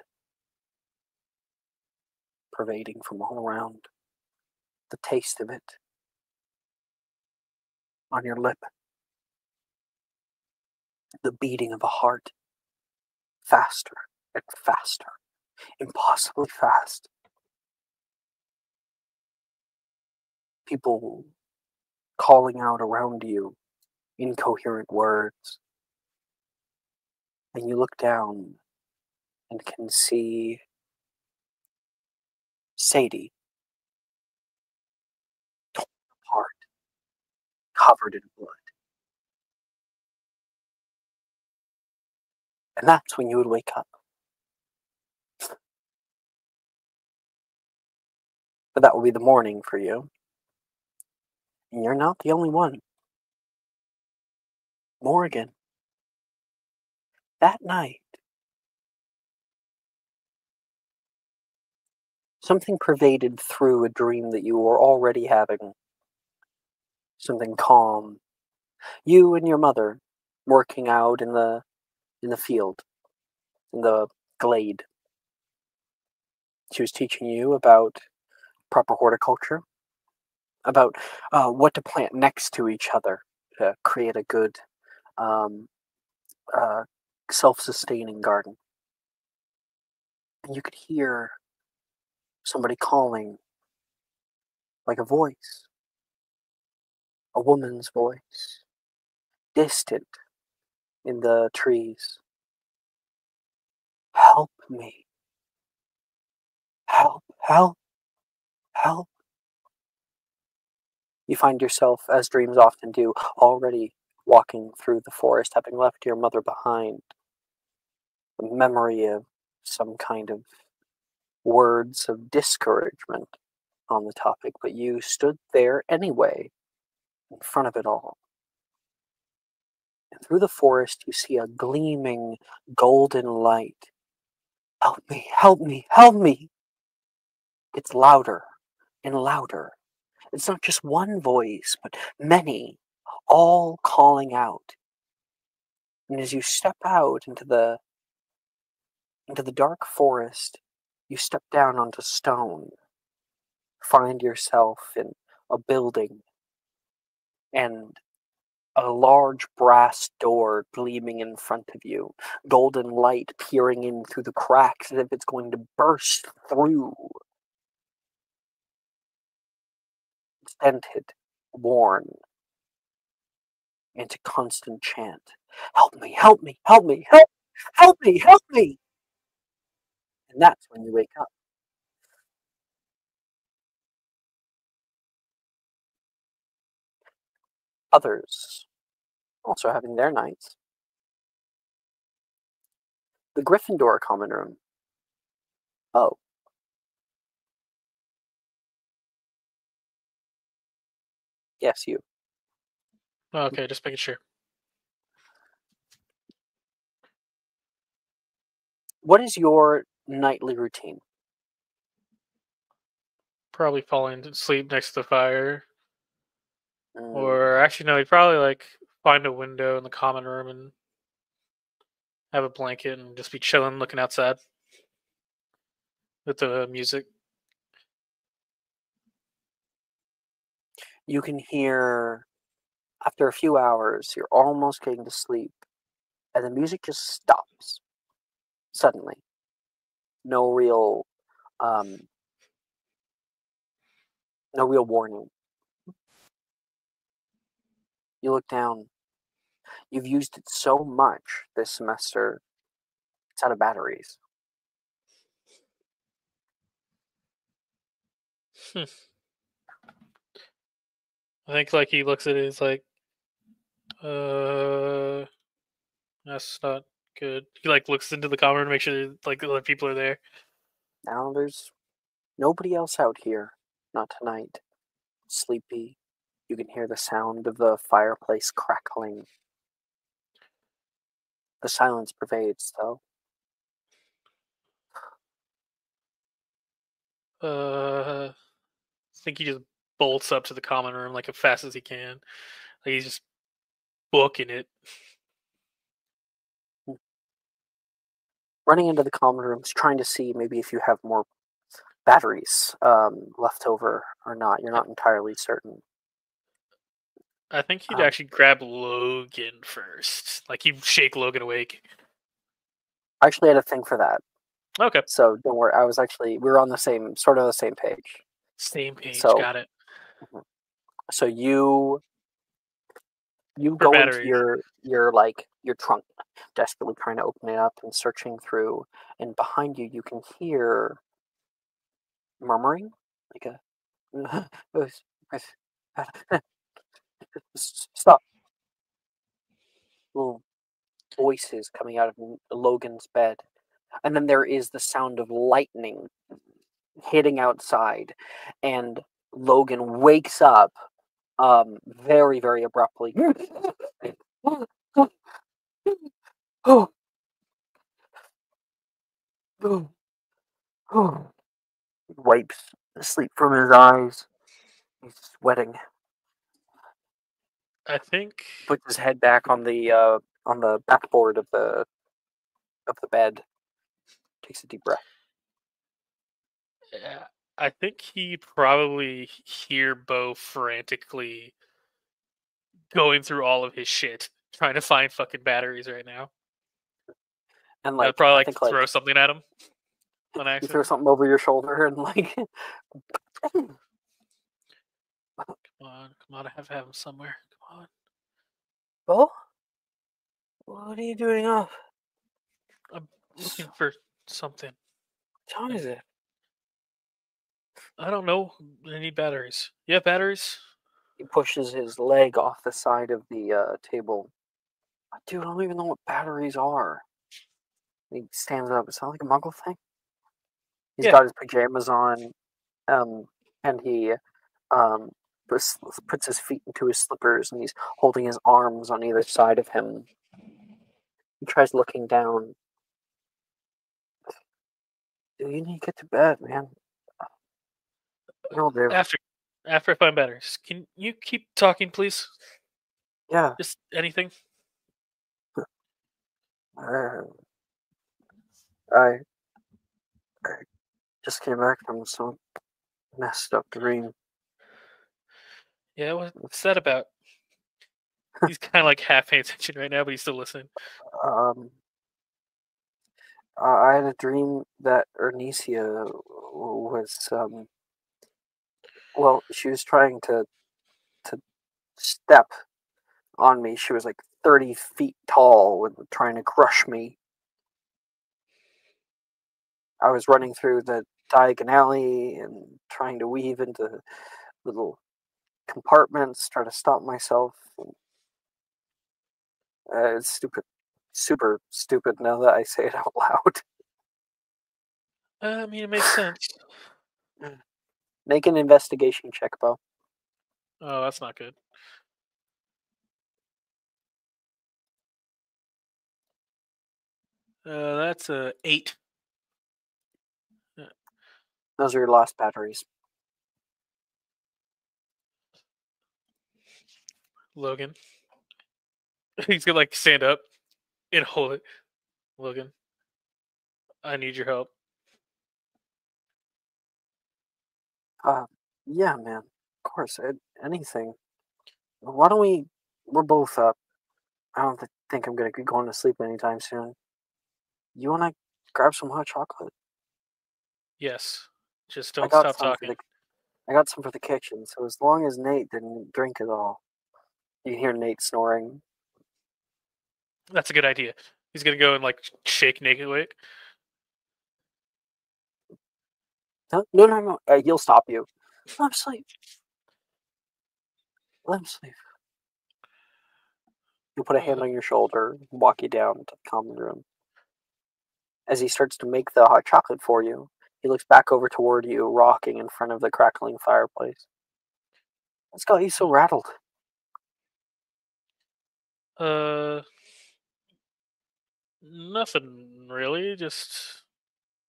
pervading from all around, the taste of it on your lip, the beating of a heart, faster and faster, impossibly fast. People calling out around you incoherent words. And you look down and can see Sadie torn apart, covered in blood. And that's when you would wake up. But that will be the morning for you. And you're not the only one. Morgan, that night, something pervaded through a dream that you were already having. Something calm. You and your mother working out in the field, in the glade. She was teaching you about proper horticulture, about what to plant next to each other to create a good self-sustaining garden. And you could hear somebody calling, like a voice, a woman's voice, distant in the trees. Help me. Help, help, help. You find yourself, as dreams often do, already walking through the forest, having left your mother behind. The memory of some kind of words of discouragement on the topic, but you stood there anyway, in front of it all. And through the forest you see a gleaming golden light. Help me, help me, help me! It's louder and louder. It's not just one voice, but many, all calling out. And as you step out into the dark forest, you step down onto stone, find yourself in a building, and a large brass door gleaming in front of you, golden light peering in through the cracks as if it's going to burst through. It's dented, worn, into constant chant. Help me, help me, help me, help, help me, help me! And that's when you wake up. Others also having their nights. The Gryffindor common room. Oh. Yes, you. Okay, just making sure. What is your nightly routine? Probably falling to sleep next to the fire. Or actually, no, you'd probably like find a window in the common room and have a blanket and just be chilling, looking outside with the music. You can hear, after a few hours, you're almost getting to sleep, and the music just stops suddenly. No real warning. You look down. You've used it so much this semester, it's out of batteries. I think like he looks at it, he's like, that's not good. He like looks into the common room to make sure like other people are there. Now there's nobody else out here. Not tonight. Sleepy. You can hear the sound of the fireplace crackling. The silence pervades, though. I think he just bolts up to the common room like as fast as he can. Like he's just booking it. Running into the common rooms, trying to see maybe if you have more batteries left over or not. You're not entirely certain. I think he'd actually grab Logan first. Like he'd shake Logan awake. I actually had a thing for that. Okay. So don't worry. We were on the same page. Same page. So, Got it. So you For go batteries. into your trunk, desperately trying to open it up and searching through, and behind you can hear murmuring, like a stop. Little voices coming out of Logan's bed, and then there is the sound of lightning hitting outside, and Logan wakes up very, very abruptly. Oh. He wipes the sleep from his eyes. He's sweating. I think Puts his head back on the backboard of the bed. Takes a deep breath. I think he'd probably hear Bo frantically going through all of his shit, trying to find fucking batteries right now. And I'd probably I think throw something at him on you accident. throw something over your shoulder and Come on, I have to have him somewhere. Come on. Bo? What are you doing up? I'm looking for something. What time is it? I don't know. I need batteries. You have batteries? He pushes his leg off the side of the table. Dude, I don't even know what batteries are. He stands up. Is that like a muggle thing? He's got his pajamas on, and he puts his feet into his slippers, and he's holding his arms on either side of him. He tries looking down. Dude, you need to get to bed, man. No, Dave. After I find batteries, can you keep talking, please? Yeah. Just anything. I just came back from some messed up dream. Yeah, what's that about? He's kind of like half paying attention right now, but he's still listening. I had a dream that Ernisia was well, she was trying to step on me. She was like 30 feet tall and trying to crush me. I was running through the diagon alley and trying to weave into little compartments, trying to stop myself. It's stupid. Super stupid now that I say it out loud. I mean, it makes sense. Make an investigation check, Bo. Oh, that's not good. That's a 8. Those are your last batteries. Logan. He's gonna stand up and hold it. Logan, I need your help. Yeah, man. Of course, anything. Why don't we're both up. I don't think I'm gonna be going to sleep anytime soon. You wanna grab some hot chocolate? Yes. Just don't stop talking. I got some for the kitchen, so as long as Nate didn't drink it all. You hear Nate snoring. That's a good idea. He's gonna go and shake Nate awake. No. He'll stop you. Let him sleep. Let him sleep. He'll put a hand on your shoulder, walk you down to the common room. As he starts to make the hot chocolate for you, he looks back over toward you, rocking in front of the crackling fireplace. What's got you so rattled? Nothing really. Just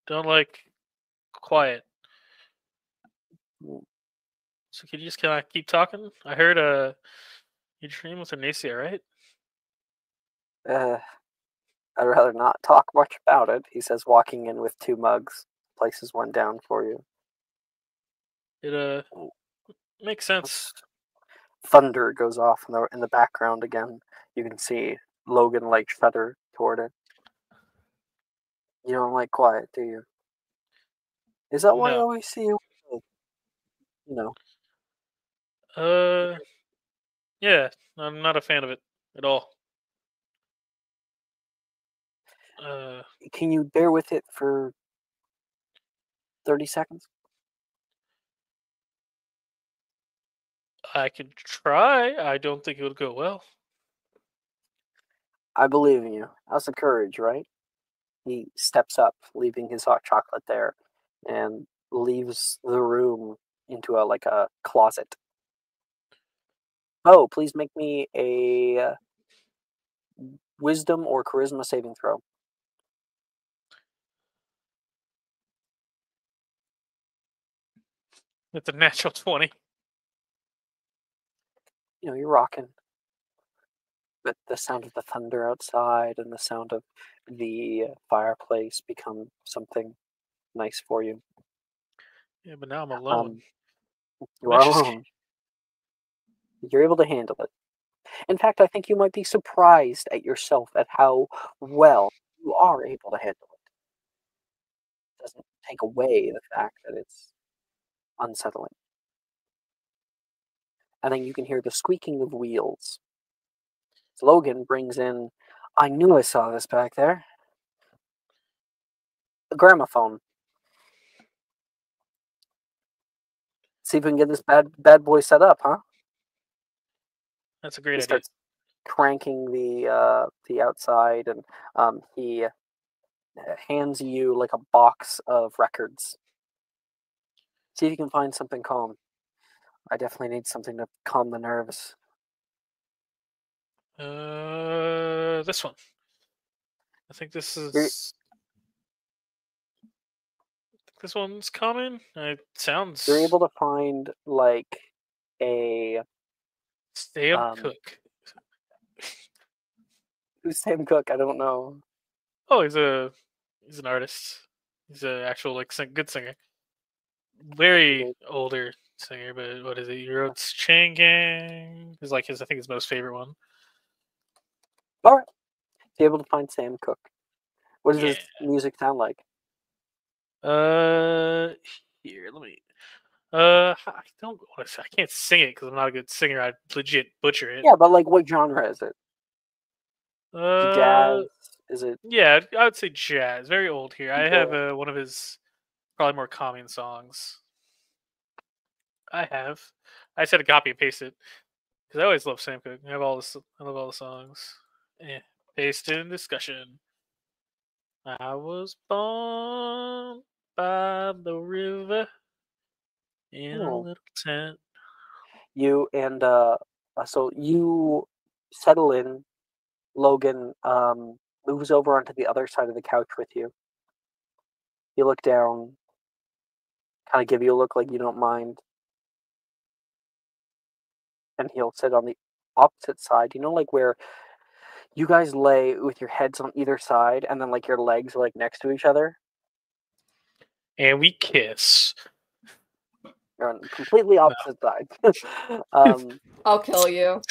don't like quiet. So can I keep talking? I heard you dream with Anicia, right? I'd rather not talk much about it, he says, walking in with 2 mugs. Places one down for you. It makes sense. Thunder goes off in the background again. You can see Logan like shudder toward it. You don't like quiet, do you? Is that why I No. always see you? You know. Yeah, I'm not a fan of it at all. Can you bear with it for 30 seconds? I could try. I don't think it would go well. I believe in you. That's the courage, right? He steps up, leaving his hot chocolate there, and leaves the room into a closet. Oh, please make me a wisdom or charisma saving throw. It's a natural 20. You know, you're rocking. But the sound of the thunder outside and the sound of the fireplace become something nice for you. Yeah, but now I'm alone. You are alone. You're able to handle it. In fact, I think you might be surprised at yourself at how well you are able to handle it. It doesn't take away the fact that it's unsettling. And then you can hear the squeaking of wheels. Logan brings in, I knew I saw this back there, a gramophone. See if we can get this bad boy set up, huh? That's a great He idea. starts cranking the outside, and he hands you like a box of records. See if you can find something calm. I definitely need something to calm the nerves. This one. I think this one's common. It sounds. You're able to find like a Sam Cooke. Who's Sam Cooke? I don't know. Oh, he's an artist. He's an actual good singer. Very older singer, but what is it? He wrote Chain Gang. Is like I think his most favorite one. All right. You're able to find Sam Cooke. What does his music sound like? Here, let me. I don't want to. I can't sing it because I'm not a good singer. I'd legit butcher it. Yeah, but like, what genre is it? Is it jazz? Is it? Yeah, I would say jazz. Very old here. I have one of his probably more calming songs. I just had to copy and paste it because I always love Sam Cooke. I love all the songs. Paste in discussion. I was born by the river in a little tent. You and so you settle in. Logan moves over onto the other side of the couch with you. You look down, kind of give you a look like you don't mind, and he'll sit on the opposite side. You know, like where you guys lay with your heads on either side, and then like your legs are like next to each other, and we kiss. You're on completely opposite sides. I'll kill you.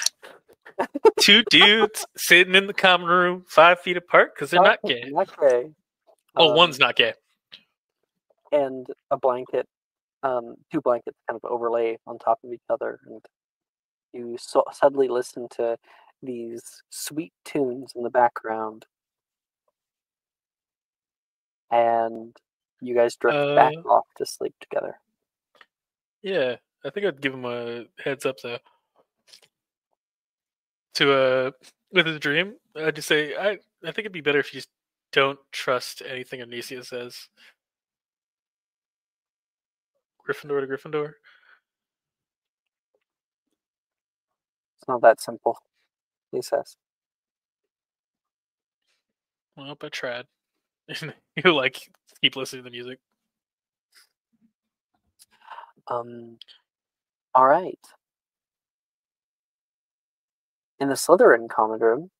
2 dudes sitting in the common room, 5 feet apart because they're not gay. Not gay. One's not gay. And a blanket, 2 blankets kind of overlay on top of each other, and you suddenly listen to these sweet tunes in the background, and you guys drift back off to sleep together. Yeah, I think I'd give him a heads up though. To with his dream, I'd just say I think it'd be better if you just don't trust anything Anicia says. Gryffindor to Gryffindor. It's not that simple, he says. Well, I tried. You like keep listening to the music. All right. In the Slytherin common room,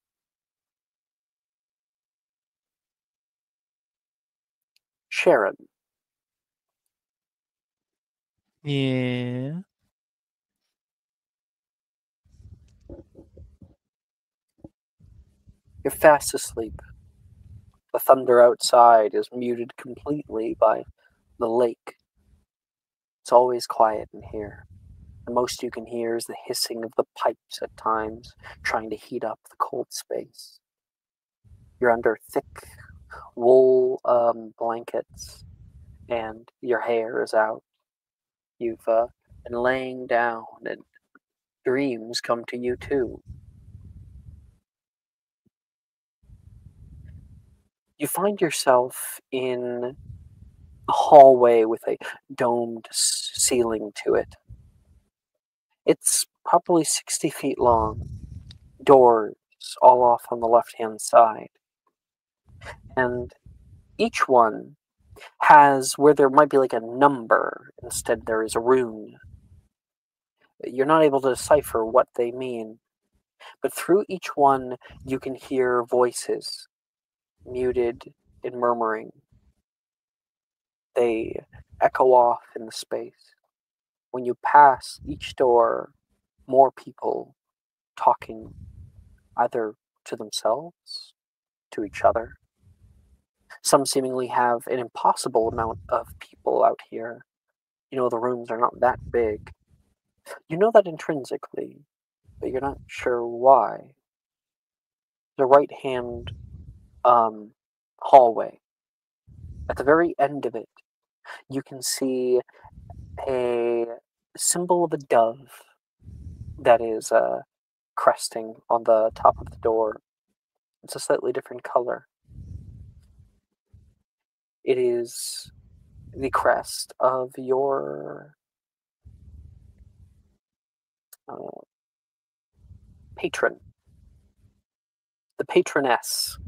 Sharon. Yeah. You're fast asleep. The thunder outside is muted completely by the lake. It's always quiet in here. The most you can hear is the hissing of the pipes at times, trying to heat up the cold space. You're under thick wool blankets, and your hair is out. You've been laying down, and dreams come to you too. You find yourself in a hallway with a domed ceiling to it. It's probably 60 feet long. Doors all off on the left-hand side. And each one has where there might be like a number, instead there is a rune. You're not able to decipher what they mean, but through each one you can hear voices, muted and murmuring. They echo off in the space. When you pass each door, more people talking either to themselves, to each other. Some seemingly have an impossible amount of people out here. You know, the rooms are not that big. You know that intrinsically, but you're not sure why. The right-hand hallway. At the very end of it, you can see a symbol of a dove that is cresting on the top of the door. It's a slightly different color. It is the crest of your patron, the patroness.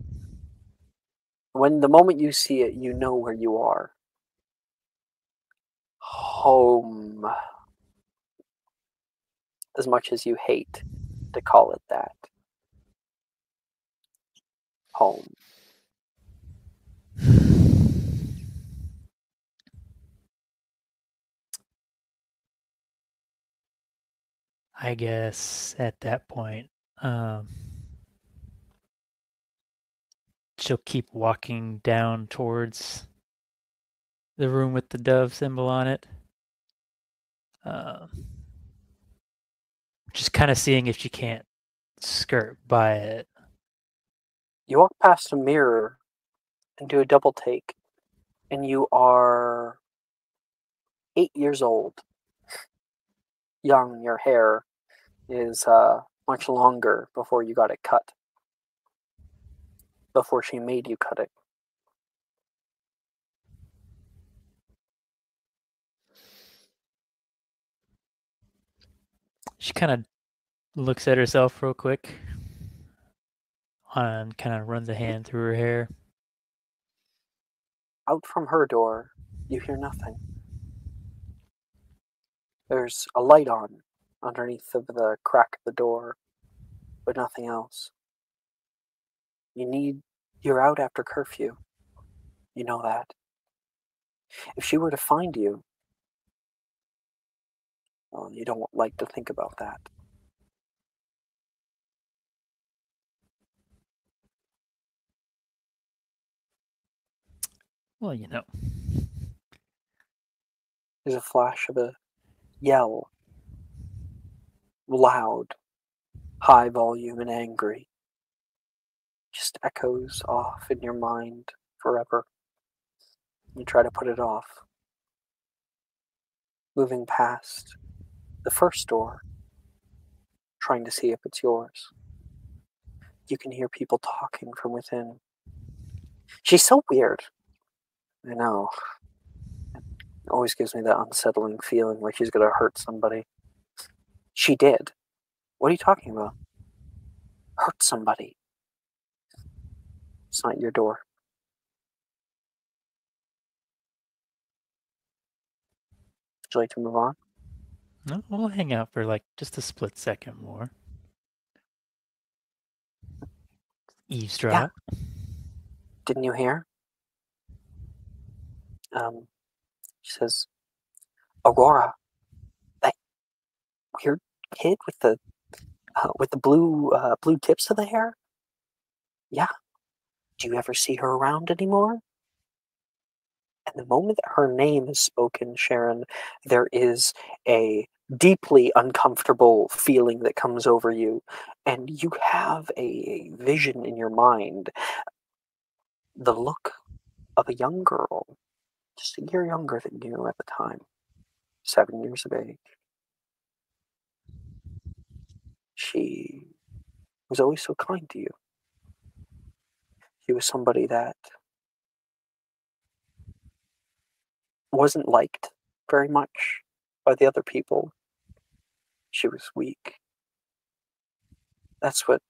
When the moment you see it, you know where you are. Home. As much as you hate to call it that. Home. I guess at that point, she'll keep walking down towards the room with the dove symbol on it. Just kind of seeing if she can't skirt by it. You walk past a mirror and do a double take, and you are 8 years old. Young, your hair is much longer before you got it cut. Before she made you cut it. She kind of looks at herself real quick and kind of runs a hand through her hair. Out from her door, you hear nothing. There's a light on underneath of the crack of the door, but nothing else. You're out after curfew. You know that. If she were to find you, well, you don't like to think about that. Well, you know. There's a flash of a yell. Loud, high volume, and angry. Just echoes off in your mind forever. You try to put it off. Moving past the first door, trying to see if it's yours. You can hear people talking from within. She's so weird. I know. It always gives me that unsettling feeling like she's gonna hurt somebody. She did. What are you talking about? Hurt somebody. It's not your door. Would you like to move on? No, we'll hang out for like just a split second more. Eavesdrop. Didn't you hear? She says, Aurora, that weird kid with the blue tips of the hair. Yeah. Do you ever see her around anymore? And the moment that her name is spoken, Sharon, there is a deeply uncomfortable feeling that comes over you, and you have a vision in your mind. The look of a young girl, just a year younger than you at the time, 7 years of age. She was always so kind to you. She was somebody that wasn't liked very much by the other people. She was weak. That's what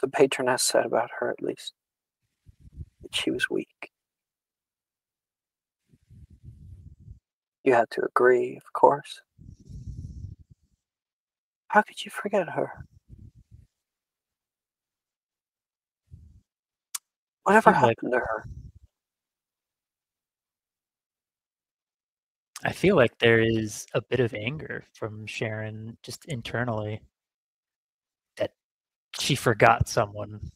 the patroness said about her, at least. That she was weak. You had to agree, of course. How could you forget her? Whatever happened to her? I feel like there is a bit of anger from Sharon just internally that she forgot someone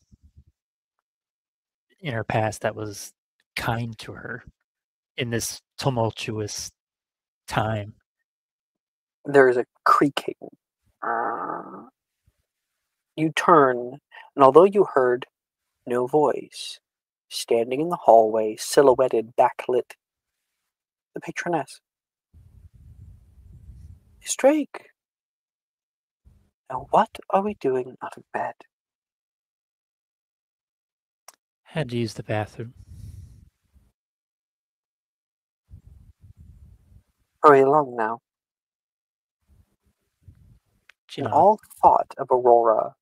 in her past that was kind to her in this tumultuous time. There is a creaking. You turn, and although you heard no voice, standing in the hallway, silhouetted, backlit, the patroness. Miss Drake. Now what are we doing out of bed? Had to use the bathroom. Hurry along now. And all thought of Aurora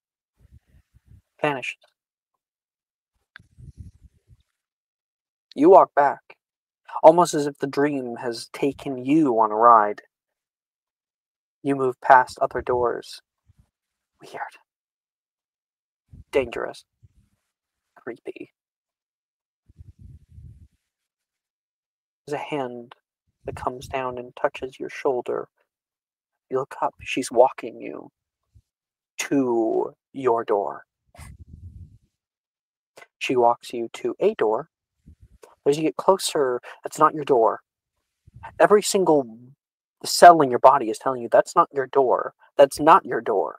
vanishes. You walk back, almost as if the dream has taken you on a ride. You move past other doors. Weird. Dangerous. Creepy. There's a hand that comes down and touches your shoulder. You look up. She's walking you to your door. She walks you to a door. As you get closer, that's not your door. Every single cell in your body is telling you that's not your door. That's not your door.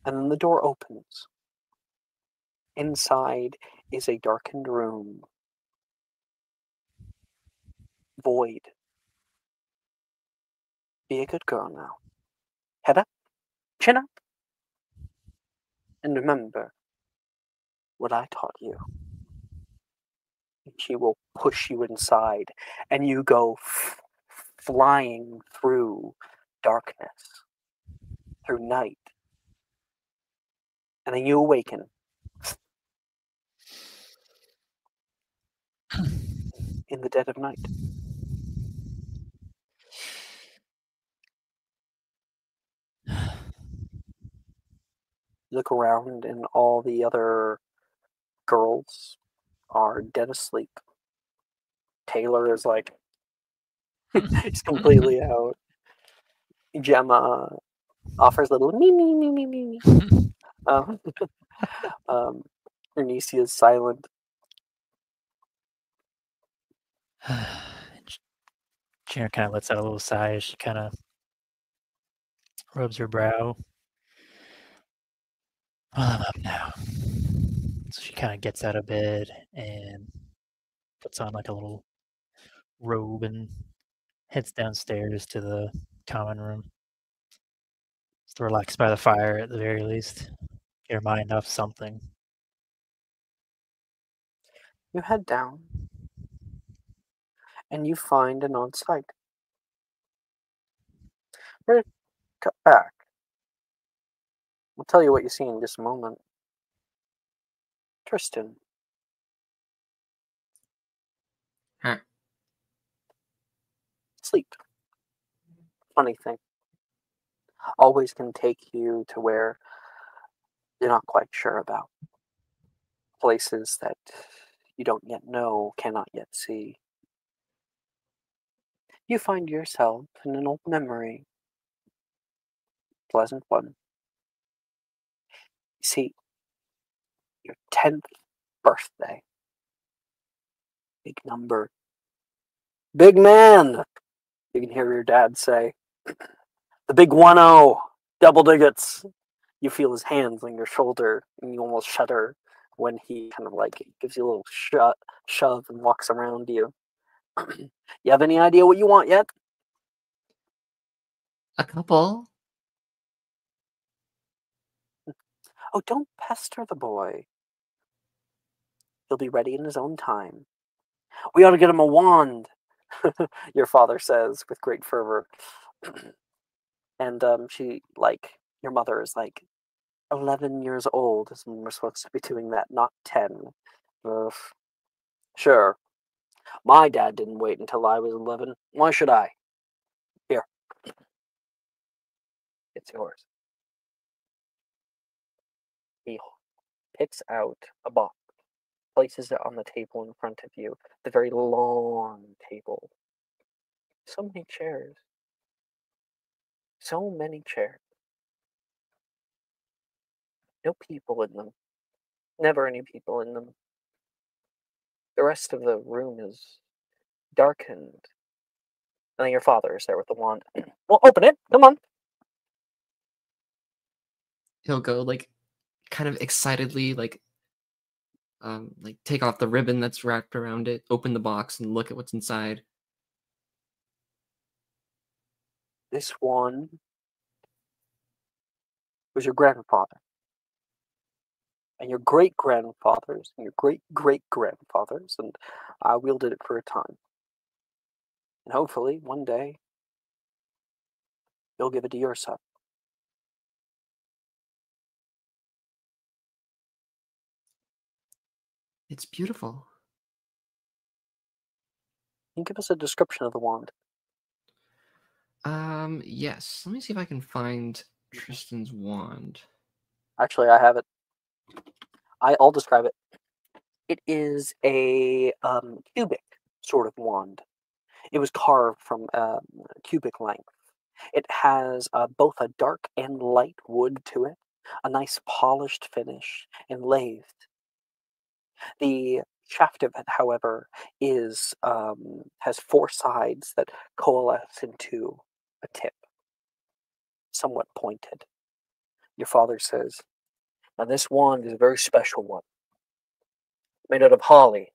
And then the door opens. Inside is a darkened room. Void. Be a good girl now. Head up. Chin up. And remember what I taught you. And she will push you inside, and you go flying through darkness, through night. And then you awaken. In the dead of night. Look around, and all the other girls are dead asleep. Taylor is like, he's completely out. Gemma offers a little me me me me me me. Ernisi is silent. Sharon kind of lets out a little sigh as she kind of rubs her brow. Well, I'm up now. So she kind of gets out of bed and puts on like a little robe and heads downstairs to the common room. Just to relax by the fire at the very least. Get her mind off something. You head down, and you find an odd sight. We're going to cut back. I'll tell you what you see in just a moment. – Tristan. Huh. Sleep. funny thing. Always can take you to where you're not quite sure about. Places that you don't yet know, cannot yet see. You find yourself in an old memory. Pleasant one. You see, your 10th birthday. Big number. Big man! You can hear your dad say. The big 1-0. Double digits. You feel his hands on your shoulder, and you almost shudder when he kind of like gives you a little shove and walks around you. You have any idea what you want yet? A couple. Oh, don't pester the boy. He'll be ready in his own time. We ought to get him a wand, your father says with great fervor. And your mother is like 11 years old, and we're supposed to be doing that, not 10. Ugh. Sure. My dad didn't wait until I was 11. Why should I? Here. It's yours. He picks out a box, places it on the table in front of you, the very long table. So many chairs. So many chairs. No people in them. Never any people in them. The rest of the room is darkened. And then your father is there with the wand. Well, open it. Come on. He'll go like kind of excitedly like take off the ribbon that's wrapped around it, open the box and look at what's inside. This one was your grandfather. And your great-grandfathers, and your great-great-grandfathers, and I wielded it for a time. And hopefully, one day, you'll give it to your son. It's beautiful. Can you give us a description of the wand? Yes. Let me see if I can find Tristan's wand. Actually, I have it. I'll describe it. It is a cubic sort of wand. It was carved from cubic length. It has both a dark and light wood to it, a nice polished finish, and lathed. The shaft of it, however, is has 4 sides that coalesce into a tip, somewhat pointed. Your father says, now this wand is a very special one, made out of holly.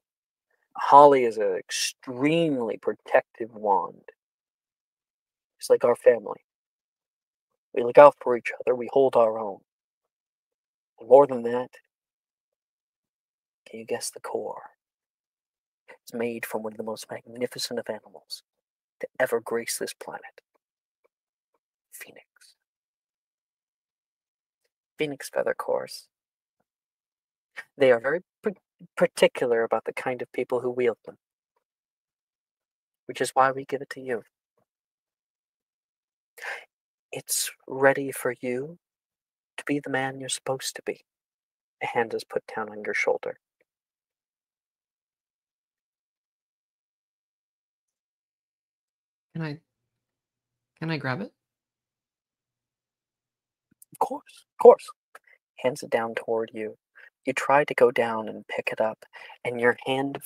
Holly is an extremely protective wand. It's like our family. We look out for each other, we hold our own. And more than that, can you guess the core? It's made from one of the most magnificent of animals to ever grace this planet. Phoenix. Phoenix feather cores. They are very particular about the kind of people who wield them, which is why we give it to you. It's ready for you to be the man you're supposed to be. A hand is put down on your shoulder. Can I grab it? Of course, of course. Hands it down toward you. You try to go down and pick it up, and your hand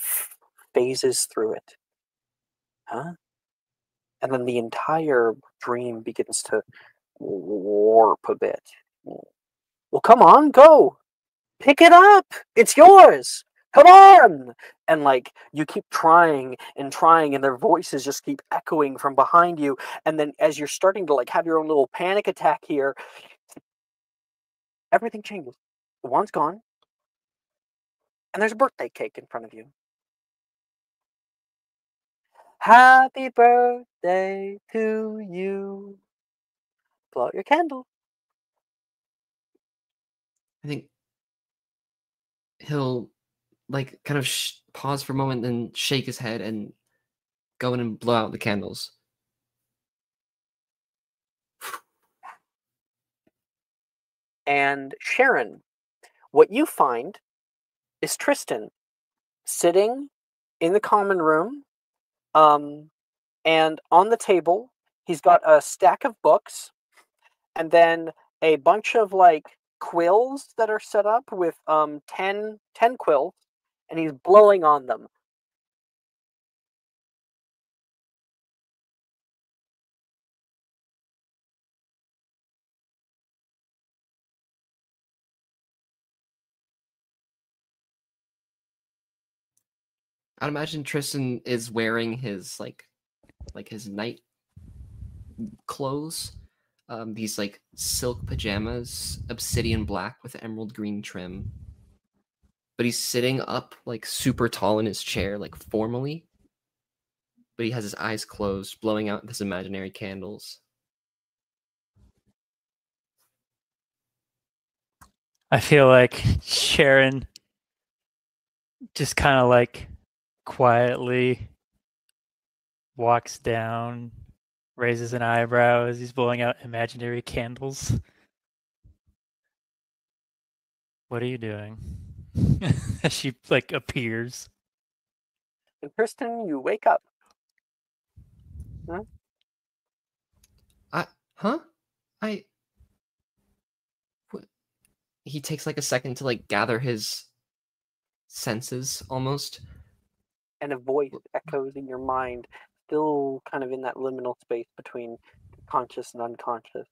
phases through it. Huh? And then the entire dream begins to warp a bit. Well, come on, go! Pick it up! It's yours! Come on! And you keep trying, and their voices just keep echoing from behind you. And then as you're starting to have your own little panic attack here, everything changes. The wand's gone, and there's a birthday cake in front of you. Happy birthday to you. Blow out your candle. I think he'll kind of pause for a moment, then shake his head and go in and blow out the candles. and Sharon. What you find is Tristan sitting in the common room, and on the table he's got a stack of books, and then a bunch of like quills that are set up with 10 quills, and he's blowing on them. I'd imagine Tristan is wearing his like his night clothes. These like silk pajamas, obsidian black with emerald green trim. But he's sitting up like super tall in his chair, like formally. But he has his eyes closed, blowing out his imaginary candles. I feel like Sharon just kind of like quietly walks down, raises an eyebrow as he's blowing out imaginary candles. What are you doing? As she like appears. And Tristan, you wake up. Huh? He takes like a second to like gather his senses almost. And a voice echoes in your mind, still kind of in that liminal space between conscious and unconscious.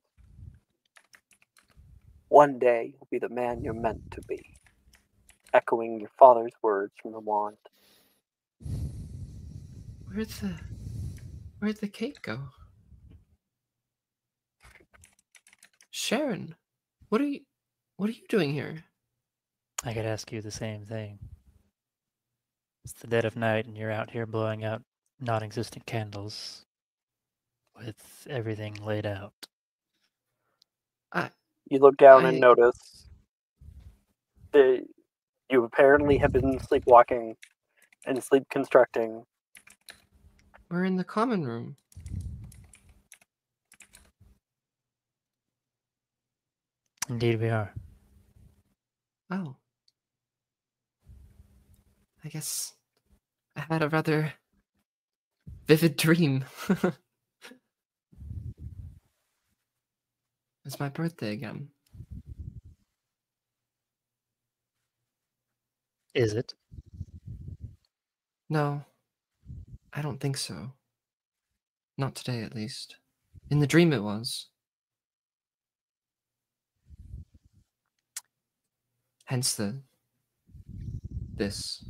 One day you'll be the man you're meant to be. Echoing your father's words from the wand. Where'd the cake go? Sharon, what are you doing here? I could ask you the same thing. It's the dead of night and you're out here blowing out non-existent candles with everything laid out. You look down and notice that you apparently have been sleepwalking and sleep constructing. We're in the common room. Indeed we are. Oh. I guess I had a rather vivid dream. It's my birthday again. Is it? No, I don't think so. Not today, at least. In the dream it was. Hence this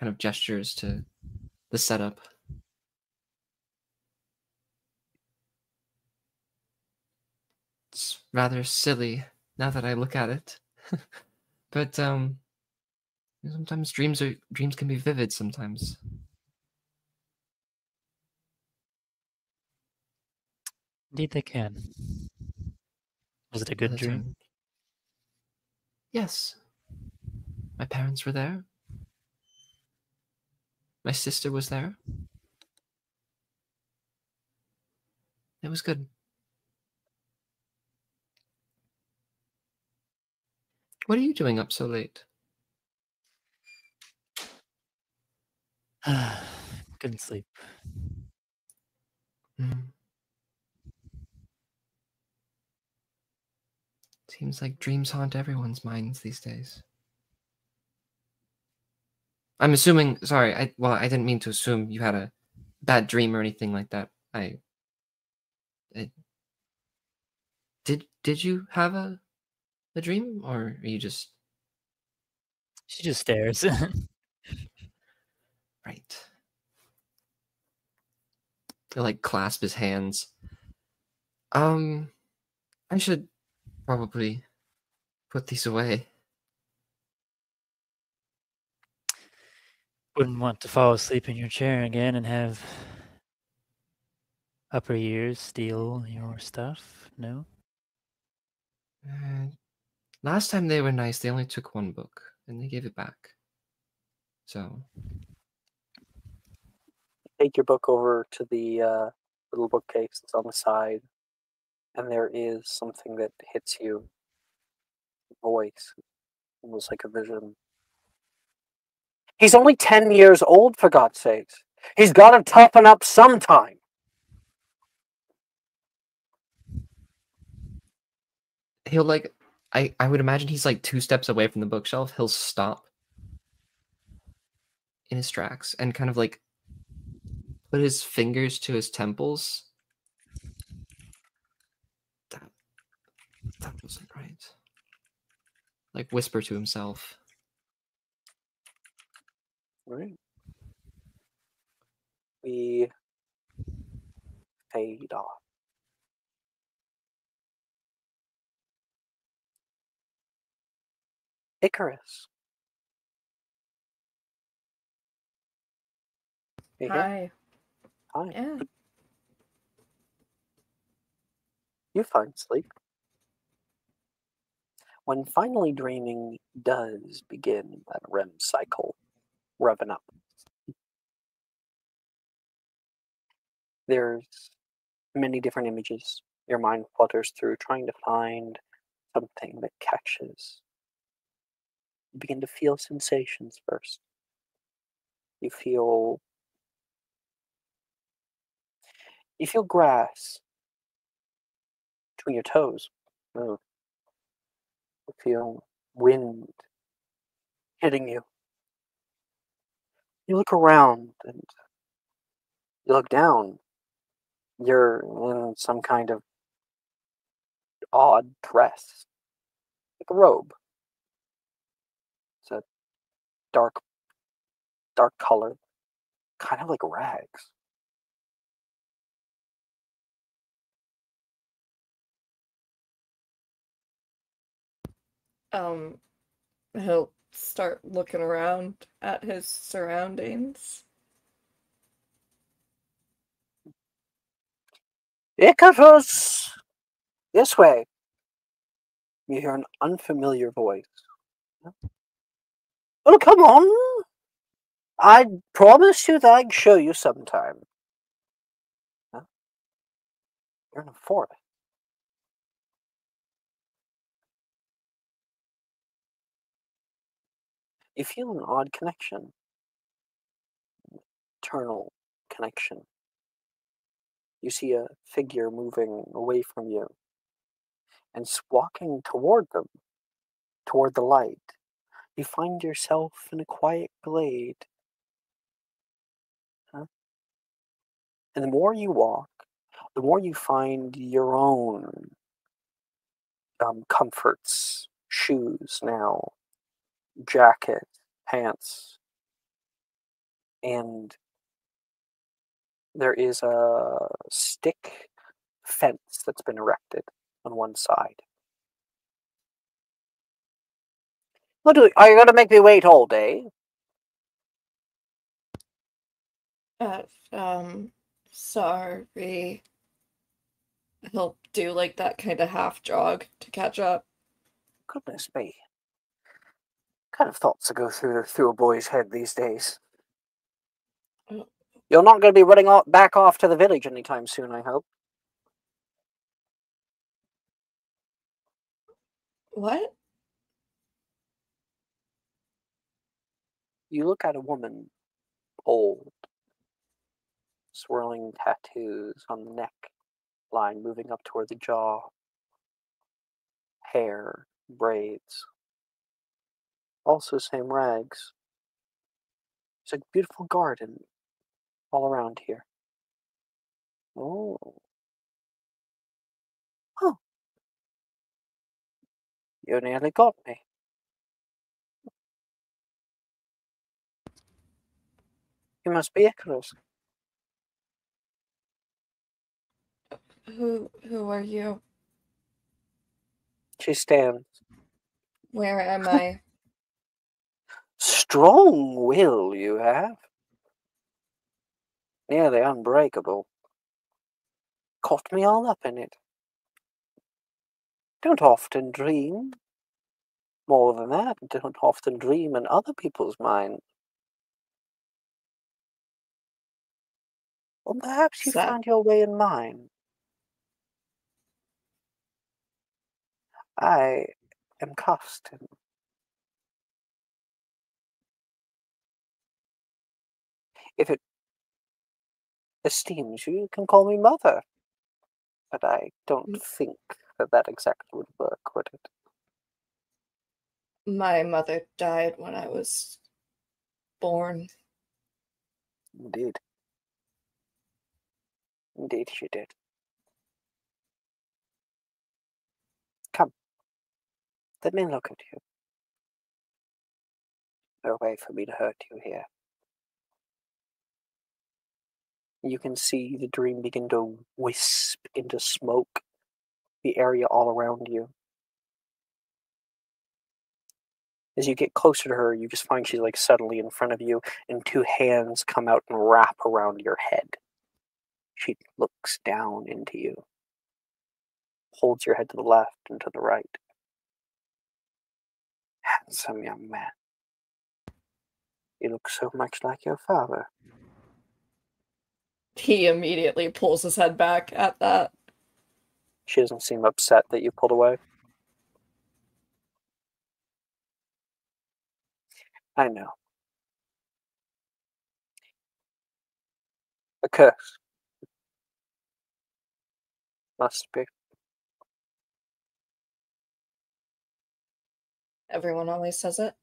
kind of gestures to the setup. It's rather silly now that I look at it. But sometimes dreams can be vivid sometimes. Indeed they can. Was it a good dream? Yes. My parents were there. My sister was there. It was good. What are you doing up so late? Couldn't sleep. Seems like dreams haunt everyone's minds these days. I'm assuming, sorry, I didn't mean to assume you had a bad dream or anything like that. Did you have a dream, or are you just... She just stares. Right. He'll like clasp his hands. I should probably put these away. Wouldn't want to fall asleep in your chair again and have upper years steal your stuff, no? Last time they were nice, they only took one book, and they gave it back. So... Take your book over to the little bookcase that's on the side, and there is something that hits you. voice, almost like a vision. He's only 10 years old, for God's sakes. He's got to toughen up sometime. He'll like, I would imagine he's like 2 steps away from the bookshelf. He'll stop in his tracks and kind of like put his fingers to his temples. That wasn't right. Like whisper to himself. Right. We fade off. Icarus. You here? Hi. Hi. Yeah. You find sleep. When finally dreaming does begin that REM cycle, revving up, there's many different images. Your mind flutters through trying to find something that catches. You begin to feel sensations first. You feel grass between your toes. You feel wind hitting you. You look around and you look down. You're in some kind of odd dress, like a robe. It's a dark color, kind of like rags. He'll start looking around at his surroundings. Icarus! This way! You hear an unfamiliar voice. Oh, come on! I promised you that I'd show you sometime. Huh? You're in a forest. You feel an odd connection. Eternal connection. You see a figure moving away from you and walking toward them, toward the light. You find yourself in a quiet glade. Huh? And the more you walk, the more you find your own comforts, shoes now, jacket, pants, and there is a stick fence that's been erected on one side. Are you going to make me wait all day? Sorry. He'll do like that kind of half jog to catch up. Goodness me. What kind of thoughts to go through a boy's head these days? You're not going to be running back off to the village anytime soon, I hope. What? You look at a woman, old, swirling tattoos on the neck, line moving up toward the jaw, hair, braids, also same rags. It's a beautiful garden all around here. Oh. Oh. You nearly got me. You must be Icarus. Who are you? She stands. Where am I? Strong will you have. Nearly unbreakable. Caught me all up in it. Don't often dream. More than that, don't often dream in other people's minds. Or perhaps you found your way in mine. I am cuffed. And if it esteems you, you can call me mother. But I don't think that exactly would work, would it? My mother died when I was born. Indeed. Indeed she did. Come. Let me look at you. No way for me to hurt you here. You can see the dream begin to wisp into smoke the area all around you. As you get closer to her, you just find she's like suddenly in front of you, and two hands come out and wrap around your head. She looks down into you, holds your head to the left and to the right. Handsome young man. You look so much like your father. He immediately pulls his head back at that. She doesn't seem upset that you pulled away. I know. A curse. Must be. Everyone always says it.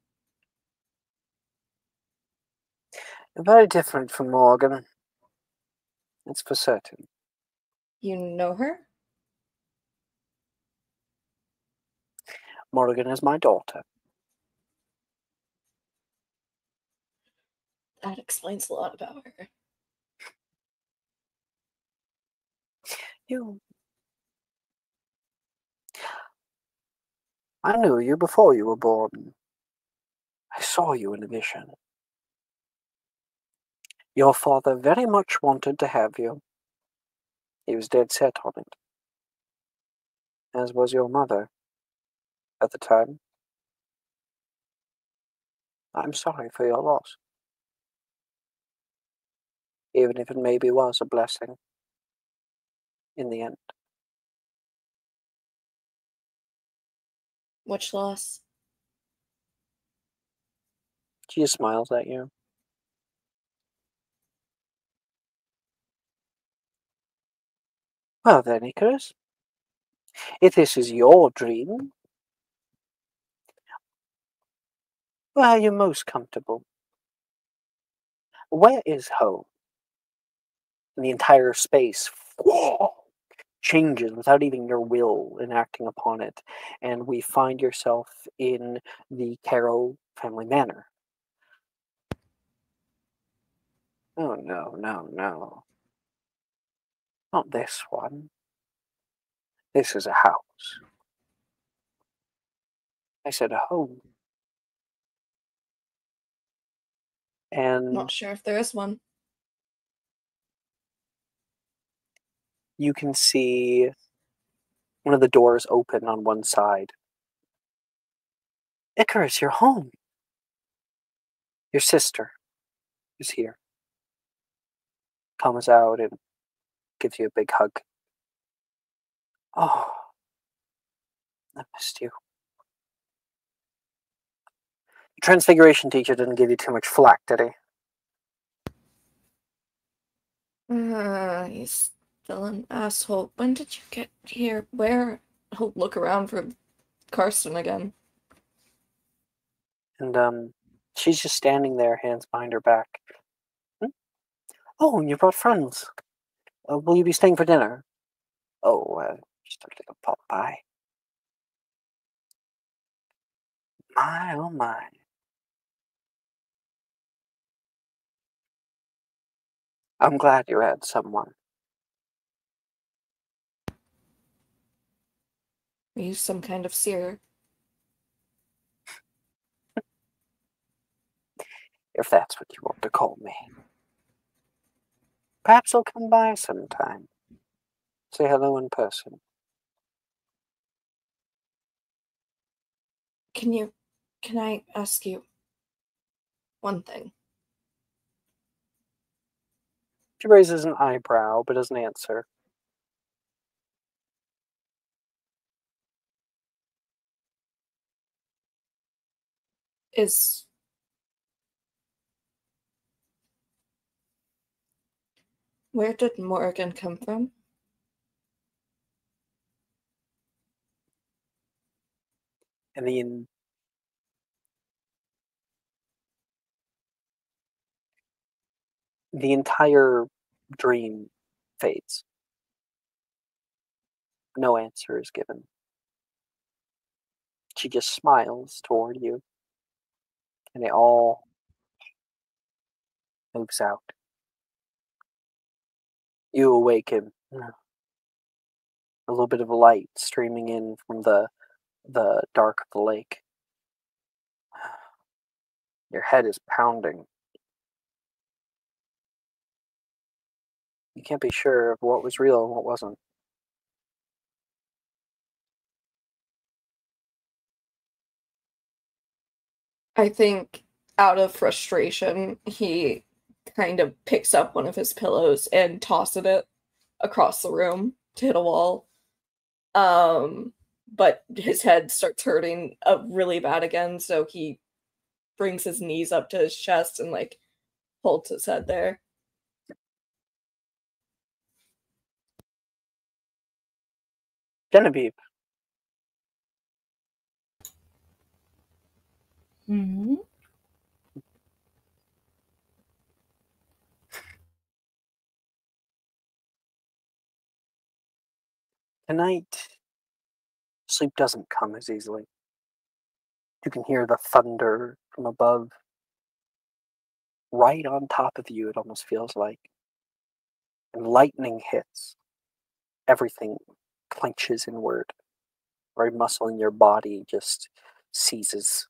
Very different from Morgan. It's for certain. You know her? Morgan is my daughter. That explains a lot about her. I knew you before you were born. I saw you in a vision. Your father very much wanted to have you. He was dead set on it. As was your mother at the time. I'm sorry for your loss. Even if it maybe was a blessing in the end. Which loss? She just smiles at you. Well then, Icarus, if this is your dream, where are you most comfortable? Where is home? And the entire space changes without even your will enacting upon it, and we find yourself in the Caro family manor. Oh no, no, no. Not this one. This is a house. I said a home. And Not sure if there is one. you can see one of the doors open on one side. Icarus, you're home. Your sister is here. Comes out and gives you a big hug. Oh, I missed you. The transfiguration teacher didn't give you too much flack, did he? He's still an asshole. When did you get here? Where? I'll look around for Karsten again. And she's just standing there, hands behind her back. Oh, and you brought friends. Will you be staying for dinner? Oh, just a little pop pie. My, oh my. I'm glad you had someone. Are you some kind of seer? If that's what you want to call me. Perhaps I'll come by sometime. Say hello in person. Can I ask you one thing? She raises an eyebrow, but doesn't answer. is where did Morgan come from? And the entire dream fades. No answer is given. She just smiles toward you, and it all moves out. You awaken. A little bit of light streaming in from the dark of the lake. Your head is pounding. You can't be sure of what was real and what wasn't. I think out of frustration, he kind of picks up one of his pillows and tosses it across the room to hit a wall. But his head starts hurting really bad again, so he brings his knees up to his chest and like holds his head there. Genevieve. Mm-hmm. Tonight, sleep doesn't come as easily. You can hear the thunder from above. Right on top of you, it almost feels like. And lightning hits. Everything clenches inward. Every muscle in your body just seizes.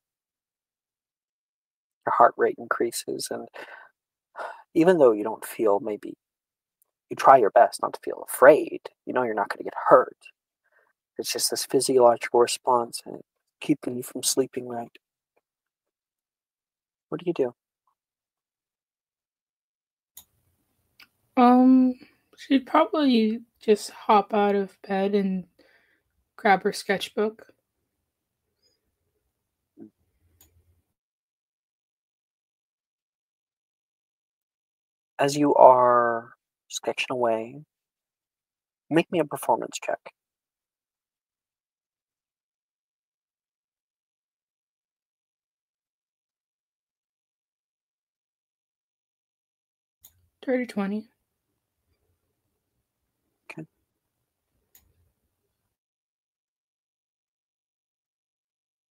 Your heart rate increases, and even though you don't feel, maybe you try your best not to feel afraid, you know you're not going to get hurt. It's just this physiological response and keeping you from sleeping right. What do you do? She'd probably just hop out of bed and grab her sketchbook. As you are sketching away, make me a performance check. Dirty 20. Okay.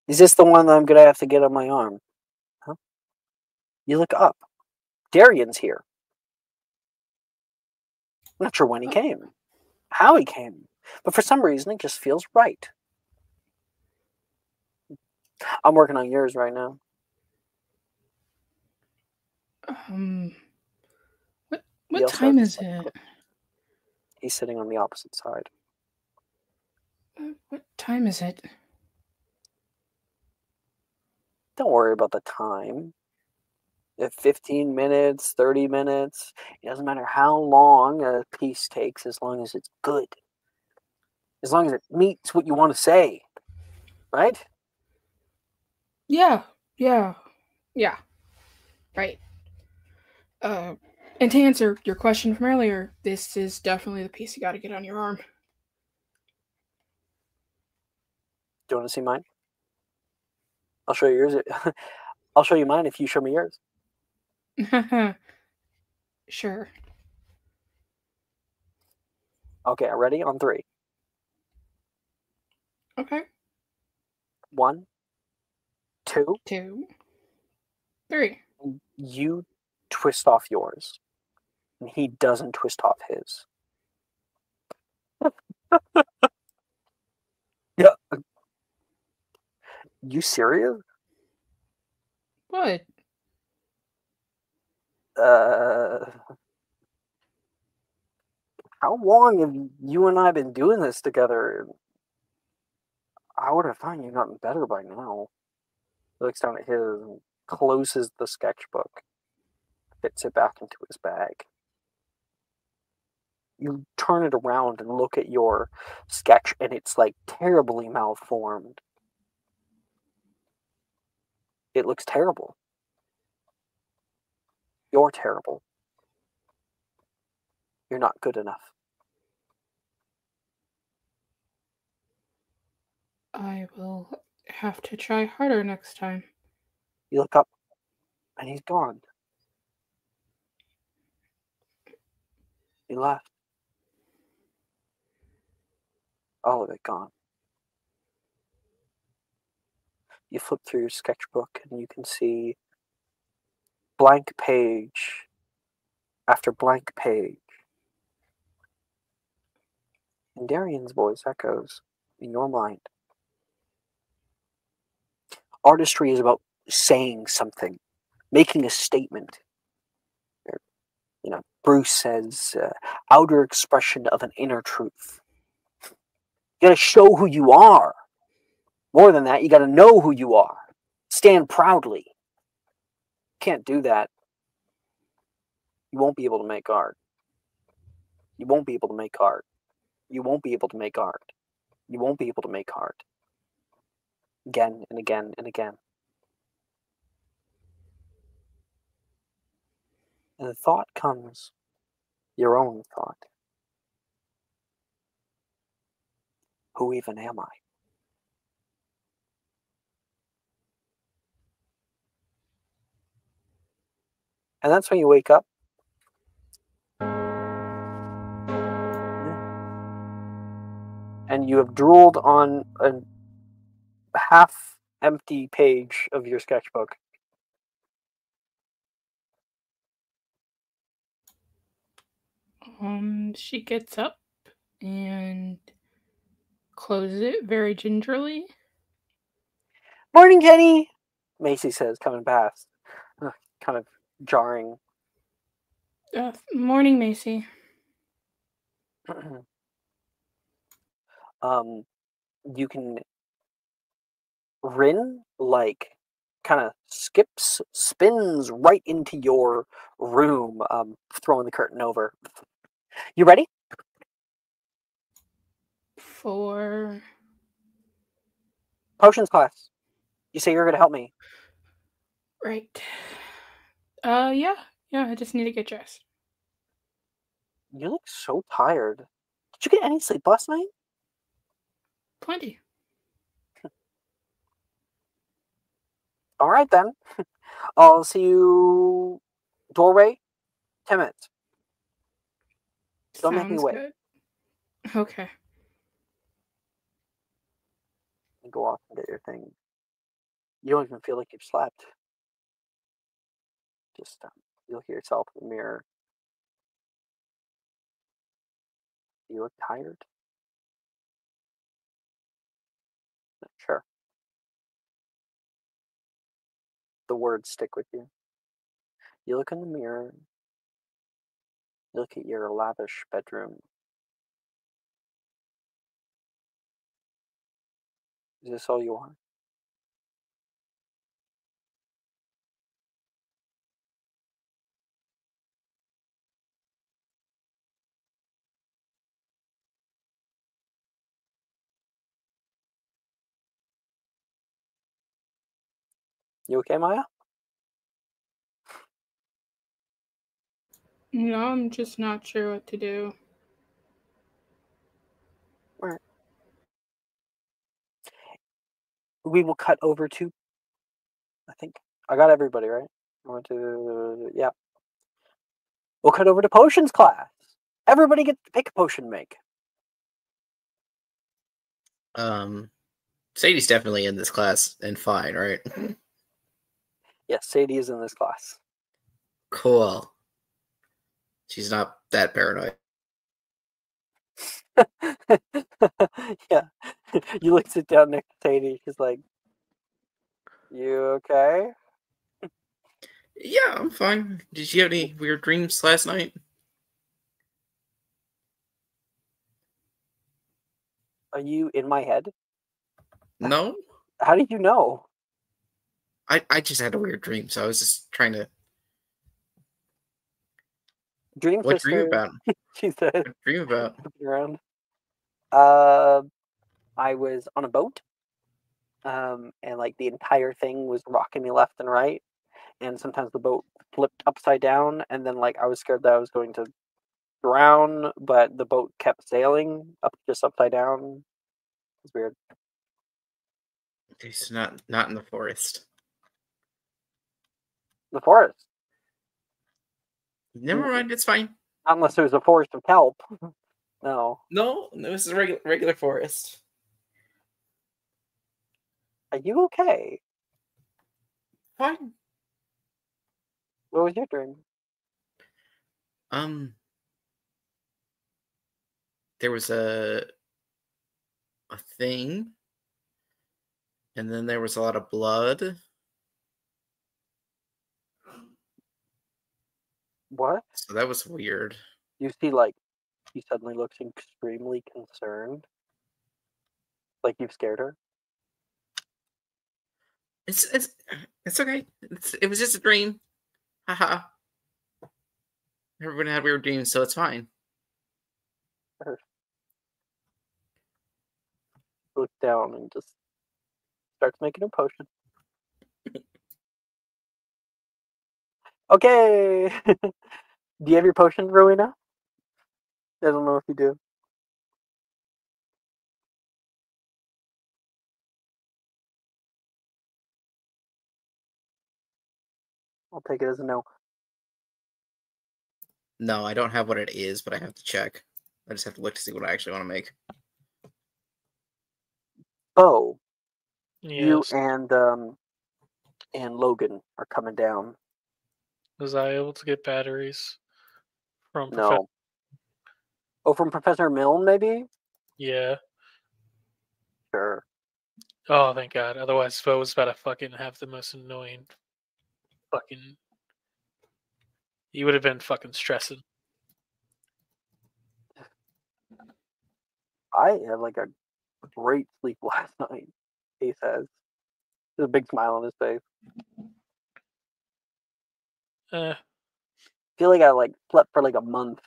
Is this the one that I'm going to have to get on my arm? Huh? You look up. Darian's here. I'm not sure when he came, how he came, but for some reason it just feels right. I'm working on yours right now. What time is it? He's sitting on the opposite side. What time is it? Don't worry about the time. If 15 minutes, 30 minutes, it doesn't matter how long a piece takes as long as it's good. As long as it meets what you want to say. Right? Yeah. Right. And to answer your question from earlier, this is definitely the piece you got to get on your arm. Do you want to see mine? I'll show you yours. I'll show you mine if you show me yours. Sure. Okay, ready? On 3. Okay. 1, 2. 2, 3. You twist off yours, and he doesn't twist off his. Yeah. You serious? What? How long have you and I been doing this together? I would have thought you'd gotten better by now. He looks down at his and closes the sketchbook, fits it back into his bag. You turn it around and look at your sketch, and it's like terribly malformed. It looks terrible. You're terrible. You're not good enough. I will have to try harder next time. You look up, and he's gone. He left. All of it gone. You flip through your sketchbook, and you can see blank page after blank page. And Darian's voice echoes in your mind. Artistry is about saying something, making a statement. Bruce says, outer expression of an inner truth. You gotta show who you are. More than that, you gotta know who you are. Stand proudly. Can't do that. You won't be able to make art. You won't be able to make art. You won't be able to make art. You won't be able to make art. Again and again and again. And the thought comes, your own thought. Who even am I? And that's when you wake up. And you have drooled on a half-empty page of your sketchbook. She gets up and closes it very gingerly. Morning, Kenny! Macy says, coming past. Kind of jarring. Morning, Macy. You can Rin kind of spins right into your room, throwing the curtain over. You ready? For Potions class. You say you're gonna help me. right. Yeah, I just need to get dressed. You look so tired. Did you get any sleep last night? Plenty. All right, then. I'll see you doorway, 10 minutes. Don't make me Sounds wait. good. Okay. And go off and get your thing. You don't even feel like you've slept. Just you'll hear yourself in the mirror. You look tired? Sure. The words stick with you. You look in the mirror. You look at your lavish bedroom. Is this all you want? You okay, Maya? No, I'm just not sure what to do. All right. We will cut over to, I think, I got everybody, right? Yeah. We'll cut over to potions class. Everybody gets to pick a potion to make. Sadie's definitely in this class and fine, right? Yes, Sadie is in this class. Cool. She's not that paranoid. Yeah. You sit down next to Sadie. She's like, you okay? Yeah, I'm fine. Did you have any weird dreams last night? Are you in my head? No. How did you know? I just had a weird dream, so I was just trying to... Dream What sister. dream about? She said. What dream about? Around. I was on a boat, and like the entire thing was rocking me left and right, and sometimes the boat flipped upside down, and then like I was scared that I was going to drown, but the boat kept sailing just upside down. It's weird. It's not in the forest. The forest. Never mind, it's fine. Not unless there's a forest of kelp. No. No, this is regular forest. Are you okay? Fine. What was your dream? There was a thing, and then there was a lot of blood. What? So that was weird. You see, like, he suddenly looks extremely concerned. Like you've scared her? It's okay. It was just a dream. Haha. Everybody had weird dreams, so it's fine. Looks down and just starts making a potion. Okay. Do you have your potion, Rowena? I don't know if you do. I'll take it as a no. No, I don't have what it is, but I have to check. I just have to look to see what I actually want to make. Oh, Yes. you and Logan are coming down. Was I able to get batteries from No. Oh, from Professor Milne, maybe? Yeah. Sure. Oh, thank God. Otherwise, Bo was about to fucking have the most annoying fucking. He would have been fucking stressing. I had like a great sleep last night, he says. There's a big smile on his face. I feel like I like slept for like a month.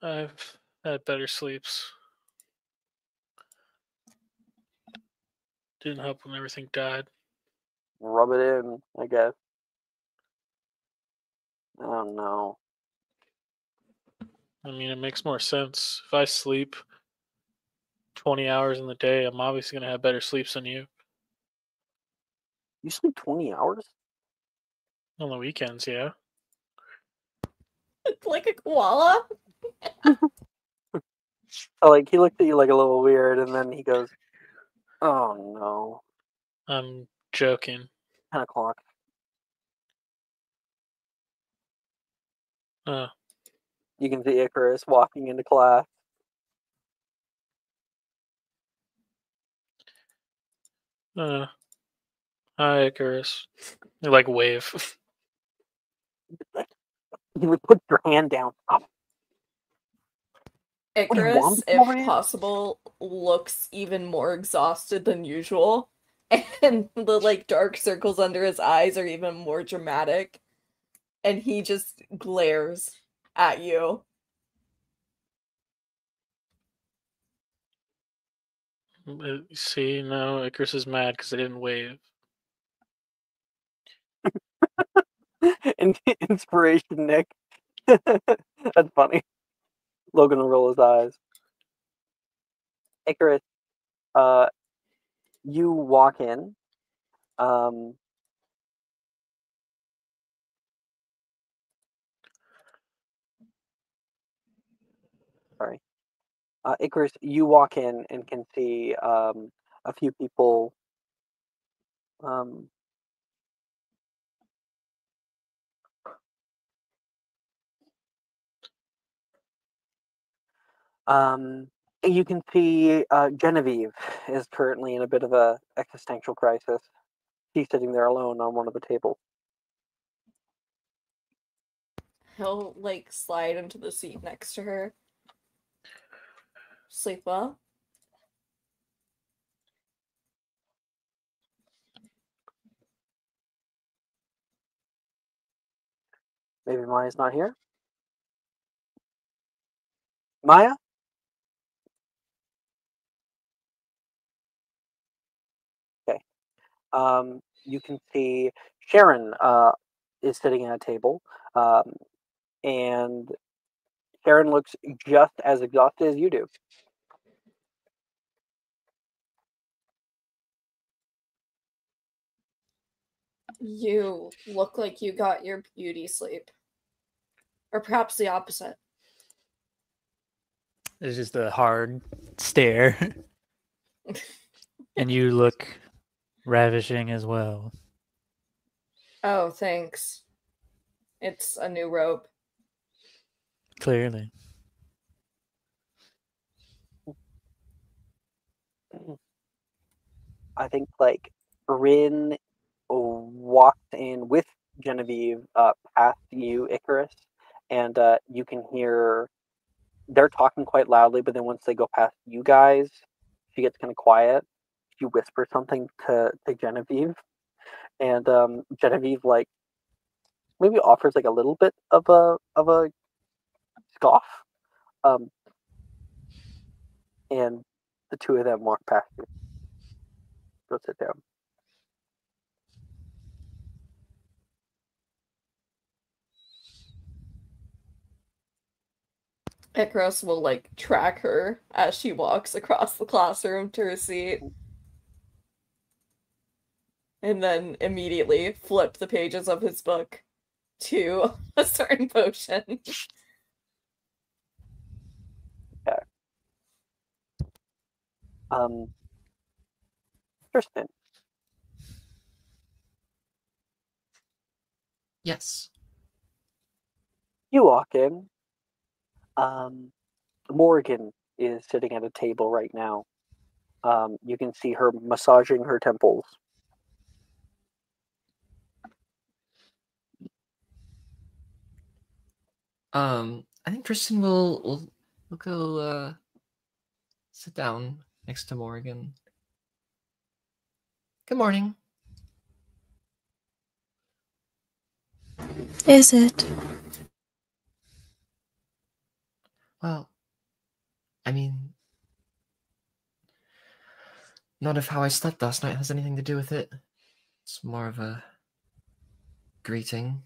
I've had better sleeps. Didn't help when everything died. Rub it in, I guess. Oh no. I mean, it makes more sense. If I sleep 20 hours in the day, I'm obviously going to have better sleeps than you. You sleep 20 hours? On the weekends, yeah. Like a koala? So, like, he looked at you like a little weird, and then he goes, oh no. I'm joking. 10 o'clock. You can see Icarus walking into class. Hi, Icarus. You like wave. You would put your hand down. Oh. Icarus, if possible, looks even more exhausted than usual. And the like dark circles under his eyes are even more dramatic. And he just glares at you. See, now Icarus is mad because I didn't wave. Inspiration, Nick. That's funny. Logan will roll his eyes. Icarus, you walk in. Sorry. Icarus, you walk in and can see a few people you can see Genevieve is currently in a bit of a existential crisis. She's sitting there alone on one of the tables. He'll like slide into the seat next to her. Sleep well? Maybe Maya's not here. Maya? You can see Sharon is sitting at a table, and Sharon looks just as exhausted as you do. You look like you got your beauty sleep. Or perhaps the opposite. It's just a hard stare. And you look ravishing as well. Oh, thanks. It's a new robe. Clearly. I think like Rin walked in with Genevieve past you, Icarus, and you can hear they're talking quite loudly, but then once they go past you guys, she gets kind of quiet. She whispers something to Genevieve, and Genevieve like maybe offers like a little bit of a scoff, and the two of them walk past you. Go sit down. Icarus will like track her as she walks across the classroom to her seat. And then immediately flip the pages of his book to a certain potion. Okay. Tristan. Yes. You walk in. Morgan is sitting at a table right now. You can see her massaging her temples. I think Tristan will go sit down next to Morgan. Good morning. Is it? Well, I mean, not if how I slept last night has anything to do with it. It's more of a greeting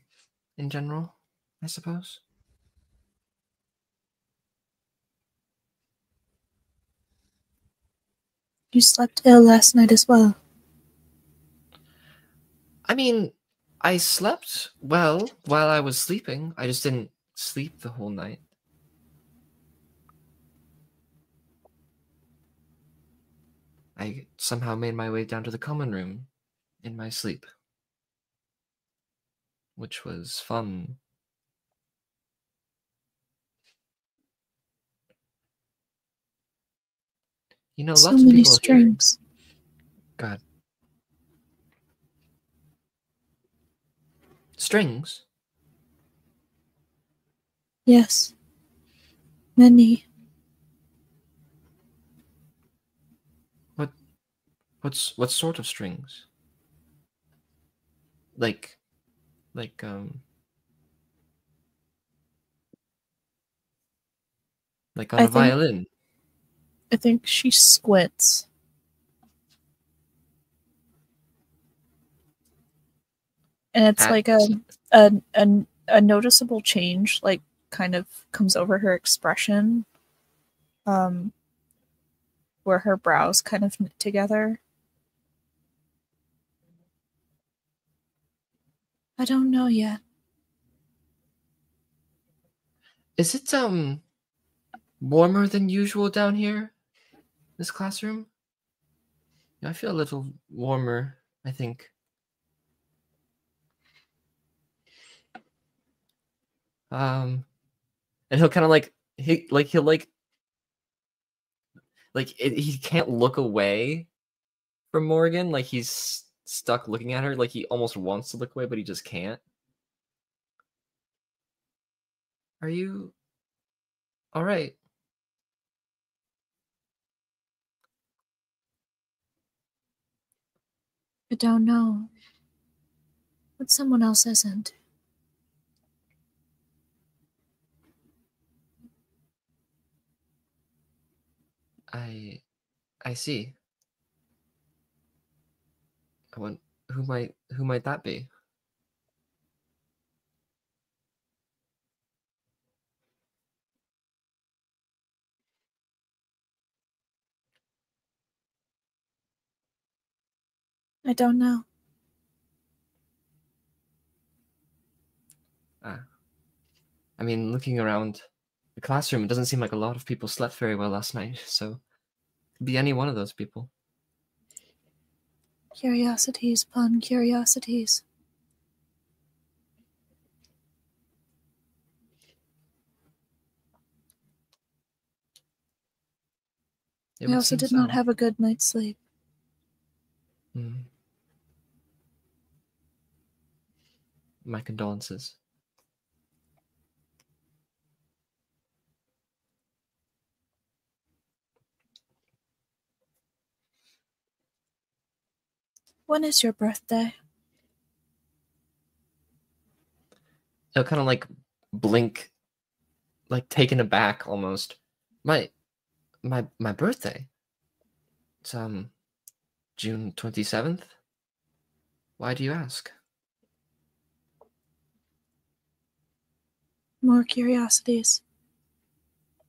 in general, I suppose. You slept ill last night as well. I mean, I slept well while I was sleeping. I just didn't sleep the whole night. I somehow made my way down to the common room in my sleep, which was fun. You know, So lots of many people here. strings. God. Strings? Yes. Many. What sort of strings? Like like on I a think- violin. I think she squints. And it's At- like a noticeable change, like kind of comes over her expression. Where her brows kind of knit together. I don't know yet. Is it warmer than usual down here? This classroom? Yeah, I feel a little warmer, I think. And he'll kind of he can't look away from Morgan, like he's stuck looking at her, like he almost wants to look away, but he just can't. Are you all right? I don't know. But someone else isn't. I see. Who might that be? I don't know. I mean, looking around the classroom, it doesn't seem like a lot of people slept very well last night, so it could be any one of those people. Curiosities upon curiosities. I also did not have a good night's sleep. My condolences. When is your birthday? He'll kind of like blink, like taken aback almost. My birthday. It's June 27th. Why do you ask? More curiosities.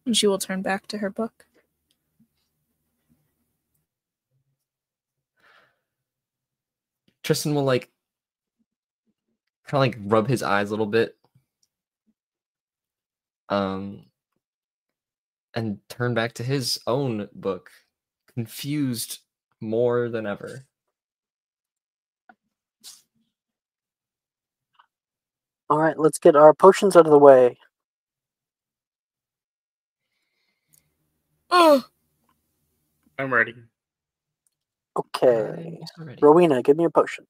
And she will turn back to her book. Tristan will like kind of like rub his eyes a little bit. And turn back to his own book, confused more than ever. All right, let's get our potions out of the way. I'm ready. Okay. Rowena, give me a potion.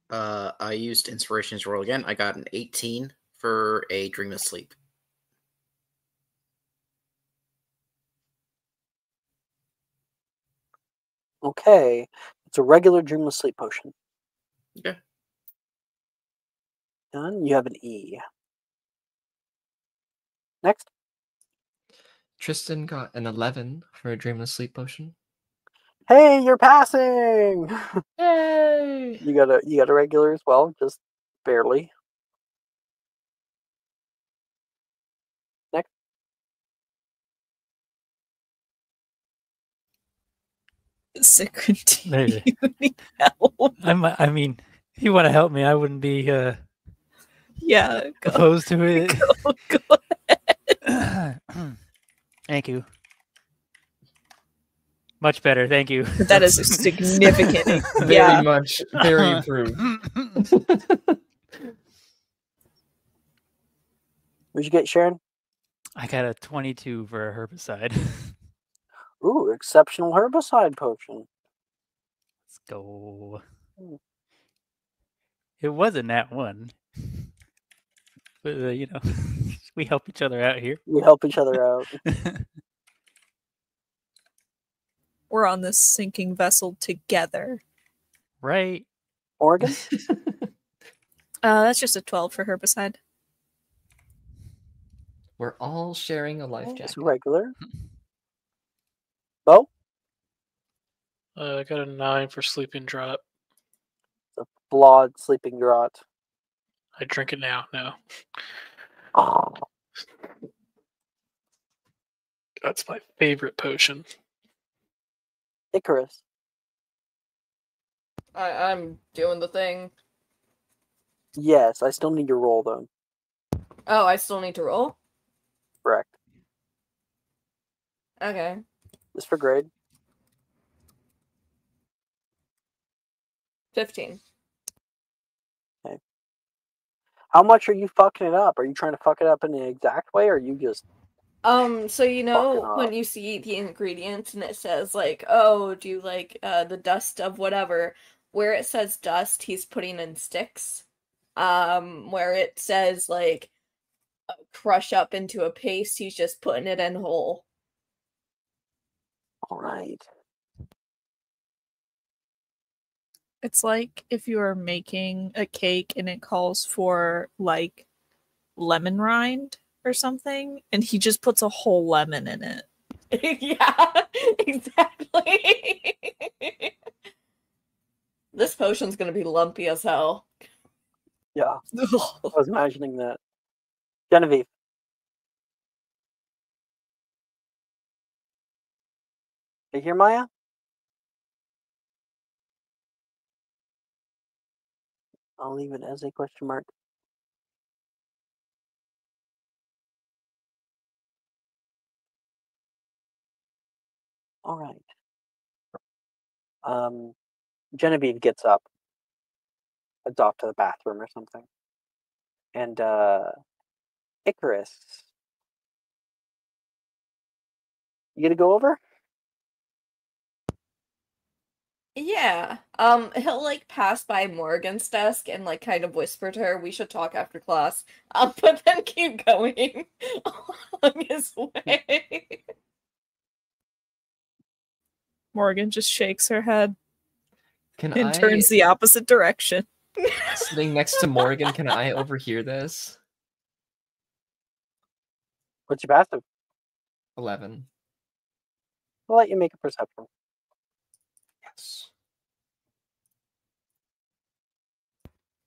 I used Inspirations roll again. I got an 18 for a Dream of Sleep. Okay. It's a regular dreamless sleep potion. Okay. Done. You have an E. Next. Tristan got an 11 for a dreamless sleep potion. Hey, you're passing! Yay! You got a regular as well, just barely. Next. Secret. Maybe. You need help. I mean, if you want to help me, I wouldn't be Yeah. Go. opposed to it. Go ahead. Thank you. Much better, thank you. That is a significant. Very much. Very improved. What'd you get, Sharon? I got a 22 for a herbicide. Ooh, exceptional herbicide potion. Let's go. It wasn't that one. But, you know, we help each other out here. We help each other out. We're on this sinking vessel together. Right. Oregon? That's just a 12 for herbicide. We're all sharing a life It's jacket. regular. Bo? I got a 9 for Sleeping Draught. The flawed sleeping draught. I drink it now. No. Oh. That's my favorite potion. Icarus. I'm doing the thing. Yes, I still need your roll though. Oh, I still need to roll? Correct. Okay. Just for grade. 15. Okay. How much are you fucking it up? Are you trying to fuck it up in the exact way, or are you just So you know Fucking when up. you see the ingredients and it says like, oh, do you like the dust of whatever? Where it says dust, he's putting in sticks. Where it says like crush up into a paste, he's just putting it in whole. all right? It's like if you are making a cake and it calls for like lemon rind or something, and he just puts a whole lemon in it. Yeah, exactly. This potion's gonna be lumpy as hell. Yeah. I was imagining that. Genevieve. You hear Maya? I'll leave it as a question mark. All right. Genevieve gets up, heads off to the bathroom or something, and Icarus, you gonna go over? Yeah. He'll like pass by Morgan's desk and like kind of whisper to her, "We should talk after class." But then keep going along his way. Morgan just shakes her head Can and I, turns the opposite direction. sitting next to Morgan, can I overhear this? What's your passive? 11. I'll let you make a perception. Yes.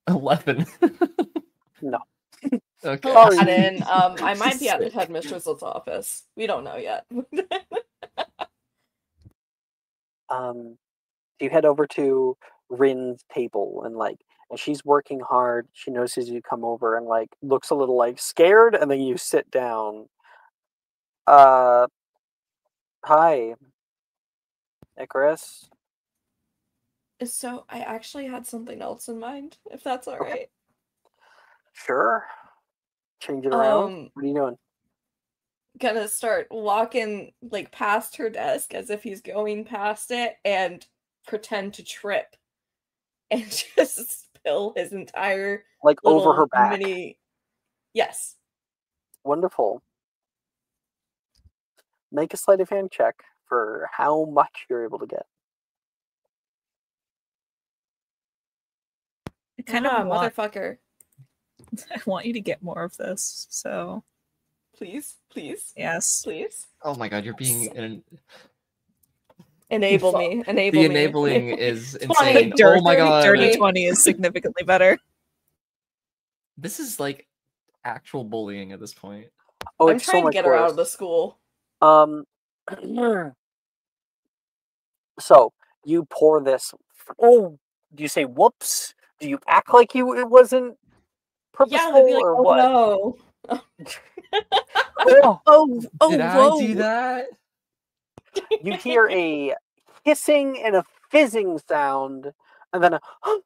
11. No. Okay. He'll add in, I might be at the headmistress's office. We don't know yet. You head over to Rin's table and she's working hard. She notices you come over and looks a little scared, and then you sit down. Hi, Icarus. So I actually had something else in mind, if that's all right. Sure. Change it around. What are you doing? Gonna start walking past her desk as if he's going past it and pretend to trip and just spill his entire over her back. mini. Yes. Wonderful. Make a sleight of hand check for how much you're able to get. I kind of want, motherfucker. I want you to get more of this, so Please. yes. Please. Oh my god, you're being an Enable me. Enable the me. enabling is 20. insane. Oh my god. Dirty 20 is significantly better. This is actual bullying at this point. Oh, I'm trying to get her out of the school. So you pour this. Oh, do you say whoops? Do you act like it wasn't purposeful Yeah, they'd be like, or oh what? no. Did I do that? You hear a hissing and a fizzing sound, and then oh,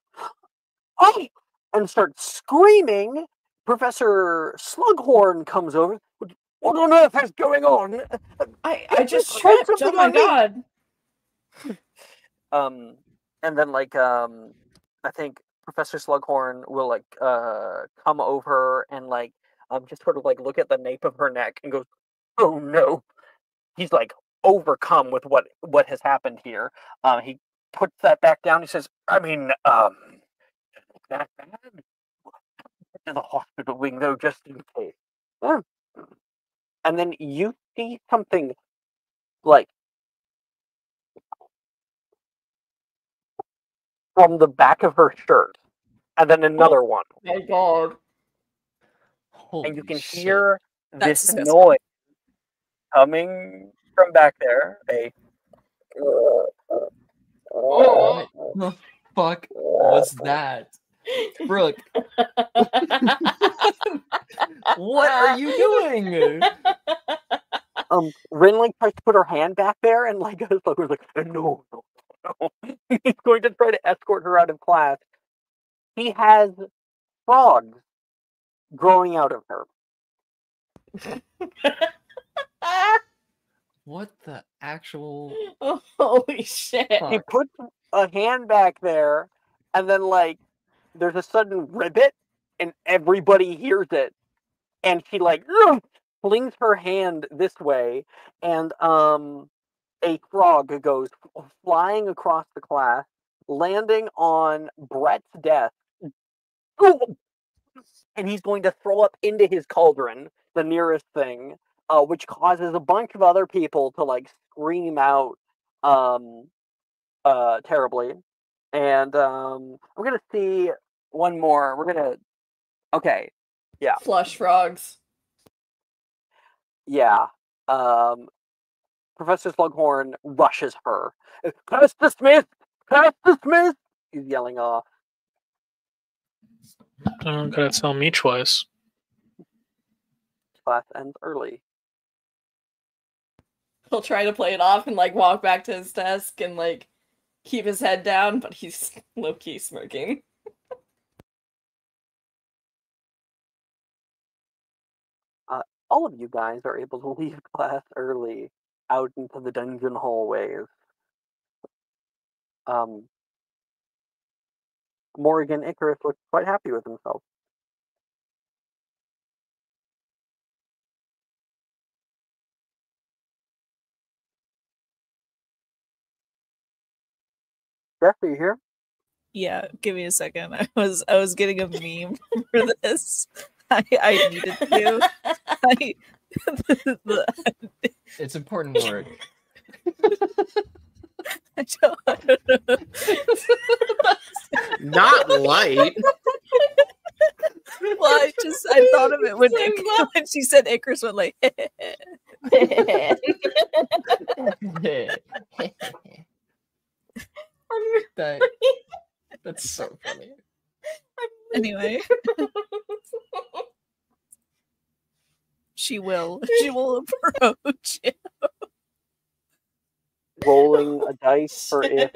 and start screaming. Professor Slughorn comes over. What on earth is going on? I just tripped. Oh my god. And then I think Professor Slughorn will come over and just sort of look at the nape of her neck and goes, "Oh no." He's overcome with what has happened here. He puts that back down. He says, "I mean, that bad? To the hospital wing though, just in case." And then you see something from the back of her shirt, and then another one. My god. Holy and you can shit. hear That's this disgusting. noise coming from back there. What the fuck was that? Brooke. What are you doing? Rin tries to put her hand back there, and Slughorn's like, no. He's going to try to escort her out of class. He has frogs growing out of her. What the actual? Oh, holy shit. He puts a hand back there, and then there's a sudden ribbit, and everybody hears it. And she flings her hand this way, and a frog goes flying across the class, landing on Brett's desk. And he's going to throw up into his cauldron, the nearest thing, which causes a bunch of other people to scream out terribly. And we're gonna see one more. We're gonna. Okay. Yeah. Flush frogs. Yeah. Professor Slughorn rushes her. Pass the Smith! Pass the Smith! He's yelling off. Oh, gotta tell me twice. Class ends early. He'll try to play it off and like walk back to his desk and like keep his head down, but he's low-key smirking. All of you guys are able to leave class early out into the dungeon hallways. Morgan Icarus looks quite happy with himself. Jeff, are you here? Yeah, give me a second. I was getting a meme for this. I needed to. It's important work. I don't know. Not light. Well, I thought of it when when she said Icarus went like. That's so funny. Anyway, she will approach him. Rolling a dice for if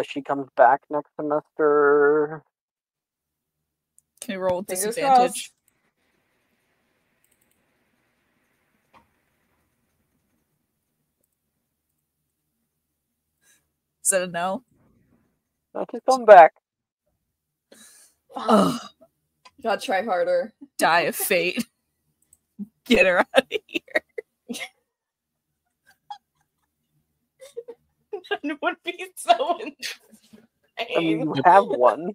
she comes back next semester. Can you roll with Fingers disadvantage? Is that a no? No, she's coming back. Oh, Gotta try harder. die of fate. Get her out of here. That would be so insane. I mean, you have one.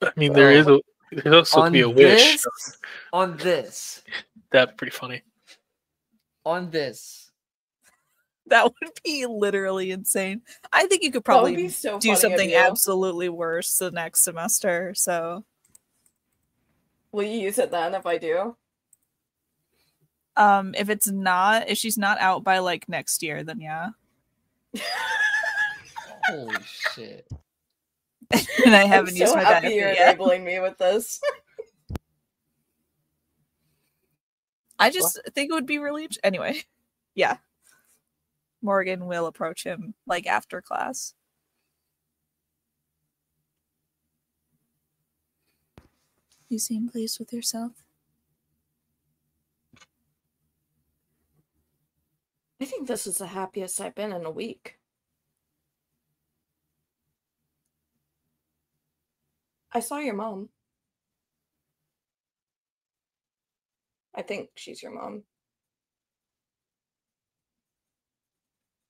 I mean, there's also to be a wish. On this. That'd be pretty funny. On this. That would be literally insane. I think you could That would probably be so do funny of something you. absolutely worse the next semester. So, Will you use it then if I do? if she's not out by like next year, then yeah. Holy shit. And I haven't I'm used so my happy benefit you're yet. enabling me with this. I just think it would be really anyway. Yeah. Morgan will approach him like after class. You seem pleased with yourself. I think this is the happiest I've been in a week. I saw your mom. I think she's your mom.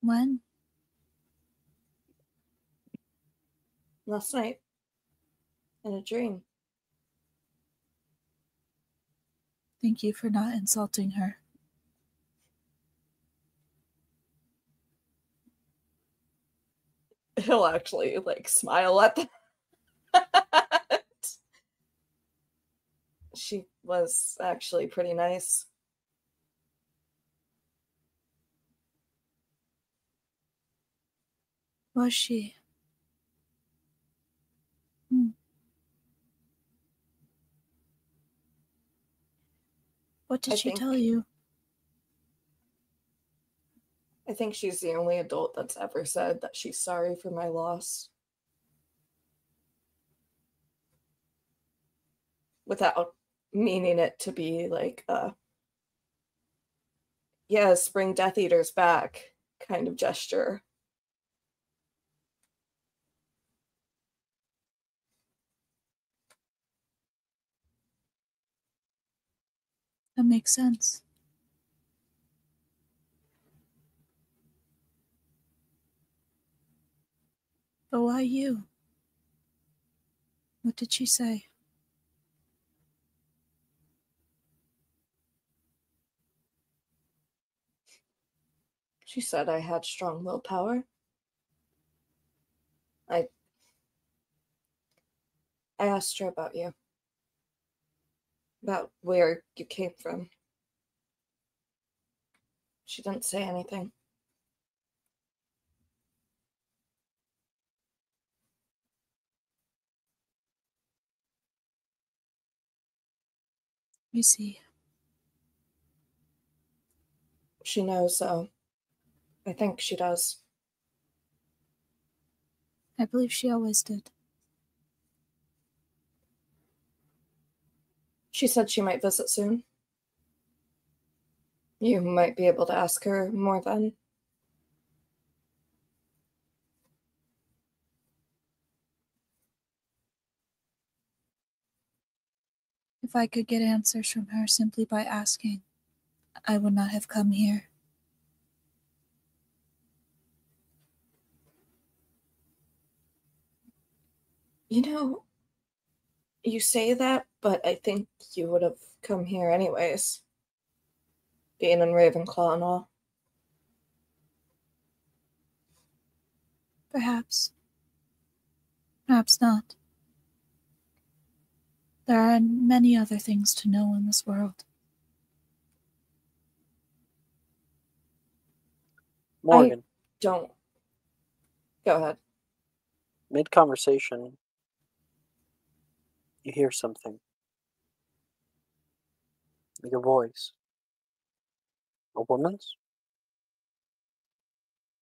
When? Last night. In a dream. Thank you for not insulting her. He'll actually like smile at that. She was actually pretty nice. Was she? What did she tell you? I think she's the only adult that's ever said that she's sorry for my loss. Without meaning it to be like yeah, spring Death Eater's back kind of gesture. That makes sense. But why you? What did she say? She said I had strong willpower. I asked her about you. About where you came from. She didn't say anything. You see. She knows, though. I think she does. I believe she always did. She said she might visit soon. You might be able to ask her more then. If I could get answers from her simply by asking, I would not have come here. You know, you say that, but I think you would have come here anyways. Being in Ravenclaw and all. Perhaps. Perhaps not. There are many other things to know in this world. Morgan, Don't. Go ahead. mid-conversation, you hear something. Like a voice. A woman's?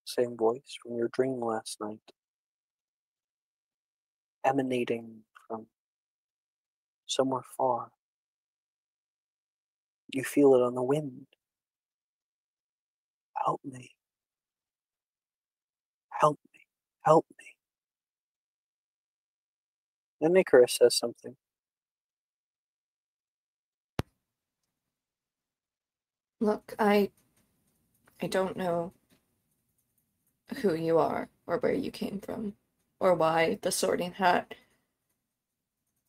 Same voice from your dream last night. Emanating from somewhere far. You feel it on the wind. Help me. Help me. Help me. And Icarus says something. Look, I don't know who you are or where you came from or why the Sorting Hat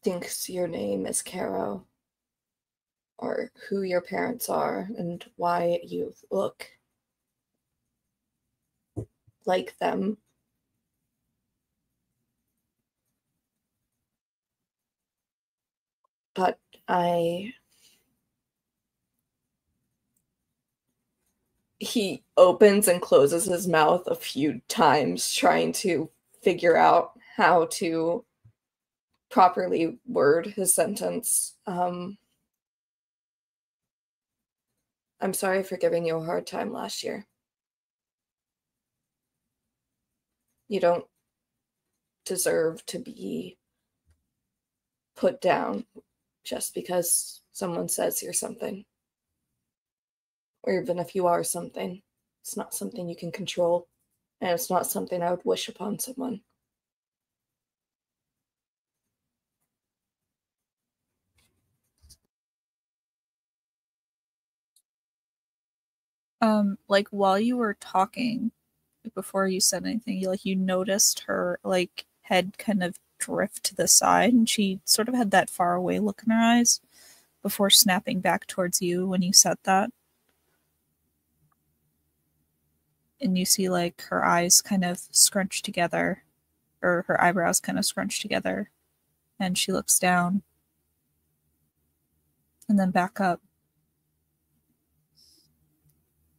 thinks your name is Caro or who your parents are and why you look like them. But he opens and closes his mouth a few times trying to figure out how to properly word his sentence. I'm sorry for giving you a hard time last year. You don't deserve to be put down just because someone says you're something. Or even if you are something, it's not something you can control, and it's not something I would wish upon someone. Like while you were talking, before you said anything, you noticed her head kind of drift to the side, and she sort of had that far away look in her eyes before snapping back towards you when you said that. And you see her eyes kind of scrunched together, or her eyebrows kind of scrunched together, and she looks down and then back up.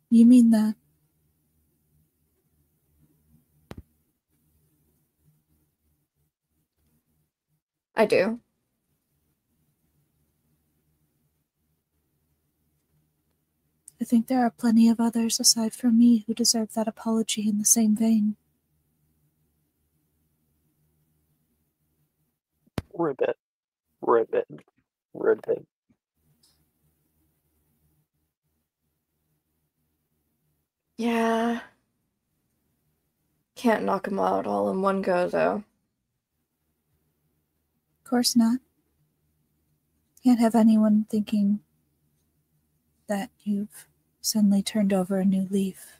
You mean that? I do. I think there are plenty of others aside from me who deserve that apology in the same vein. Ribbit. Ribbit. Ribbit. Yeah. Can't knock them out all in one go, though. Of course not. Can't have anyone thinking that you've suddenly turned over a new leaf.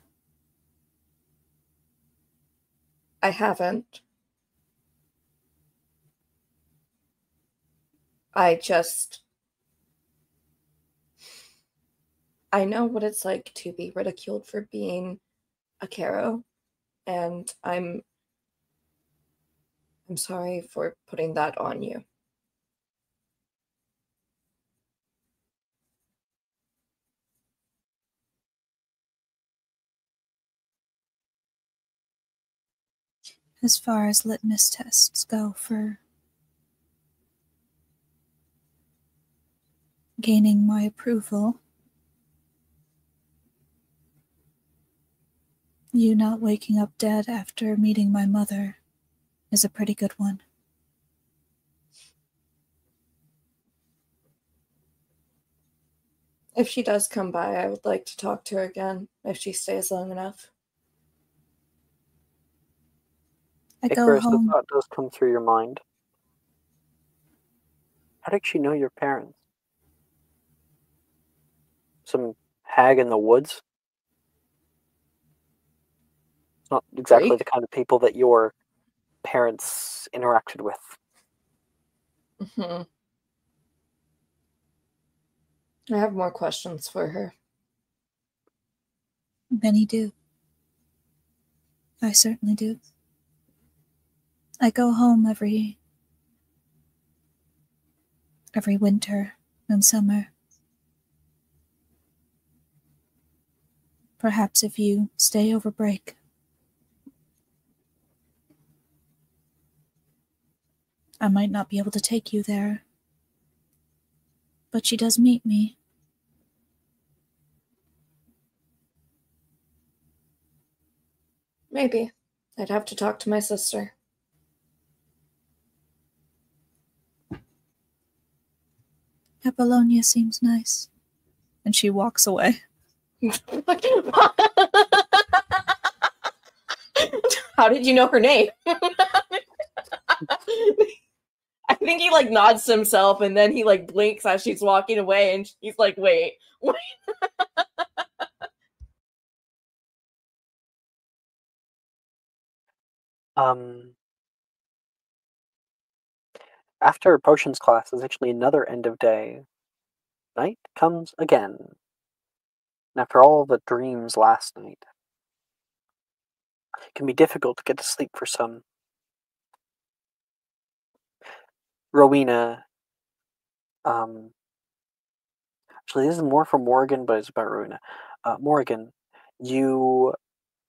I haven't. I know what it's like to be ridiculed for being a Caro, and I'm sorry for putting that on you. As far as litmus tests go for gaining my approval, you not waking up dead after meeting my mother is a pretty good one. If she does come by, I would like to talk to her again, if she stays long enough. I go Icarus, the home. thought does come through your mind. How did she know your parents? Some hag in the woods? It's not exactly Drake? the kind of people that your parents interacted with. Mm-hmm. I have more questions for her. Many do. I certainly do. I go home every winter and summer. Perhaps if you stay over break. I might not be able to take you there, but she does meet me. Maybe. I'd have to talk to my sister. Apollonia seems nice. And she walks away. How did you know her name? I think he like nods to himself and then he like blinks as she's walking away and he's like, wait. After potions class is actually another end of day. Night comes again. And after all the dreams last night, it can be difficult to get to sleep for some. Rowena, actually this is more from Morgan, but it's about Rowena. Morgan, you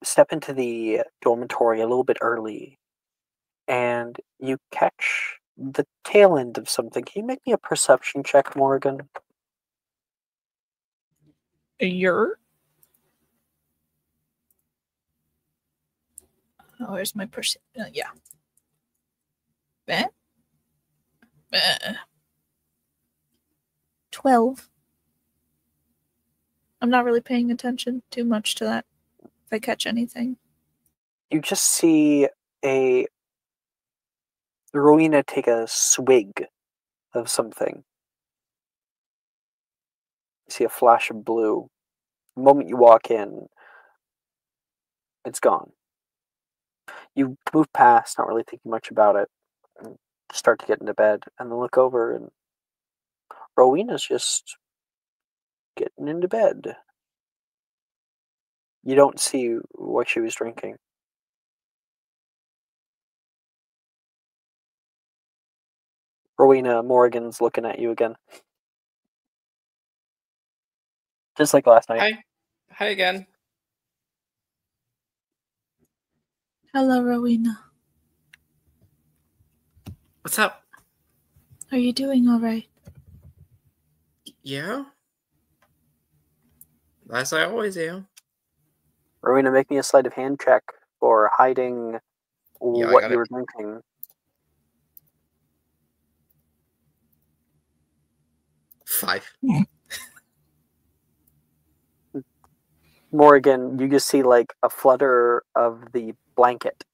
step into the dormitory a little bit early, and you catch the tail end of something. Can you make me a perception check, Morgan? Oh, where's my person? Yeah. 12. I'm not really paying attention too much to that. If I catch anything. You just see Rowena take a swig of something. You see a flash of blue. The moment you walk in, it's gone. You move past, not really thinking much about it, and start to get into bed, and then look over, and Rowena's just getting into bed. You don't see what she was drinking. Rowena, Morgan's looking at you again. Just like last night. Hi. Hi again. Hello, Rowena. What's up? Are you doing all right? Yeah? As I always am. Rowena, make me a sleight of hand check for hiding what you were drinking. 5. Morgan, you just see like a flutter of the blanket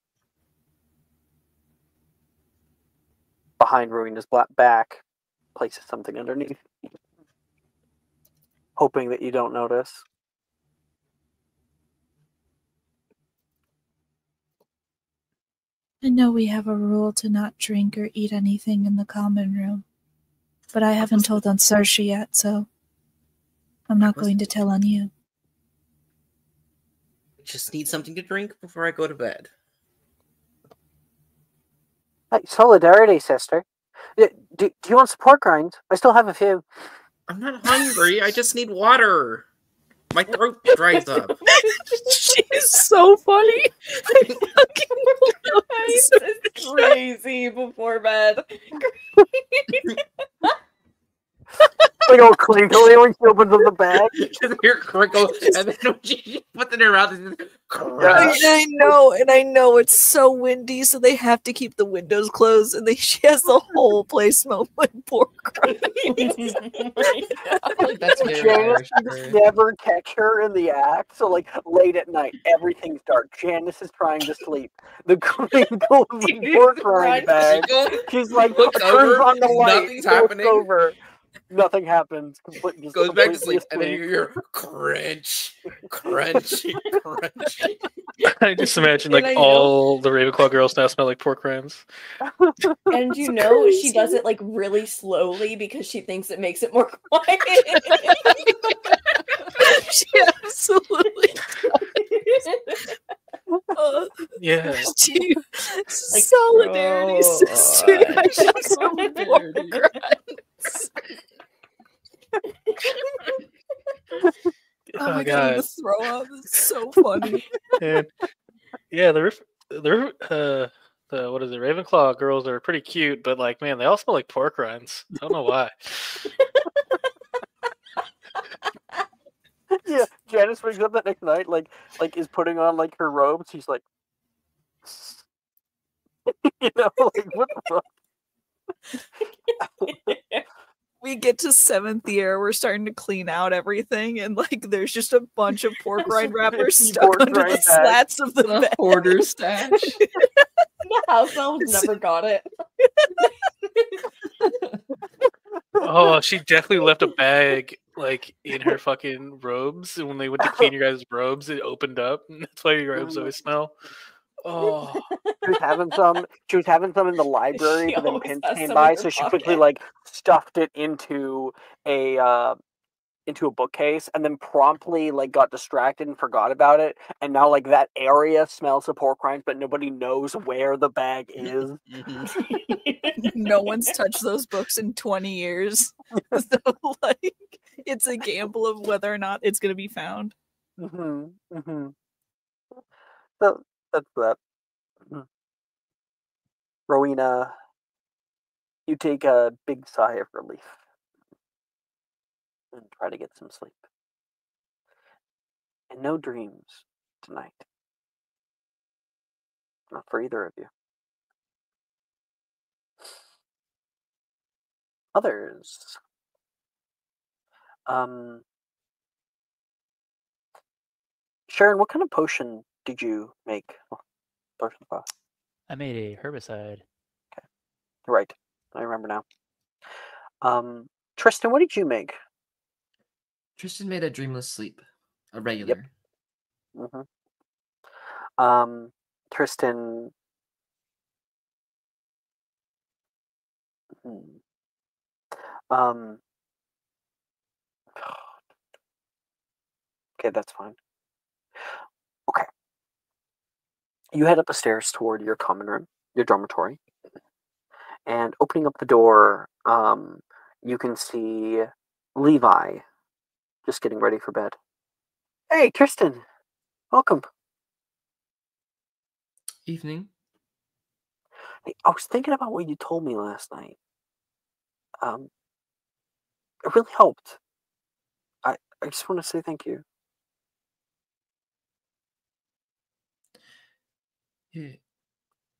behind Rowena's back, places something underneath, hoping that you don't notice. I know we have a rule to not drink or eat anything in the common room, but I haven't told on Saoirse yet, so I'm not going to tell on you. Just need something to drink before I go to bed. Hey, solidarity, sister. Do you want support grinds? I still have a few. I'm not hungry. I just need water. My throat dries up. She's so funny. I fucking love before bed. Like all crinkly when she opens up the bag. Just hear crinkle, and then when she puts it in her mouth, it's just crunch. I know it's so windy, so they have to keep the windows closed, and she has the whole place smell like pork rinds. I feel like that's very Janice, Irish. you just never catch her in the act. So like late at night, everything's dark. Janice is trying to sleep. The crinkle of the pork rind bag. She's like Looks turns over, on the light. nothing's looks happening. Over. Nothing happens. Just Goes back to completely sleep, and then you asleep. hear crunch, crunch, crunch. I just imagine And like I know- all the Ravenclaw girls now smell like pork rinds. And you know she does it like really slowly because she thinks it makes it more quiet. She absolutely Yeah. She, Like, solidarity, sister. I crunch. got some pork rinds. Oh my god, I'm God. gonna throw up. It's so funny. And yeah, the what is it? Ravenclaw girls are pretty cute, but like, man, they all smell like pork rinds. I don't know why. Yeah, Janice wakes up that next night, like is putting on like her robes. She's like, you know, like what the fuck? We get to 7th year, we're starting to clean out everything, and like there's just a bunch of pork rind wrappers 50 stuck pork under the rind bags. slats of the The bed. hoarder stash. The house elves never got it. Oh, she definitely left a bag like in her fucking robes, and when they went to clean your guys' robes, it opened up, and that's why your robes always smell. Oh, She was having some. She was having some in the library, She but then always Pence has came some by, in her so she quickly pocket. like stuffed it into a bookcase, and then promptly like got distracted and forgot about it. And now like that area smells of pork rinds, but nobody knows where the bag is. No one's touched those books in 20 years. So like it's a gamble of whether or not it's gonna be found. So that's that. Rowena, you take a big sigh of relief and try to get some sleep. And no dreams tonight. Not for either of you. Others. Sharon, what kind of potion did you make? Oh, potion class. I made a herbicide. Right. I remember now. Tristan, what did you make? Tristan made a dreamless sleep, a regular. Tristan. Okay, that's fine. Okay. You head up the stairs toward your common room, your dormitory. And opening up the door, you can see Levi just getting ready for bed. Hey, Tristan. Welcome. Evening. Hey, I was thinking about what you told me last night. It really helped. I just want to say thank you. Yeah,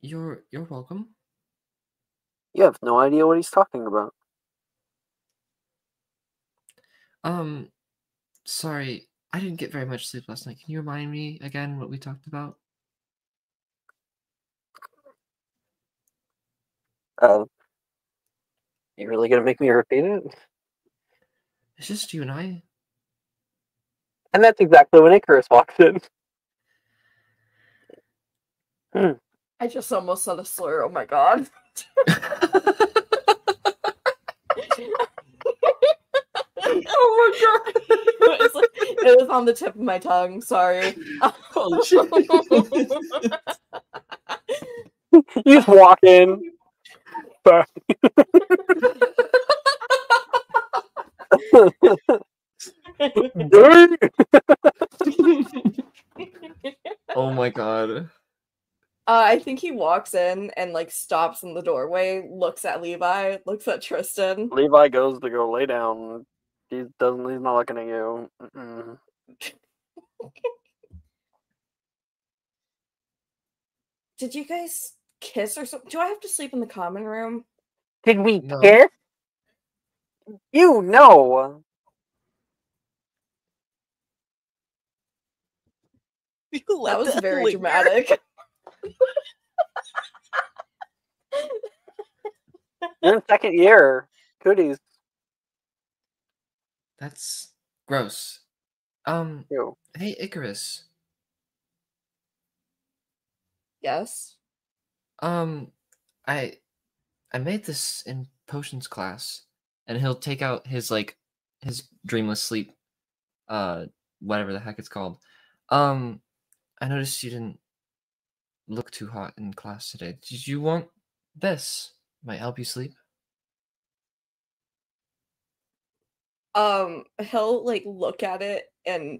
you're welcome. You have no idea what he's talking about. Sorry, I didn't get very much sleep last night. Can you remind me again what we talked about? You really gonna make me repeat it? It's just you and I. And that's exactly when Icarus walks in. I just almost said a slur. Oh my god. Oh my god. It was on the tip of my tongue. Sorry. Holy shit. You just walk in. Oh my god. I think he walks in and like stops in the doorway, looks at Levi, looks at Tristan. Levi goes to go lay down. He's not looking at you. Mm-mm. Did you guys kiss or something? Do I have to sleep in the common room? Did we No. kiss? You know. You That let was very linger. dramatic. You're in second year. Cooties. That's gross. You. Hey Icarus. Yes. I made this in potions class, and he'll take out his his dreamless sleep, whatever the heck it's called. I noticed you didn't look too hot in class today. Did you want this? Might help you sleep. He'll like look at it and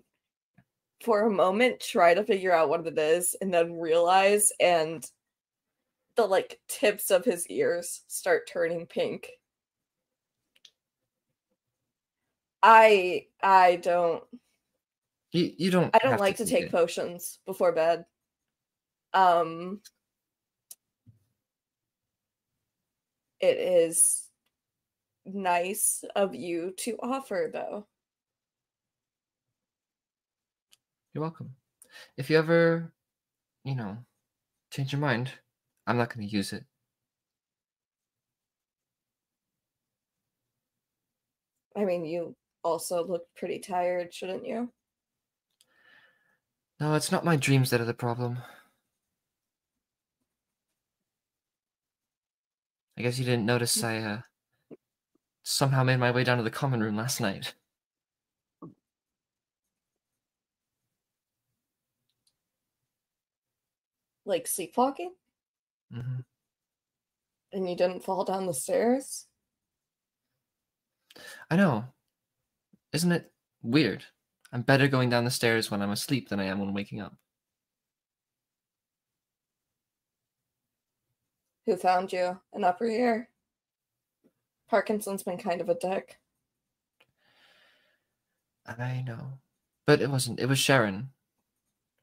for a moment try to figure out what it is and then realize, and the like tips of his ears start turning pink. I don't You don't. I don't have like to take it. potions before bed. It is nice of you to offer though. You're welcome. If you ever, change your mind, I'm not going to use it. I mean, you also look pretty tired, shouldn't you? No, it's not my dreams that are the problem. I guess you didn't notice I somehow made my way down to the common room last night. Like sleepwalking? Mm-hmm. And you didn't fall down the stairs? I know. Isn't it weird? I'm better going down the stairs when I'm asleep than I am when waking up. Who found you? An upper ear? Parkinson's been kind of a dick. I know. But it wasn't. It was Sharon.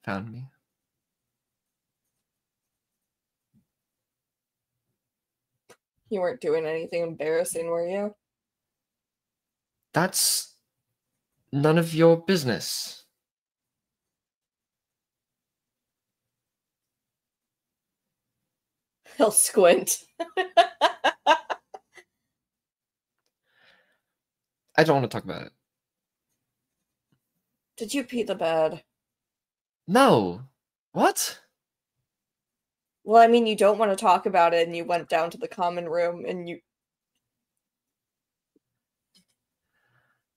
Found me. You weren't doing anything embarrassing, were you? That's none of your business. He'll squint. I don't want to talk about it. Did you pee the bed? No. What? Well, I mean, you don't want to talk about it, and you went down to the common room, and you...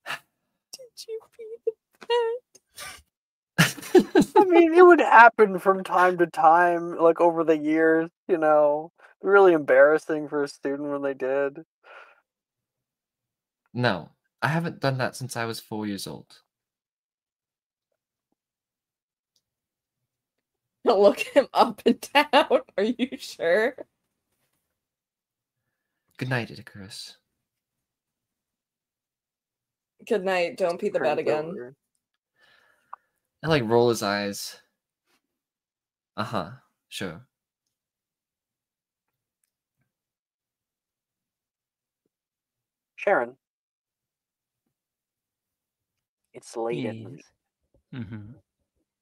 Did you pee the bed? I mean, it would happen from time to time, like over the years, Really embarrassing for a student when they did. No. I haven't done that since I was 4 years old. He'll look him up and down. Are you sure? Good night, Icarus. Good night. Don't pee the bed again. Over. I roll his eyes. Uh-huh. Sure. Sharon. It's late at Yes. night. Mm-hmm.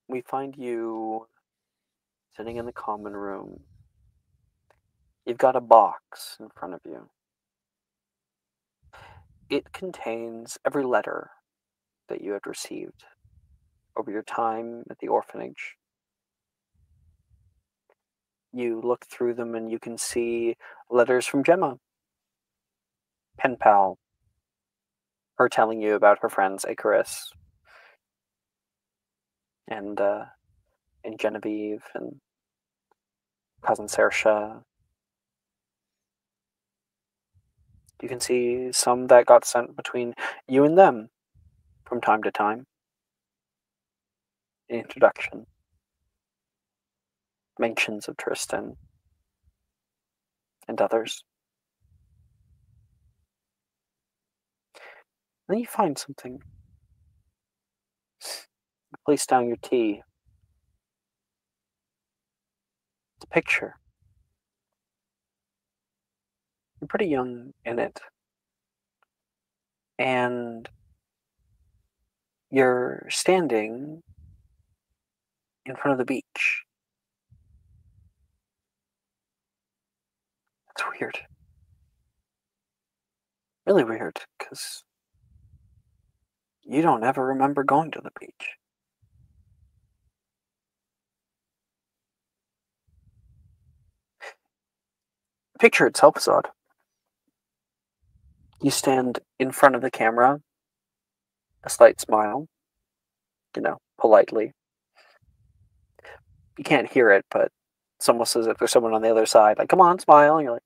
We find you sitting in the common room. You've got a box in front of you. It contains every letter that you had received over your time at the orphanage. You look through them and you can see letters from Gemma, pen pal, her telling you about her friends Icarus and Genevieve and cousin Saoirse. You can see some that got sent between you and them from time to time. An introduction. mentions of Tristan and others. Then you find something. You place down your tea. It's a picture. You're pretty young in it. And you're standing in front of the beach. It's weird. Really weird, because you don't ever remember going to the beach. The picture itself is odd. You stand in front of the camera, a slight smile, politely. You can't hear it, but it's almost as if there's someone on the other side, like, come on, smile. And you're like,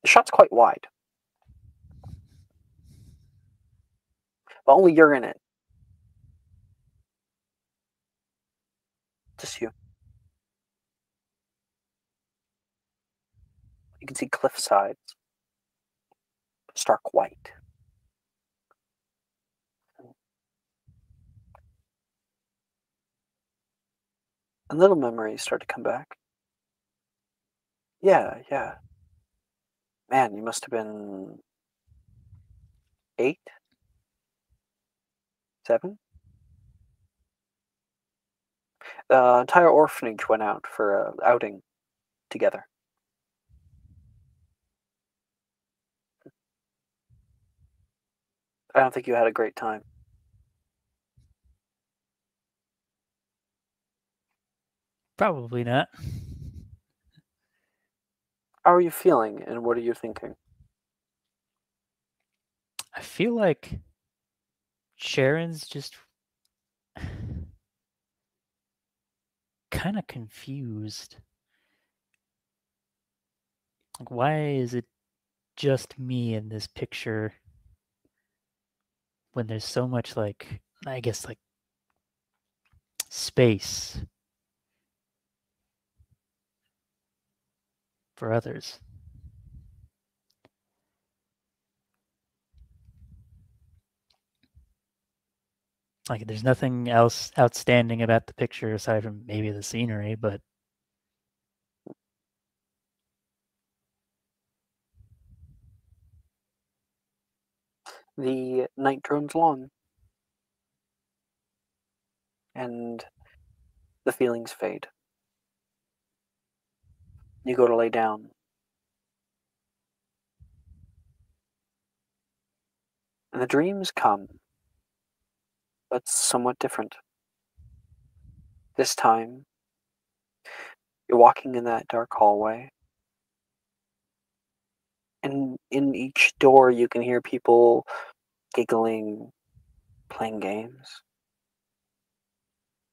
the shot's quite wide. But only you're in it. Just you. You can see cliff sides. Stark white. And little memories start to come back. Yeah. Man, you must have been 8? 7? The entire orphanage went out for an outing together. I don't think you had a great time. Probably not. How are you feeling, and what are you thinking? I feel like Sharon's just kind of confused. Like, why is it just me in this picture when there's so much, like, I guess, like, space for others? Like, there's nothing else outstanding about the picture aside from maybe the scenery, but The night drones long, and the feelings fade. You go to lay down. And the dreams come, but somewhat different. This time, you're walking in that dark hallway, and in each door you can hear people giggling, playing games.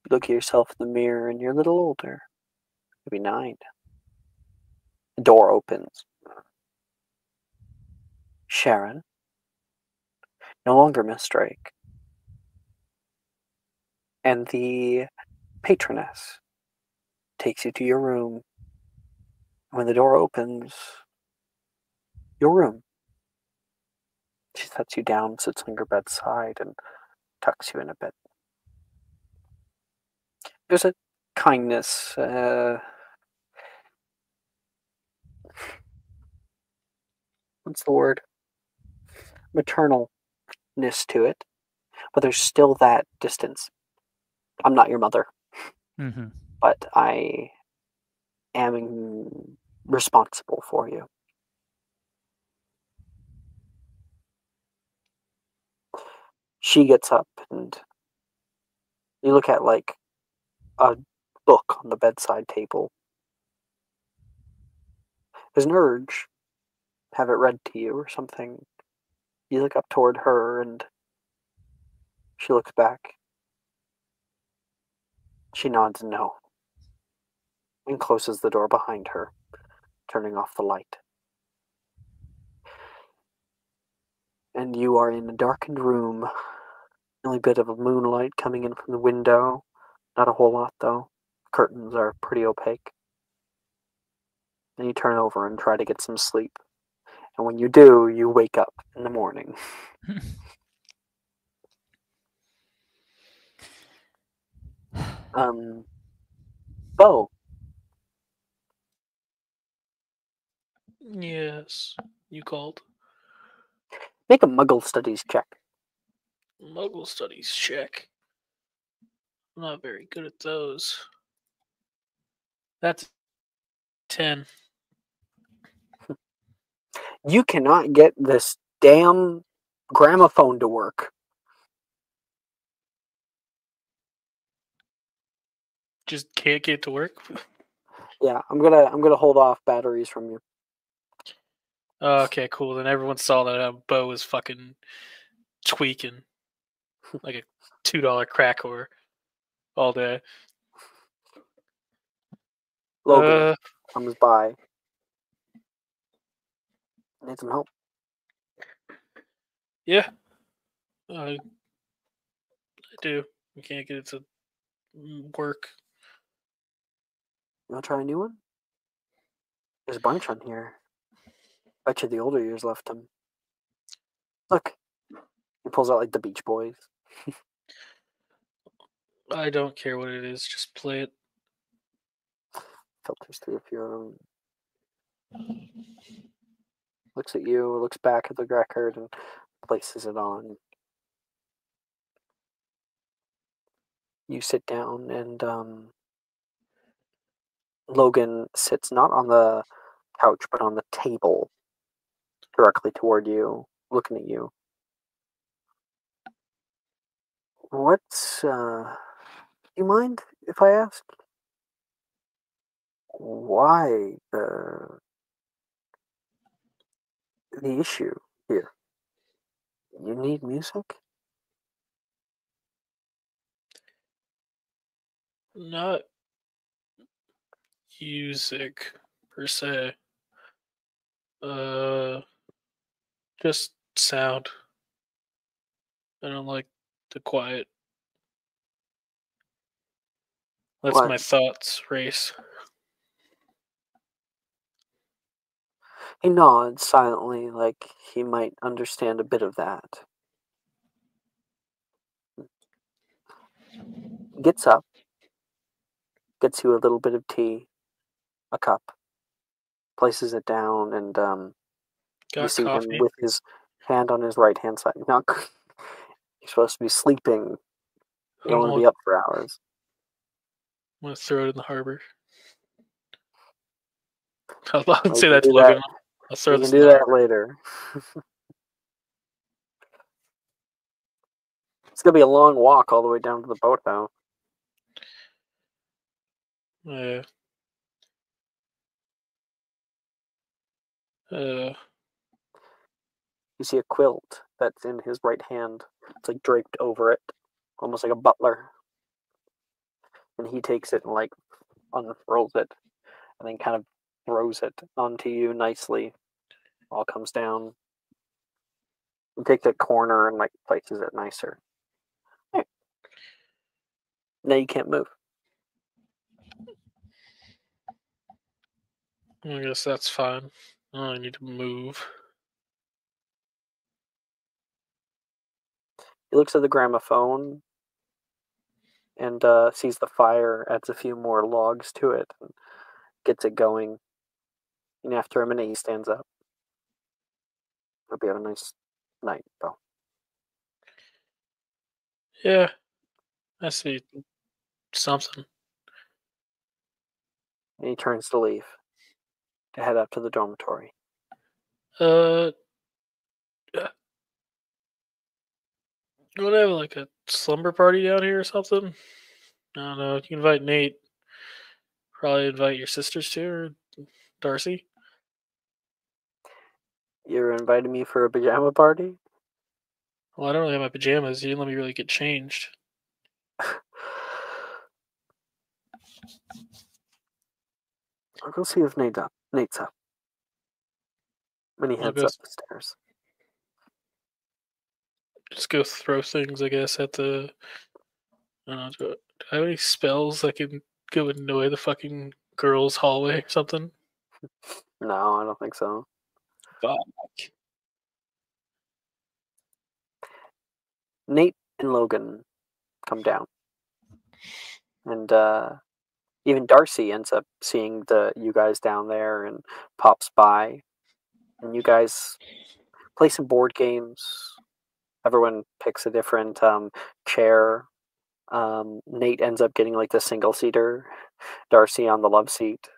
You look at yourself in the mirror and you're a little older, maybe 9. The door opens. Sharon, no longer Miss Drake, and the patroness takes you to your room. When the door opens, your room. She sets you down, sits on your bedside, and tucks you in a bit. There's a kindness, what's the word? Maternalness to it, but there's still that distance. I'm not your mother, but I am responsible for you. She gets up and you look at like a book on the bedside table. There's an urge, have it read to you or something. You look up toward her and she looks back. She nods no and closes the door behind her, turning off the light. And you are in a darkened room Only bit of moonlight coming in from the window. Not a whole lot, though. Curtains are pretty opaque. Then you turn over and try to get some sleep. And when you do, you wake up in the morning. Bo, Yes, you called. make a Muggle studies check. Muggle studies check. I'm not very good at those. That's 10. You cannot get this damn gramophone to work. Just can't get it to work. Yeah, I'm gonna hold off batteries from you. Okay, cool. Then everyone saw that Bo was fucking tweaking like a $2 crack whore all day. Logan comes by. Need some help. Yeah, I do. We can't get it to work. You wanna try a new one? There's a bunch on here. Bet you the older years left them. Look. He pulls out like the Beach Boys. I don't care what it is. Just play it. Filters through a few of them. Looks at you, looks back at the record, and places it on. You sit down, and Logan sits not on the couch, but on the table, directly toward you, looking at you. What's, do you mind if I ask? Why the issue here? You need music? Not music per se. Just sound. I don't like the quiet. Lets What? my thoughts race. He nods silently, like he might understand a bit of that. Gets up, gets you a little bit of tea, a cup, places it down, and you Got see him coffee. with his hand on his right hand side. Not, you're supposed to be sleeping. You don't want to be up for hours. I'm gonna throw it in the harbor. I'll Well, say you that can to do Logan. that. I'll throw You this can in do the that harbor. later. It's gonna be a long walk all the way down to the boathouse. Yeah. You see a quilt that's in his right hand. It's like draped over it, almost like a butler. And he takes it and like unfurls it, and then kind of throws it onto you nicely. All comes down. He takes a corner and like places it nicer. Right. Now you can't move. I guess that's fine. I need to move. He looks at the gramophone and sees the fire, adds a few more logs to it, and gets it going. And after a minute, he stands up. Hope you have a nice night, Bill. Yeah. I see something. And he turns to leave, to head up to the dormitory. Yeah. You want to have like a slumber party down here or something? I don't know. You can invite Nate. Probably invite your sisters too, or Darcy. You're inviting me for a pajama party? Well, I don't really have my pajamas. You didn't let me really get changed. I'll go see if Nate's up. When he I'll heads go up the stairs. just go throw things, I guess, at the. I don't know, do I have any spells that can go annoy the fucking girls' hallway or something? No, I don't think so. Fuck. Nate and Logan come down, and even Darcy ends up seeing you guys down there and pops by, and you guys play some board games. Everyone picks a different chair. Nate ends up getting like the single seater, Darcy on the love seat.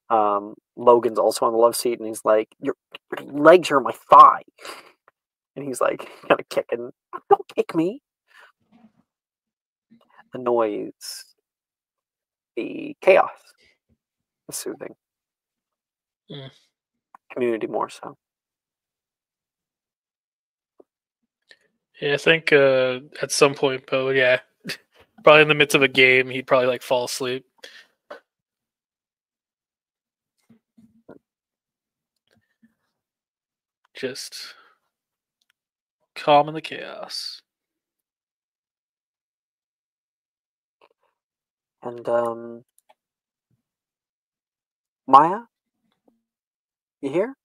Logan's also on the love seat, and he's like, "Your legs are my thigh," and he's like, kind of kicking. Don't kick me. The noise, the chaos, the soothing. Mm. Community more so. Yeah, I think at some point, Poe, yeah, probably in the midst of a game, he'd probably like fall asleep. Just calm in the chaos. And Maya, you here?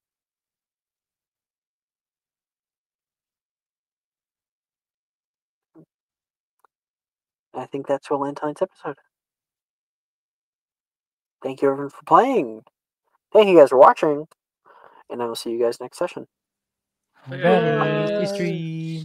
I think that's where we'll end tonight's episode. Thank you everyone for playing. Thank you guys for watching. And I will see you guys next session. Alrighty, stay stream.